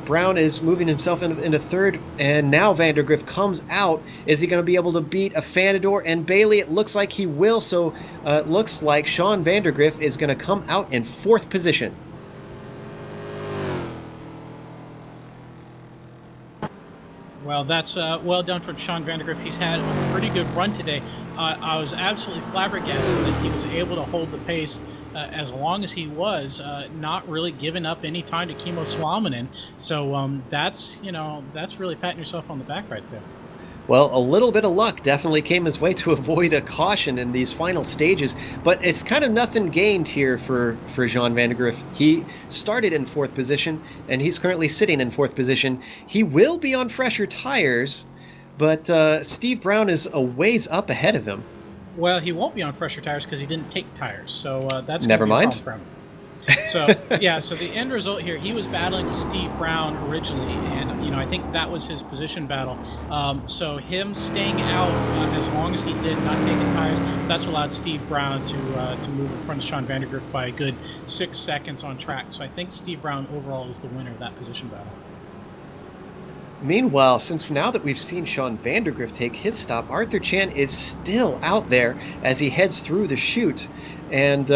Brown is moving himself into third, and now Vandergriff comes out. Is he going to be able to beat a Fanador and Bailey? It looks like he will, so it looks like Sean Vandergriff is going to come out in fourth position. Well, that's well done for Sean Vandergriff. He's had a pretty good run today. I was absolutely flabbergasted that he was able to hold the pace as long as he was, not really giving up any time to Kimmo Suominen. So that's really patting yourself on the back right there. Well, a little bit of luck definitely came his way to avoid a caution in these final stages, but it's kind of nothing gained here for Jean Vandergriff. He started in fourth position, and he's currently sitting in fourth position. He will be on fresher tires, but Steve Brown is a ways up ahead of him. Well, he won't be on fresher tires because he didn't take tires, so that's never mind. A problem for him. So yeah, so the end result here, he was battling with Steve Brown originally, and I think that was his position battle. So him staying out as long as he did, not taking tires, that's allowed Steve Brown to move in front of Sean Vandergriff by a good 6 seconds on track. So I think Steve Brown overall is the winner of that position battle. Meanwhile, since now that we've seen Sean Vandergriff take his stop, Arthur Chan is still out there as he heads through the chute. And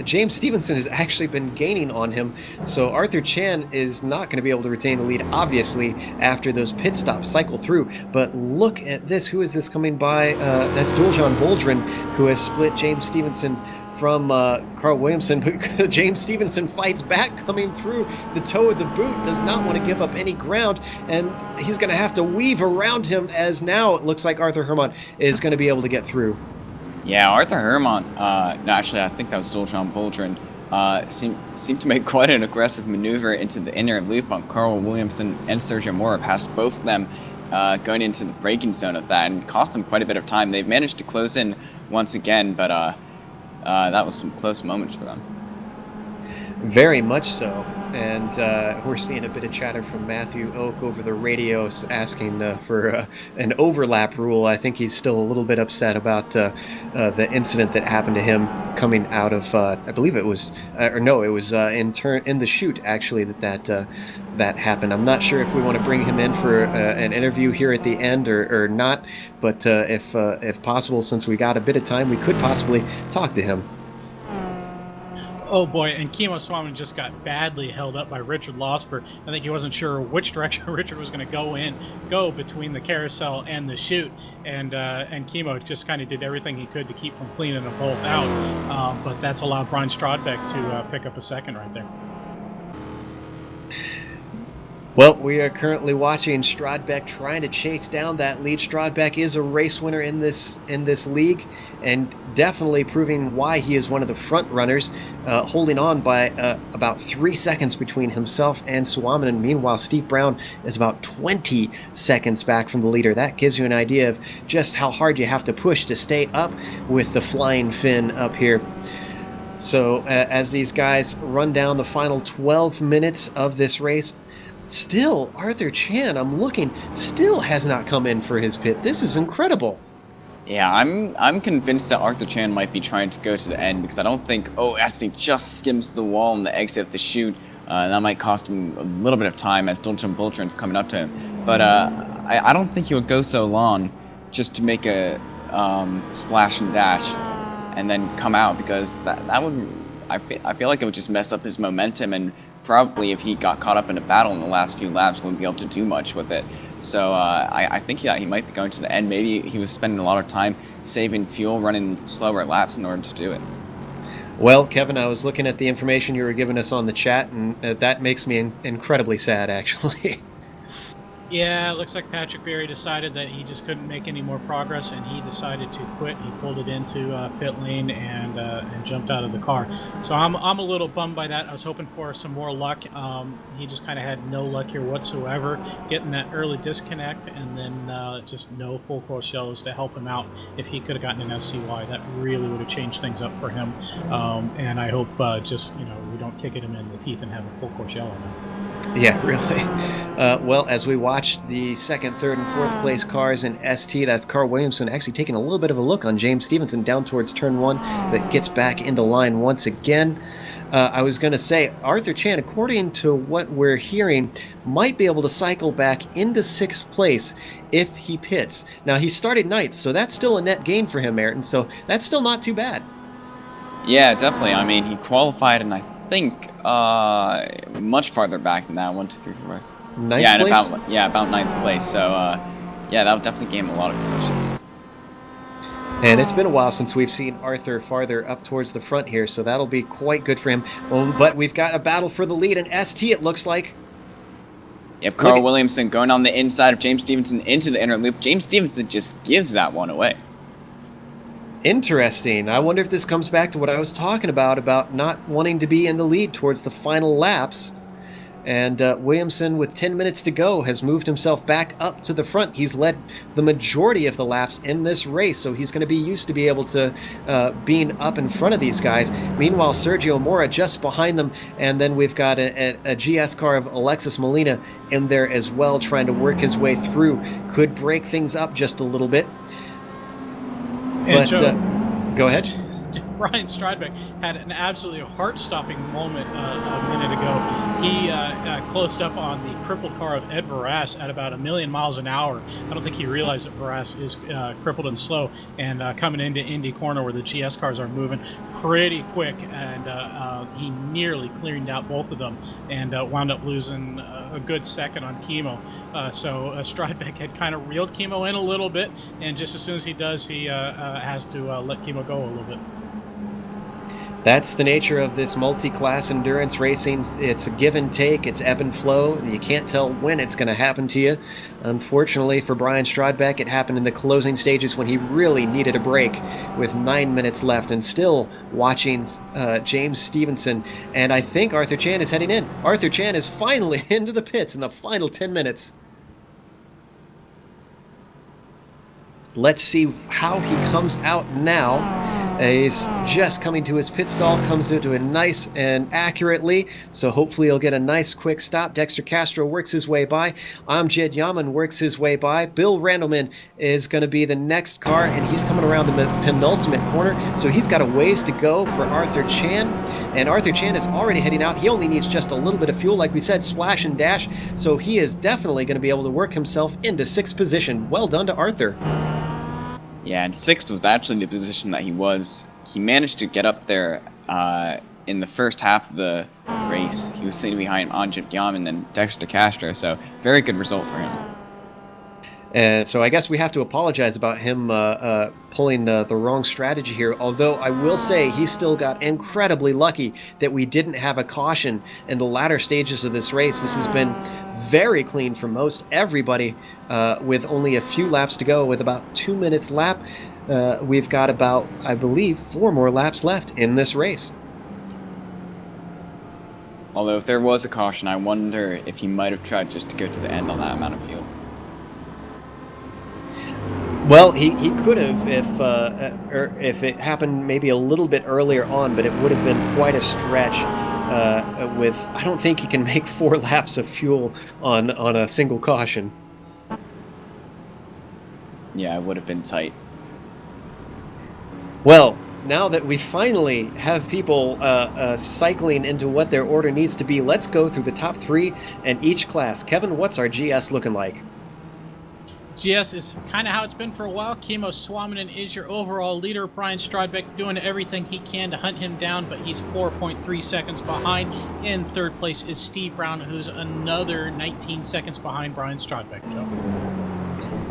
James Stevenson has actually been gaining on him. So Arthur Chan is not going to be able to retain the lead, obviously, after those pit stops cycle through. But look at this. Who is this coming by? That's Duljan Boldrin, who has split James Stevenson from Carl Williamson. But James Stevenson fights back coming through the toe of the boot, does not want to give up any ground, and he's going to have to weave around him, as now it looks like Arthur Hermont is going to be able to get through. Yeah, Arthur Hermont, no, actually, I think that was Duljan Boldrin, seemed to make quite an aggressive maneuver into the inner loop on Carl Williamson and Sergio Mora, past both of them going into the braking zone of that, and cost them quite a bit of time. They've managed to close in once again, but that was some close moments for them. Very much so. And we're seeing a bit of chatter from Matthew Oak over the radio asking for an overlap rule. I think he's still a little bit upset about the incident that happened to him coming out of, I believe it was, in the chute, actually, that happened. I'm not sure if we want to bring him in for an interview here at the end or not, but if possible, since we got a bit of time, we could possibly talk to him. Oh boy, and Kimmo Suominen just got badly held up by Richard Losper. I think he wasn't sure which direction Richard was going to go between the carousel and the chute, and Kimmo just kind of did everything he could to keep from cleaning them both out, but that's allowed Brian Strodbeck to pick up a second right there. Well, we are currently watching Strodbeck trying to chase down that lead. Strodbeck is a race winner in this league, and definitely proving why he is one of the front runners, holding on by about 3 seconds between himself and Suominen. Meanwhile, Steve Brown is about 20 seconds back from the leader. That gives you an idea of just how hard you have to push to stay up with the flying Finn up here. So as these guys run down the final 12 minutes of this race, still, Arthur Chan, I'm looking, still has not come in for his pit. This is incredible. Yeah, I'm convinced that Arthur Chan might be trying to go to the end, because I don't think, as he just skims the wall on the exit of the chute, that might cost him a little bit of time as Duljan Boldrin's coming up to him. But I don't think he would go so long just to make a splash and dash and then come out, because that would, I feel like it would just mess up his momentum, and probably if he got caught up in a battle in the last few laps, wouldn't be able to do much with it. So I think he might be going to the end. Maybe he was spending a lot of time saving fuel, running slower laps in order to do it. Well, Kevin, I was looking at the information you were giving us on the chat, and that makes me incredibly sad, actually. Yeah, it looks like Patrick Berry decided that he just couldn't make any more progress, and he decided to quit. He pulled it into pit lane and jumped out of the car. So I'm a little bummed by that. I was hoping for some more luck. He just kind of had no luck here whatsoever, getting that early disconnect, and then just no full course yellows to help him out. If he could have gotten an FCY, that really would have changed things up for him. And I hope we don't kick it him in the teeth and have a full course yellow now. Yeah, really. Well, as we watch the second, third, and fourth place cars in ST, that's Carl Williamson actually taking a little bit of a look on James Stevenson down towards turn one, but gets back into line once again. I was going to say, Arthur Chan, according to what we're hearing, might be able to cycle back into 6th place if he pits. Now, he started 9th, so that's still a net gain for him, Ayrton, so that's still not too bad. Yeah, definitely. I mean, he qualified, and I think much farther back than that. 1, 2, 3, 4, 5. 9th Yeah, and place? about 9th place. So yeah, that would definitely gain him a lot of positions. And it's been a while since we've seen Arthur farther up towards the front here, so that'll be quite good for him. But we've got a battle for the lead in ST, it looks like. Yep, Carl Williamson going on the inside of James Stevenson into the inner loop. James Stevenson just gives that one away. Interesting. I wonder if this comes back to what I was talking about not wanting to be in the lead towards the final laps. And Williamson, with 10 minutes to go, has moved himself back up to the front. He's led the majority of the laps in this race, so he's going to be used to be able to being up in front of these guys. Meanwhile, Sergio Mora just behind them, and then we've got a GS car of Alexis Molina in there as well, trying to work his way through. Could break things up just a little bit. And But Joe, go ahead. Brian Stradbeck had an absolutely heart-stopping moment a minute ago. He closed up on the crippled car of Ed Verras at about 1,000,000 miles an hour. I don't think he realized that Verras is crippled and slow, and coming into Indy Corner where the GS cars are moving pretty quick, and he nearly cleared out both of them and wound up losing a good second on Chemo. So Stradbeck had kind of reeled Chemo in a little bit, and just as soon as he does, he has to let Chemo go a little bit. That's the nature of this multi-class endurance racing. It's a give and take, it's ebb and flow, and you can't tell when it's going to happen to you. Unfortunately for Brian Stradbeck, it happened in the closing stages when he really needed a break with 9 minutes left, and still watching James Stevenson. And I think Arthur Chan is heading in. Arthur Chan is finally into the pits in the final 10 minutes. Let's see how he comes out now. He's just coming to his pit stall, comes into it nice and accurately, so hopefully he'll get a nice quick stop. Dexter Castro works his way by. Amjad Yaman works his way by. Bill Randleman is going to be the next car, and he's coming around the penultimate corner, so he's got a ways to go for Arthur Chan. And Arthur Chan is already heading out. He only needs just a little bit of fuel, like we said, splash and dash, so he is definitely going to be able to work himself into 6th position. Well done to Arthur. Yeah, and 6th was actually the position that he was. He managed to get up there in the first half of the race. He was sitting behind Amjad Yaman and Dexter Castro, so very good result for him. And so I guess we have to apologize about him pulling the wrong strategy here, although I will say he still got incredibly lucky that we didn't have a caution in the latter stages of this race. This has been very clean for most everybody with only a few laps to go. With about 2 minutes lap, we've got about, I believe, 4 more laps left in this race. Although if there was a caution, I wonder if he might have tried just to go to the end on that amount of fuel. Well, he could have if it happened maybe a little bit earlier on, but it would have been quite a stretch. I don't think he can make 4 laps of fuel on a single caution. Yeah, it would have been tight. Well, now that we finally have people cycling into what their order needs to be, let's go through the top 3 in each class. Kevin, what's our GS looking like? GS is kind of how it's been for a while. Chemo Swaminan is your overall leader. Brian Stradbeck doing everything he can to hunt him down, but he's 4.3 seconds behind. In 3rd place is Steve Brown, who's another 19 seconds behind Brian Stradbeck, Joe.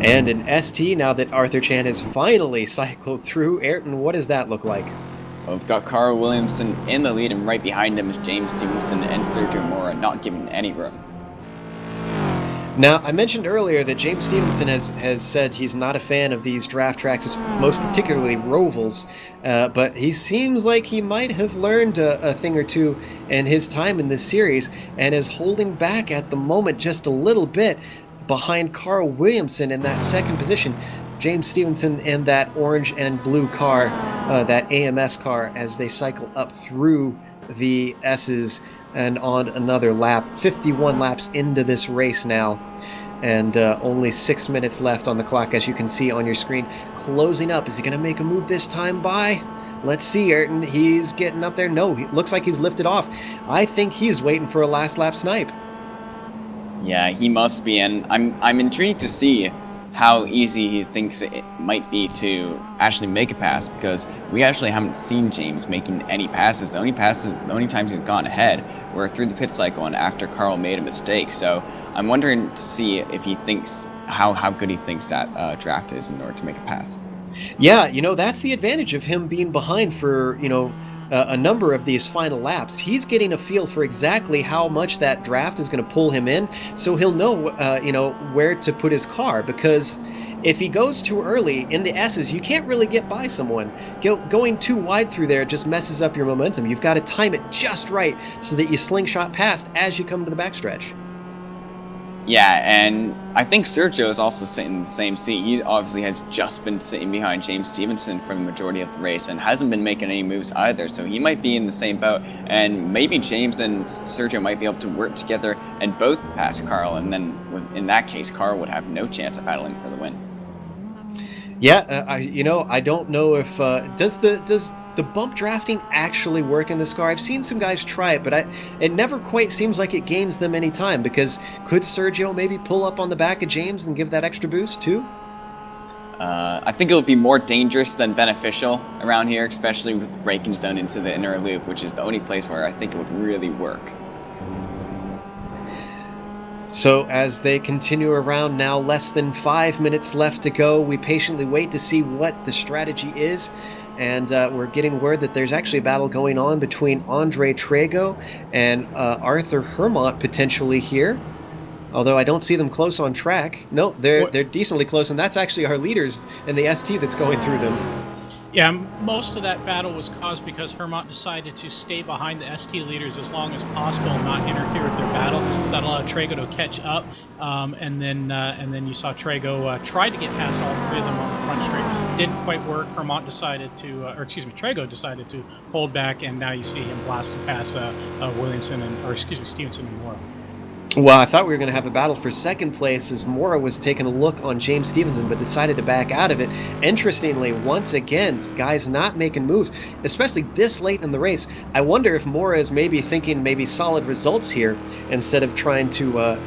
And in ST, now that Arthur Chan has finally cycled through, Ayrton, what does that look like? Well, we've got Carl Williamson in the lead, and right behind him is James Stevenson and Sergio Mora, not giving any room. Now, I mentioned earlier that James Stevenson has said he's not a fan of these draft tracks, most particularly Rovals, but he seems like he might have learned a thing or two in his time in this series and is holding back at the moment just a little bit behind Carl Williamson in that 2nd position. James Stevenson in that orange and blue car, that AMS car, as they cycle up through the S's and on another lap. 51 laps into this race now, and only 6 minutes left on the clock, as you can see on your screen. Closing up. Is he going to make a move this time by Let's see, Ayrton. He's getting up there. No, he looks like he's lifted off. I think he's waiting for a last lap snipe. Yeah, he must be, and I'm intrigued to see how easy he thinks it might be to actually make a pass, because we actually haven't seen James making any passes. The only times he's gone ahead were through the pit cycle and after Carl made a mistake. So I'm wondering to see if he thinks how good he thinks that draft is in order to make a pass. Yeah, that's the advantage of him being behind for, a number of these final laps. He's getting a feel for exactly how much that draft is going to pull him in, so he'll know, where to put his car, because if he goes too early in the S's, you can't really get by someone. Going too wide through there just messes up your momentum. You've got to time it just right so that you slingshot past as you come to the backstretch. Yeah, and I think Sergio is also sitting in the same seat. He obviously has just been sitting behind James Stevenson for the majority of the race and hasn't been making any moves either, so he might be in the same boat, and maybe James and Sergio might be able to work together and both pass Carl, and then in that case, Carl would have no chance of battling for the win. Yeah, I don't know if does the bump drafting actually work in this car? I've seen some guys try it, but it never quite seems like it gains them any time, because could Sergio maybe pull up on the back of James and give that extra boost too? I think it would be more dangerous than beneficial around here, especially with the braking zone into the inner loop, which is the only place where I think it would really work. So as they continue around now, less than 5 minutes left to go, we patiently wait to see what the strategy is. And we're getting word that there's actually a battle going on between Andre Trego and Arthur Hermont potentially here. Although I don't see them close on track. No, they're decently close, and that's actually our leaders in the ST that's going through them. Yeah, most of that battle was caused because Hermont decided to stay behind the ST leaders as long as possible and not interfere with their battle. That allowed Trego to catch up, and then you saw Trego try to get past all three of them on the front straight. Didn't quite work. Hermont decided to, Trego decided to hold back, and now you see him blasting past Stevenson and Mora. Well, I thought we were going to have a battle for second place as Mora was taking a look on James Stevenson, but decided to back out of it. Interestingly, once again, guys not making moves, especially this late in the race. I wonder if Mora is maybe thinking maybe solid results here instead of trying to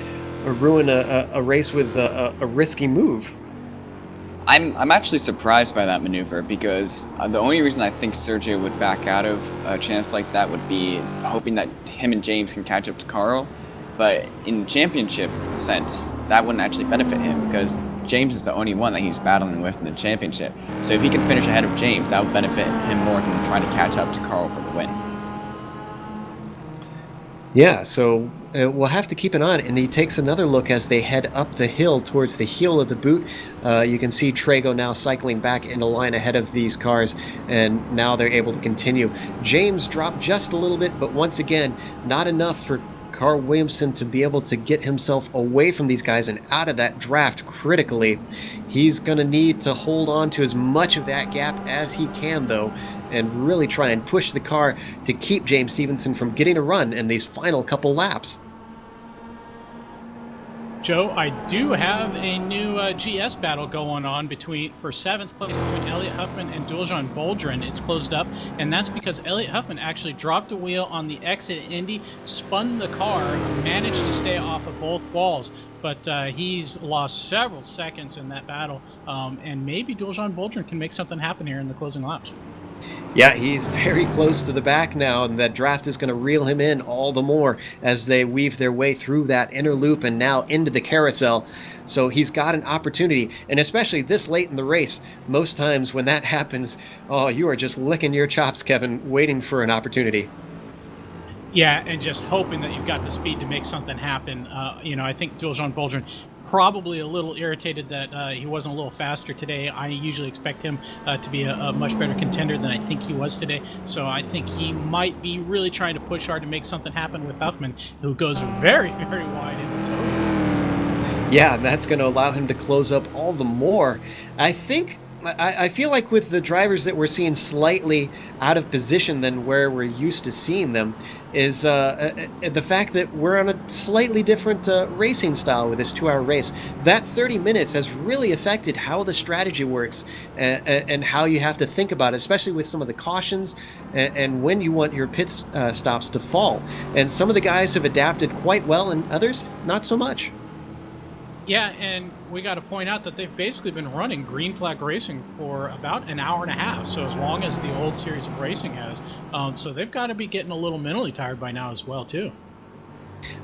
ruin a race with a risky move. I'm actually surprised by that maneuver, because the only reason I think Sergio would back out of a chance like that would be hoping that him and James can catch up to Carl. But in championship sense, that wouldn't actually benefit him, because James is the only one that he's battling with in the championship. So if he can finish ahead of James, that would benefit him more than trying to catch up to Carl for the win. Yeah, so we'll have to keep an eye on it. And he takes another look as they head up the hill towards the heel of the boot. You can see Trego now cycling back into line ahead of these cars, and now they're able to continue. James dropped just a little bit, but once again, not enough for Carl Williamson to be able to get himself away from these guys and out of that draft critically. He's going to need to hold on to as much of that gap as he can, though, and really try and push the car to keep James Stevenson from getting a run in these final couple laps. Joe, I do have a new GS battle going on for 7th place between Elliot Huffman and Duljan Boldrin. It's closed up, and that's because Elliot Huffman actually dropped a wheel on the exit at Indy, spun the car, managed to stay off of both walls, but he's lost several seconds in that battle, and maybe Duljan Boldrin can make something happen here in the closing laps. Yeah, he's very close to the back now, and that draft is going to reel him in all the more as they weave their way through that inner loop and now into the carousel. So he's got an opportunity, and especially this late in the race, most times when that happens, oh, you are just licking your chops, Kevin, waiting for an opportunity. Yeah, and just hoping that you've got the speed to make something happen. I think Duljan Boldrin probably a little irritated that he wasn't a little faster today. I usually expect him to be a much better contender than I think he was today. So I think he might be really trying to push hard to make something happen with Huffman, who goes very, very wide in the total. Yeah, that's going to allow him to close up all the more. I think I feel like with the drivers that we're seeing slightly out of position than where we're used to seeing them is the fact that we're on a slightly different racing style with this 2-hour race. That 30 minutes has really affected how the strategy works and how you have to think about it, especially with some of the cautions and when you want your pit stops to fall. And some of the guys have adapted quite well and others not so much. Yeah, and we got to point out that they've basically been running green flag racing for about an hour and a half, so as long as the old series of racing has. So they've got to be getting a little mentally tired by now as well, too.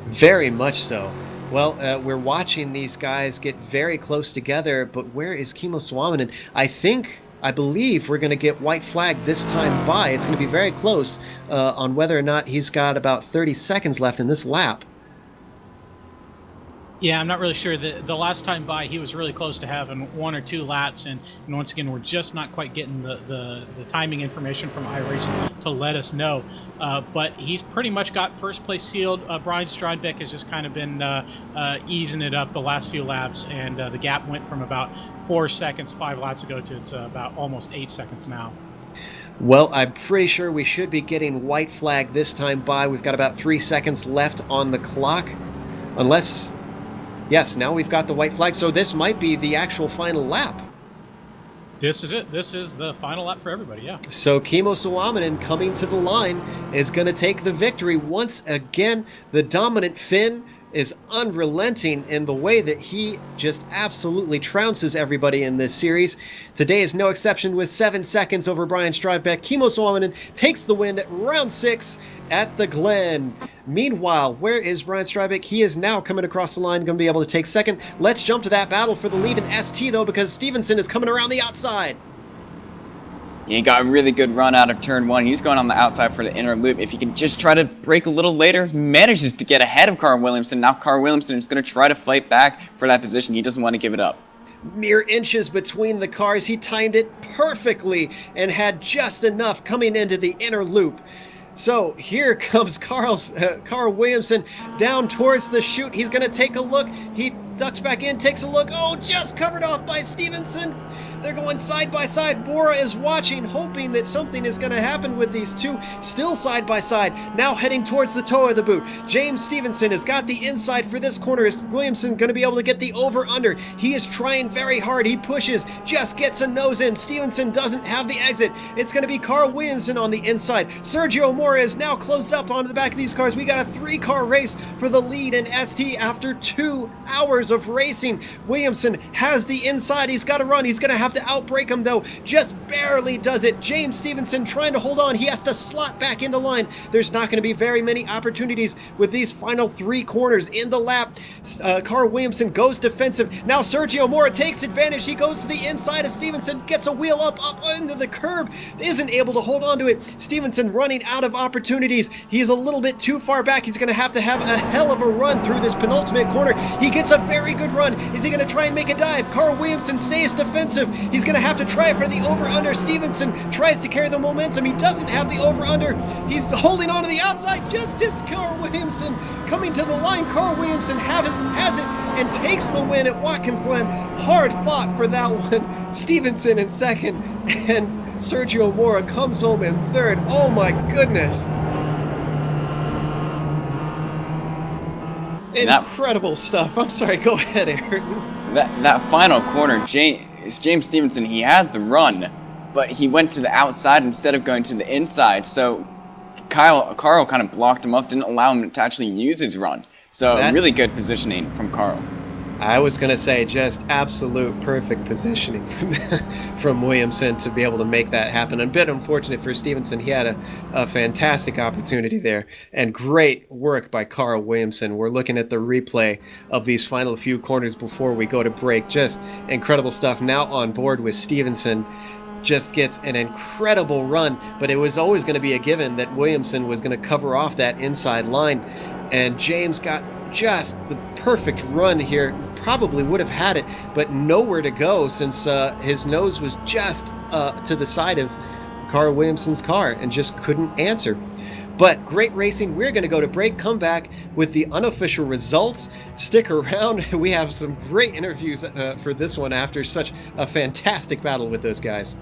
Very much so. Well, we're watching these guys get very close together, but where is Kimmo Suominen? I believe we're going to get white flag this time by. It's going to be very close on whether or not he's got about 30 seconds left in this lap. Yeah, I'm not really sure. The last time by, he was really close to having 1 or 2 laps, and once again, we're just not quite getting the timing information from iRacing to let us know. But he's pretty much got first place sealed. Brian Strodbeck has just kind of been easing it up the last few laps, and the gap went from about 4 seconds 5 laps ago to about almost 8 seconds now. Well, I'm pretty sure we should be getting white flag this time by. We've got about 3 seconds left on the clock, unless... Yes, now we've got the white flag, so this might be the actual final lap. This is it. This is the final lap for everybody, yeah. So Kimmo Suominen coming to the line is going to take the victory once again. The dominant Finn is unrelenting in the way that he just absolutely trounces everybody in this series. Today is no exception with 7 seconds over Brian Strodbeck. Kimmo Suominen takes the win at round 6 at the Glen. Meanwhile, where is Brian Strodbeck? He is now coming across the line, going to be able to take second. Let's jump to that battle for the lead in ST, though, because Stevenson is coming around the outside. He got a really good run out of turn 1. He's going on the outside for the inner loop. If he can just try to brake a little later, he manages to get ahead of Carl Williamson. Now Carl Williamson is going to try to fight back for that position. He doesn't want to give it up. Mere inches between the cars. He timed it perfectly and had just enough coming into the inner loop. So here comes Carl Williamson down towards the chute. He's going to take a look. He ducks back in, takes a look. Oh, just covered off by Stevenson. They're going side by side. Bora is watching, hoping that something is going to happen with these two. Still side by side. Now heading towards the toe of the boot. James Stevenson has got the inside for this corner. Is Williamson going to be able to get the over-under? He is trying very hard. He pushes, just gets a nose in. Stevenson doesn't have the exit. It's going to be Carl Williamson on the inside. Sergio Mora is now closed up onto the back of these cars. We got a 3-car race for the lead in ST after 2 hours of racing. Williamson has the inside. He's got to run. He's going to have to outbrake him, though. Just barely does it. James Stevenson trying to hold on. He has to slot back into line. There's not going to be very many opportunities with these final 3 corners in the lap. Carl Williamson goes defensive. Now Sergio Mora takes advantage. He goes to the inside of Stevenson, gets a wheel up into the curb, isn't able to hold on to it. Stevenson running out of opportunities. He's a little bit too far back. He's going to have a hell of a run through this penultimate corner. He gets a very good run. Is he going to try and make a dive? Carl Williamson stays defensive. He's going to have to try for the over-under. Stevenson tries to carry the momentum. He doesn't have the over-under. He's holding on to the outside. Just hits Carl Williamson. Coming to the line, Carl Williamson has it and takes the win at Watkins Glen. Hard fought for that one. Stevenson in second, and Sergio Mora comes home in third. Oh my goodness. Incredible stuff. I'm sorry, go ahead, Aaron. That final corner, James Stevenson, he had the run, but he went to the outside instead of going to the inside. So Carl kind of blocked him off, didn't allow him to actually use his run. So really good positioning from Carl. I was going to say just absolute perfect positioning from Williamson to be able to make that happen. A bit unfortunate for Stevenson. He had a fantastic opportunity there, and great work by Carl Williamson. We're looking at the replay of these final few corners before we go to break. Just incredible stuff. Now on board with Stevenson. Just gets an incredible run, but it was always going to be a given that Williamson was going to cover off that inside line, and James got just the perfect run here. Probably would have had it, but nowhere to go since his nose was just to the side of Carl Williamson's car and just couldn't answer. But great racing. We're going to go to break, come back with the unofficial results. Stick around. We have some great interviews for this one after such a fantastic battle with those guys.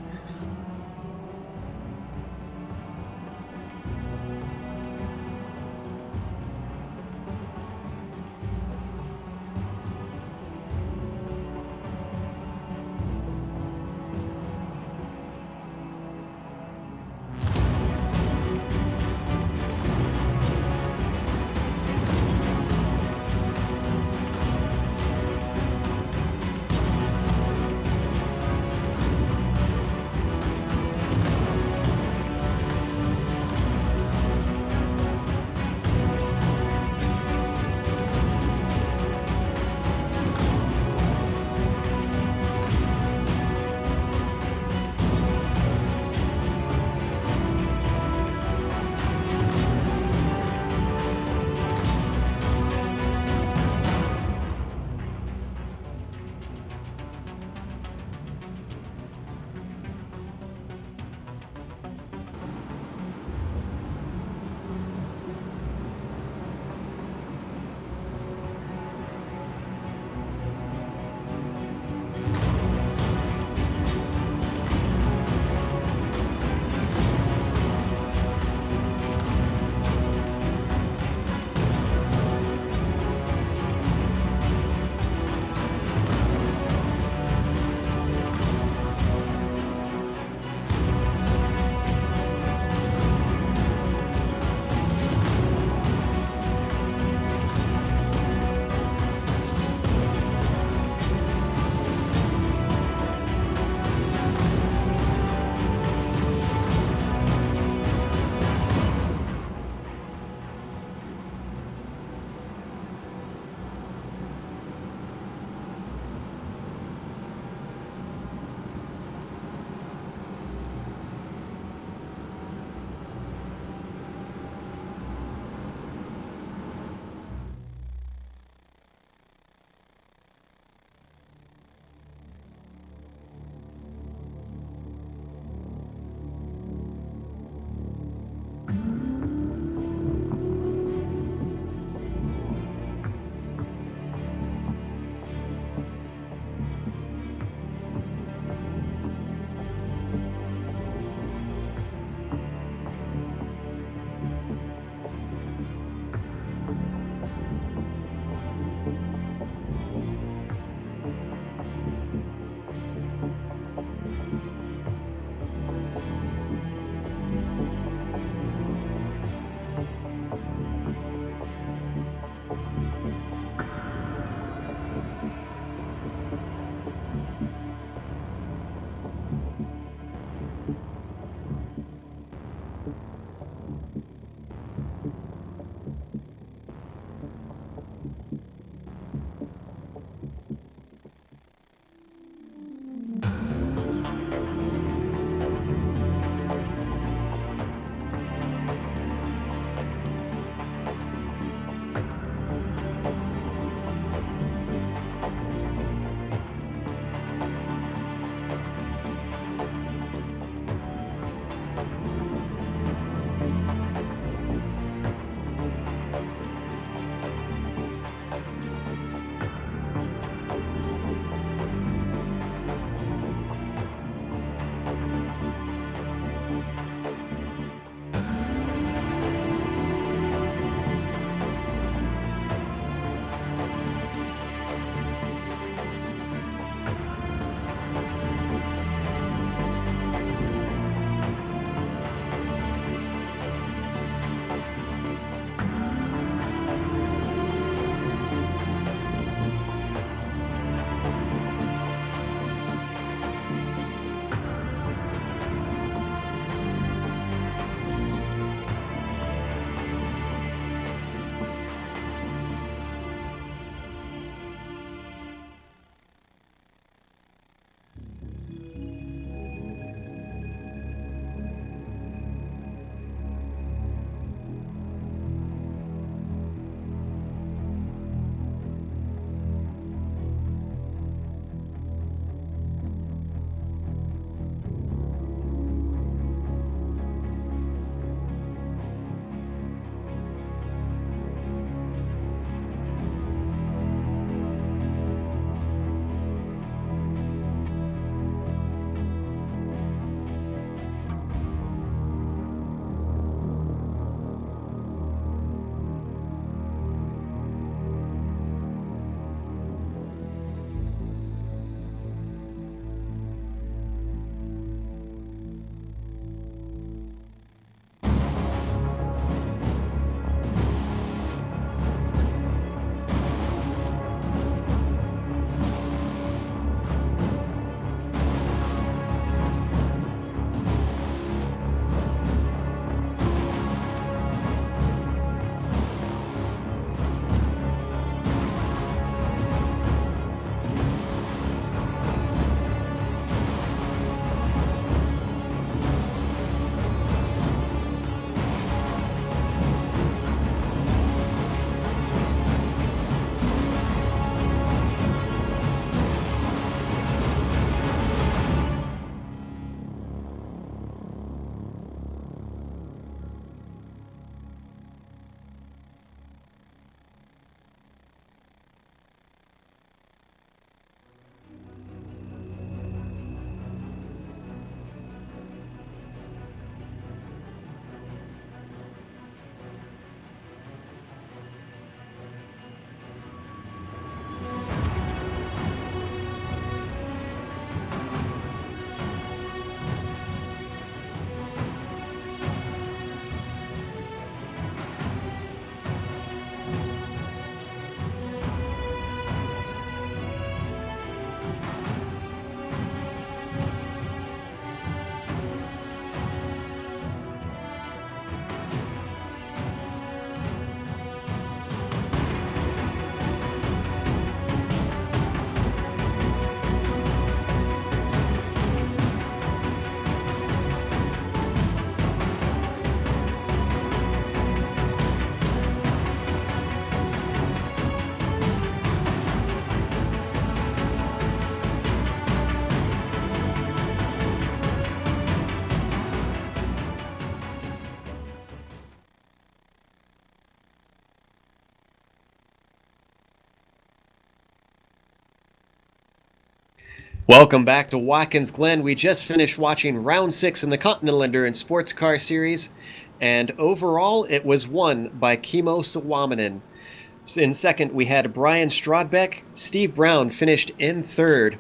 Welcome back to Watkins Glen. We just finished watching round 6 in the Continental Endurance Sports Car Series, and overall it was won by Kimmo Suominen. In second, we had Brian Strodbeck. Steve Brown finished in third.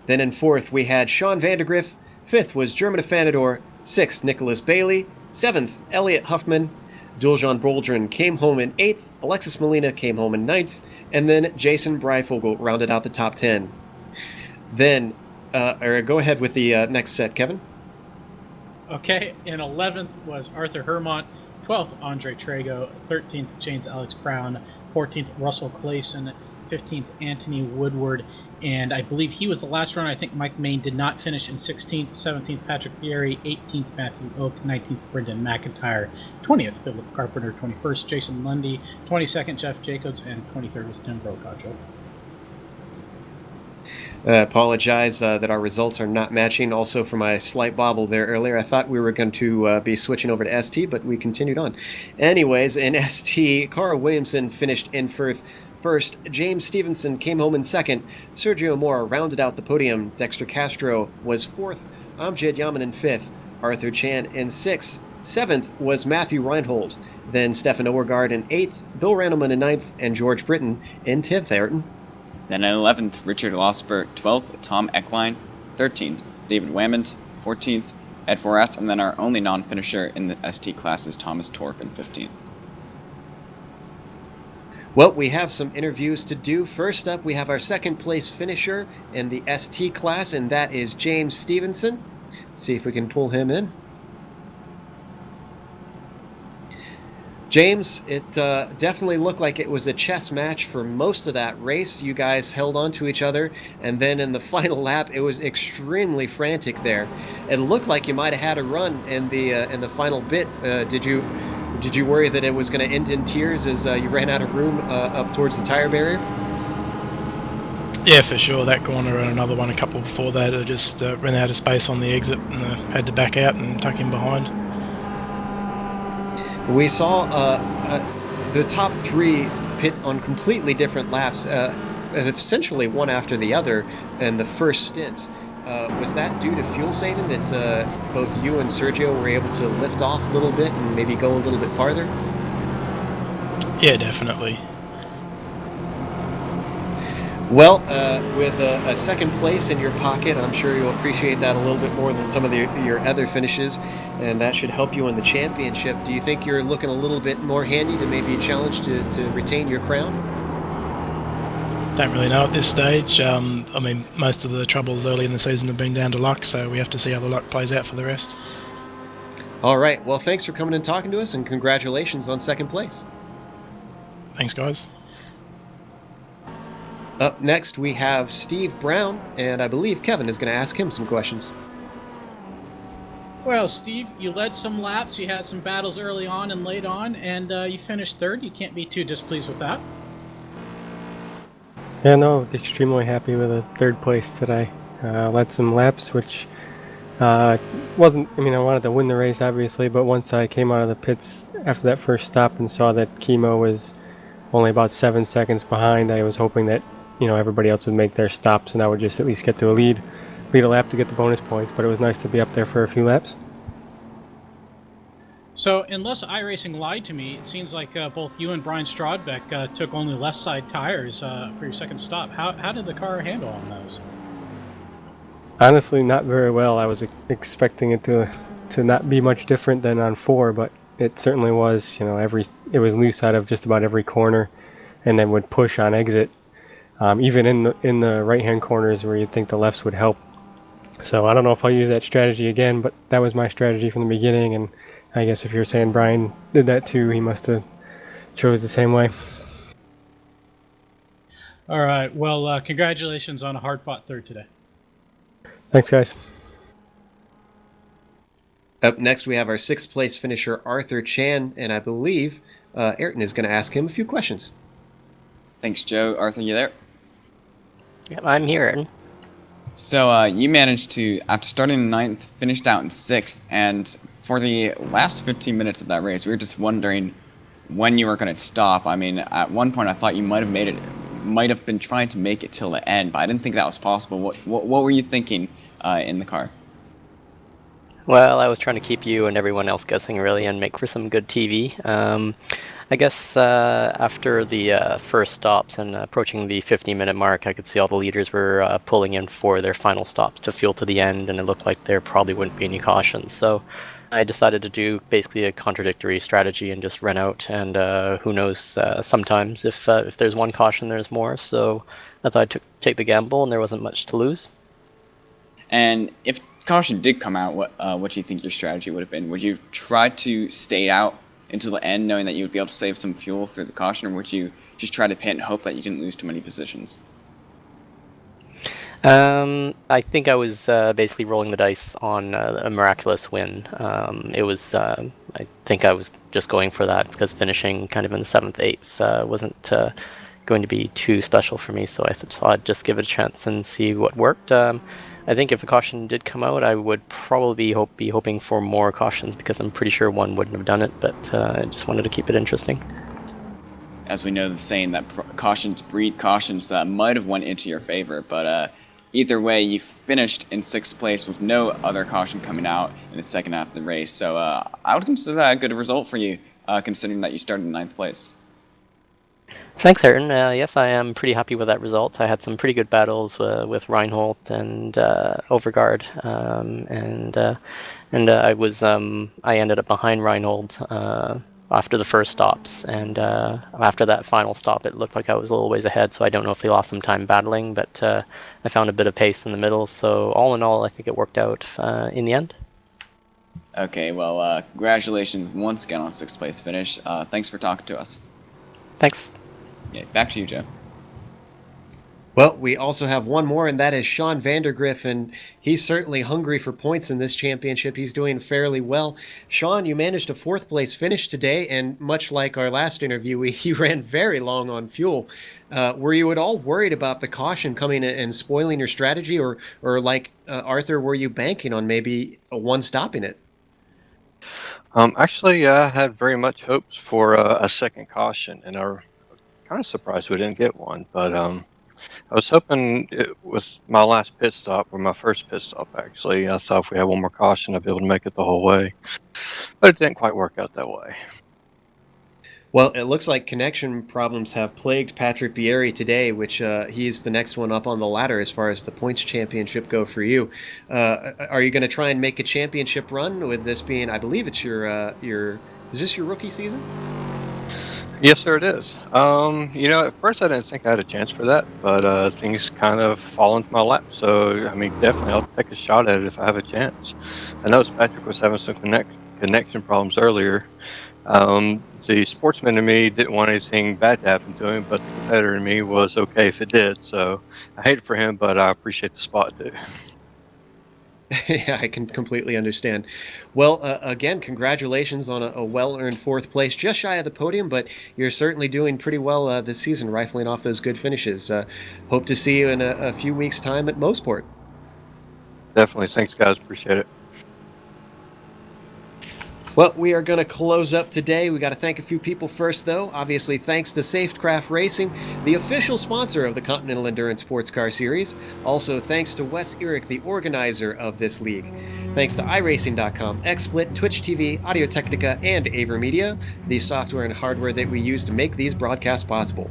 Then in fourth, we had Sean Vandergriff. Fifth was German Afanador. Sixth, Nicholas Bailey. Seventh, Elliot Huffman. Duljan Boldrin came home in eighth. Alexis Molina came home in ninth. And then Jason Breifogel rounded out the top 10. Then, go ahead with the next set, Kevin. Okay, in 11th was Arthur Hermont, 12th Andre Trago, 13th James Alex Brown, 14th Russell Clayson, 15th Anthony Woodward, and I believe he was the last runner. I think Mike Main did not finish in 16th, 17th Patrick Fieri, 18th Matthew Oak, 19th Brendan McIntyre, 20th Philip Carpenter, 21st Jason Lundy, 22nd Jeff Jacobs, and 23rd was Tim Brokaw. Apologize that our results are not matching. Also for my slight bobble there earlier. I thought we were going to be switching over to ST, but we continued on. Anyways, in ST, Carl Williamson finished in first. James Stevenson came home in second. Sergio Mora rounded out the podium. Dexter Castro was fourth. Amjad Yaman in fifth. Arthur Chan in sixth. Seventh was Matthew Reinhold. Then Stefan Oergaard in eighth. Bill Randleman in ninth. And George Britton in 10th, Ayrton. Then in 11th, Richard Losper. 12th, Tom Eckline. 13th, David Wammond. 14th, Ed Forrest. And then our only non-finisher in the ST class is Thomas Torp in 15th. Well, we have some interviews to do. First up, we have our second place finisher in the ST class, and that is James Stevenson. Let's see if we can pull him in. James, it definitely looked like it was a chess match for most of that race. You guys held on to each other, and then in the final lap, it was extremely frantic there. It looked like you might have had a run in the final bit. Did you worry that it was going to end in tears as you ran out of room up towards the tire barrier? Yeah, for sure. That corner and another one a couple before that, I just ran out of space on the exit and had to back out and tuck in behind. We saw the top three pit on completely different laps, essentially one after the other in the first stint. Was that due to fuel saving that both you and Sergio were able to lift off a little bit and maybe go a little bit farther? Yeah, definitely. Well, with a second place in your pocket, I'm sure you'll appreciate that a little bit more than some of your other finishes, and that should help you in the championship. Do you think you're looking a little bit more handy to maybe challenge to retain your crown? Don't really know at this stage. I mean, most of the troubles early in the season have been down to luck, so we have to see how the luck plays out for the rest. All right. Well, thanks for coming and talking to us, and congratulations on second place. Thanks, guys. Up next, we have Steve Brown, and I believe Kevin is going to ask him some questions. Well, Steve, you led some laps, you had some battles early on and late on, and you finished third. You can't be too displeased with that. Yeah, no, extremely happy with a third place today. Led some laps, which wasn't, I mean, I wanted to win the race, obviously, but once I came out of the pits after that first stop and saw that Kimmo was only about 7 seconds behind, I was hoping that, everybody else would make their stops and I would just at least get to lead a lap to get the bonus points, but it was nice to be up there for a few laps. So, unless iRacing lied to me, it seems like both you and Brian Strodbeck took only left side tires for your second stop. How did the car handle on those? Honestly, not very well. I was expecting it to not be much different than on 4, but it certainly was. It was loose out of just about every corner, and then would push on exit, even in the right-hand corners where you'd think the lefts would help. So I don't know if I'll use that strategy again, but that was my strategy from the beginning, and I guess if you're saying Brian did that too, he must have chose the same way. All right. Well, congratulations on a hard-fought third today. Thanks, guys. Up next, we have our sixth place finisher, Arthur Chan, and I believe Ayrton is going to ask him a few questions. Thanks, Joe. Arthur, you there? Yep, I'm here, Ayrton. So you managed to, after starting in 9th, finished out in 6th, and for the last 15 minutes of that race, we were just wondering when you were going to stop. I mean, at one point I thought you might have made it might have been trying to make it till the end, but I didn't think that was possible. What were you thinking in the car? Well, I was trying to keep you and everyone else guessing, really, and make for some good TV. I guess after the first stops and approaching the 50-minute mark, I could see all the leaders were pulling in for their final stops to fuel to the end, and it looked like there probably wouldn't be any cautions. So I decided to do basically a contradictory strategy and just run out. And who knows? Sometimes if there's one caution, there's more. So I thought I'd take the gamble, and there wasn't much to lose. And if caution did come out, what do you think your strategy would have been? Would you try to stay out until the end, knowing that you would be able to save some fuel through the caution, or would you just try to pit and hope that you didn't lose too many positions? I think I was basically rolling the dice on a miraculous win. I think I was just going for that because finishing kind of in the 7th, 8th wasn't going to be too special for me, so I thought I'd just give it a chance and see what worked. I think if a caution did come out, I would probably be hoping for more cautions because I'm pretty sure one wouldn't have done it, but I just wanted to keep it interesting. As we know the saying that cautions breed cautions, that might have went into your favor, but either way, you finished in 6th place with no other caution coming out in the second half of the race, so I would consider that a good result for you, considering that you started in 9th place. Thanks, Ayrton. Yes, I am pretty happy with that result. I had some pretty good battles with Reinhold and Overgaard, and I ended up behind Reinhold after the first stops, and after that final stop, it looked like I was a little ways ahead. So I don't know if they lost some time battling, but I found a bit of pace in the middle. So all in all, I think it worked out in the end. Okay, well, congratulations once again on 6th place finish. Thanks for talking to us. Thanks. Yeah, back to you, Joe. Well, we also have one more, and that is Sean Vandergriff, and he's certainly hungry for points in this championship. He's doing fairly well. Sean, you managed a 4th place finish today, and much like our last interview, you ran very long on fuel. Were you at all worried about the caution coming and spoiling your strategy, or like Arthur, were you banking on maybe one stopping it? Actually, I had very much hopes for a second caution, and I'm kind of surprised we didn't get one. But I was hoping it was my last pit stop, or my first pit stop, actually. I thought if we had one more caution, I'd be able to make it the whole way. But it didn't quite work out that way. Well, it looks like connection problems have plagued Patrick Bieri today, which he's the next one up on the ladder as far as the points championship go for you. Are you going to try and make a championship run with this being, I believe it's is this your rookie season? Yes, sir, it is. At first I didn't think I had a chance for that, but things kind of fall into my lap. So, I mean, definitely I'll take a shot at it if I have a chance. I noticed Patrick was having some connection problems earlier. The sportsman in me didn't want anything bad to happen to him, but the competitor in me was okay if it did. So I hate it for him, but I appreciate the spot too. Yeah, I can completely understand. Well, again, congratulations on a well-earned 4th place, just shy of the podium, but you're certainly doing pretty well this season, rifling off those good finishes. Hope to see you in a few weeks' time at Mosport. Definitely. Thanks, guys. Appreciate it. Well, we are going to close up today. We got to thank a few people first, though. Obviously, thanks to Safecraft Racing, the official sponsor of the Continental Endurance Sports Car Series. Also, thanks to Wes Eric, the organizer of this league. Thanks to iRacing.com, XSplit, Twitch TV, Audio Technica, and AverMedia, the software and hardware that we use to make these broadcasts possible.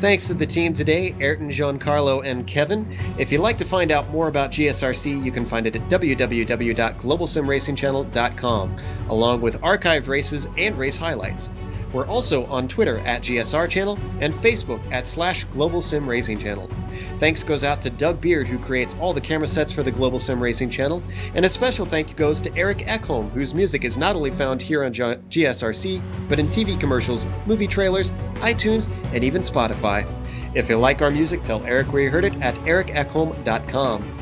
Thanks to the team today, Ayrton, Giancarlo, and Kevin. If you'd like to find out more about GSRC, you can find it at www.globalsimracingchannel.com, along with archived races and race highlights. We're also on Twitter at GSR Channel and Facebook at /Global Sim Racing Channel. Thanks goes out to Doug Beard, who creates all the camera sets for the Global Sim Racing Channel, and a special thank you goes to Eric Ekholm, whose music is not only found here on GSRC, but in TV commercials, movie trailers, iTunes, and even Spotify. If you like our music, tell Eric where you heard it at ericekholm.com.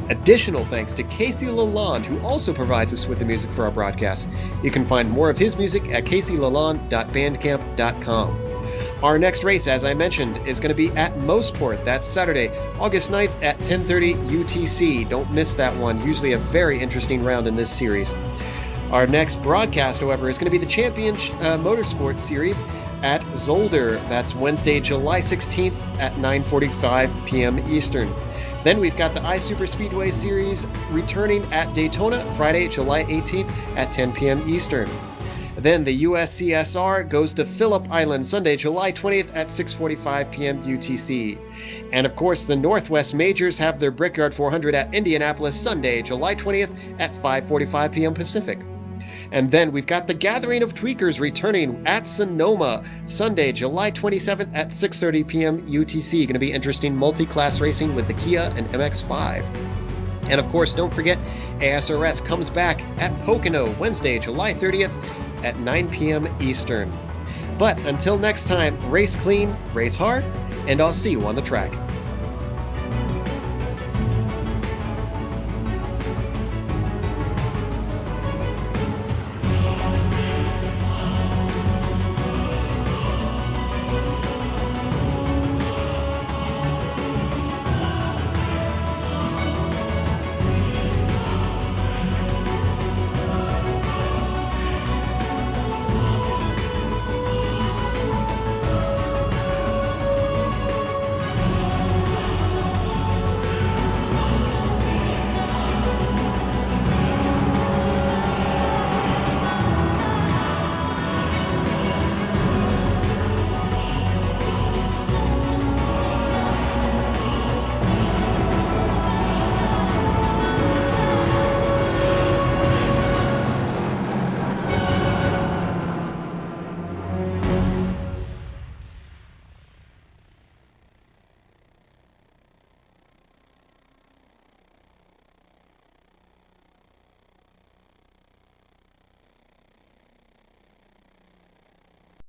Additional thanks to Casey Lalonde, who also provides us with the music for our broadcast. You can find more of his music at caseylalonde.bandcamp.com. Our next race, as I mentioned, is going to be at Mosport. That's Saturday, August 9th at 10:30 UTC. Don't miss that one. Usually a very interesting round in this series. Our next broadcast, however, is going to be the Champion Motorsports Series at Zolder. That's Wednesday, July 16th at 9:45 p.m. Eastern. Then we've got the iSuperspeedway Series returning at Daytona Friday, July 18th at 10 p.m. Eastern. Then the USCSR goes to Phillip Island Sunday, July 20th at 6:45 p.m. UTC. And of course, the Northwest Majors have their Brickyard 400 at Indianapolis Sunday, July 20th at 5:45 p.m. Pacific. And then we've got the Gathering of Tweakers returning at Sonoma Sunday, July 27th at 6:30 p.m. UTC. Going to be interesting multi-class racing with the Kia and MX-5. And of course, don't forget, ASRS comes back at Pocono Wednesday, July 30th at 9 p.m. Eastern. But until next time, race clean, race hard, and I'll see you on the track.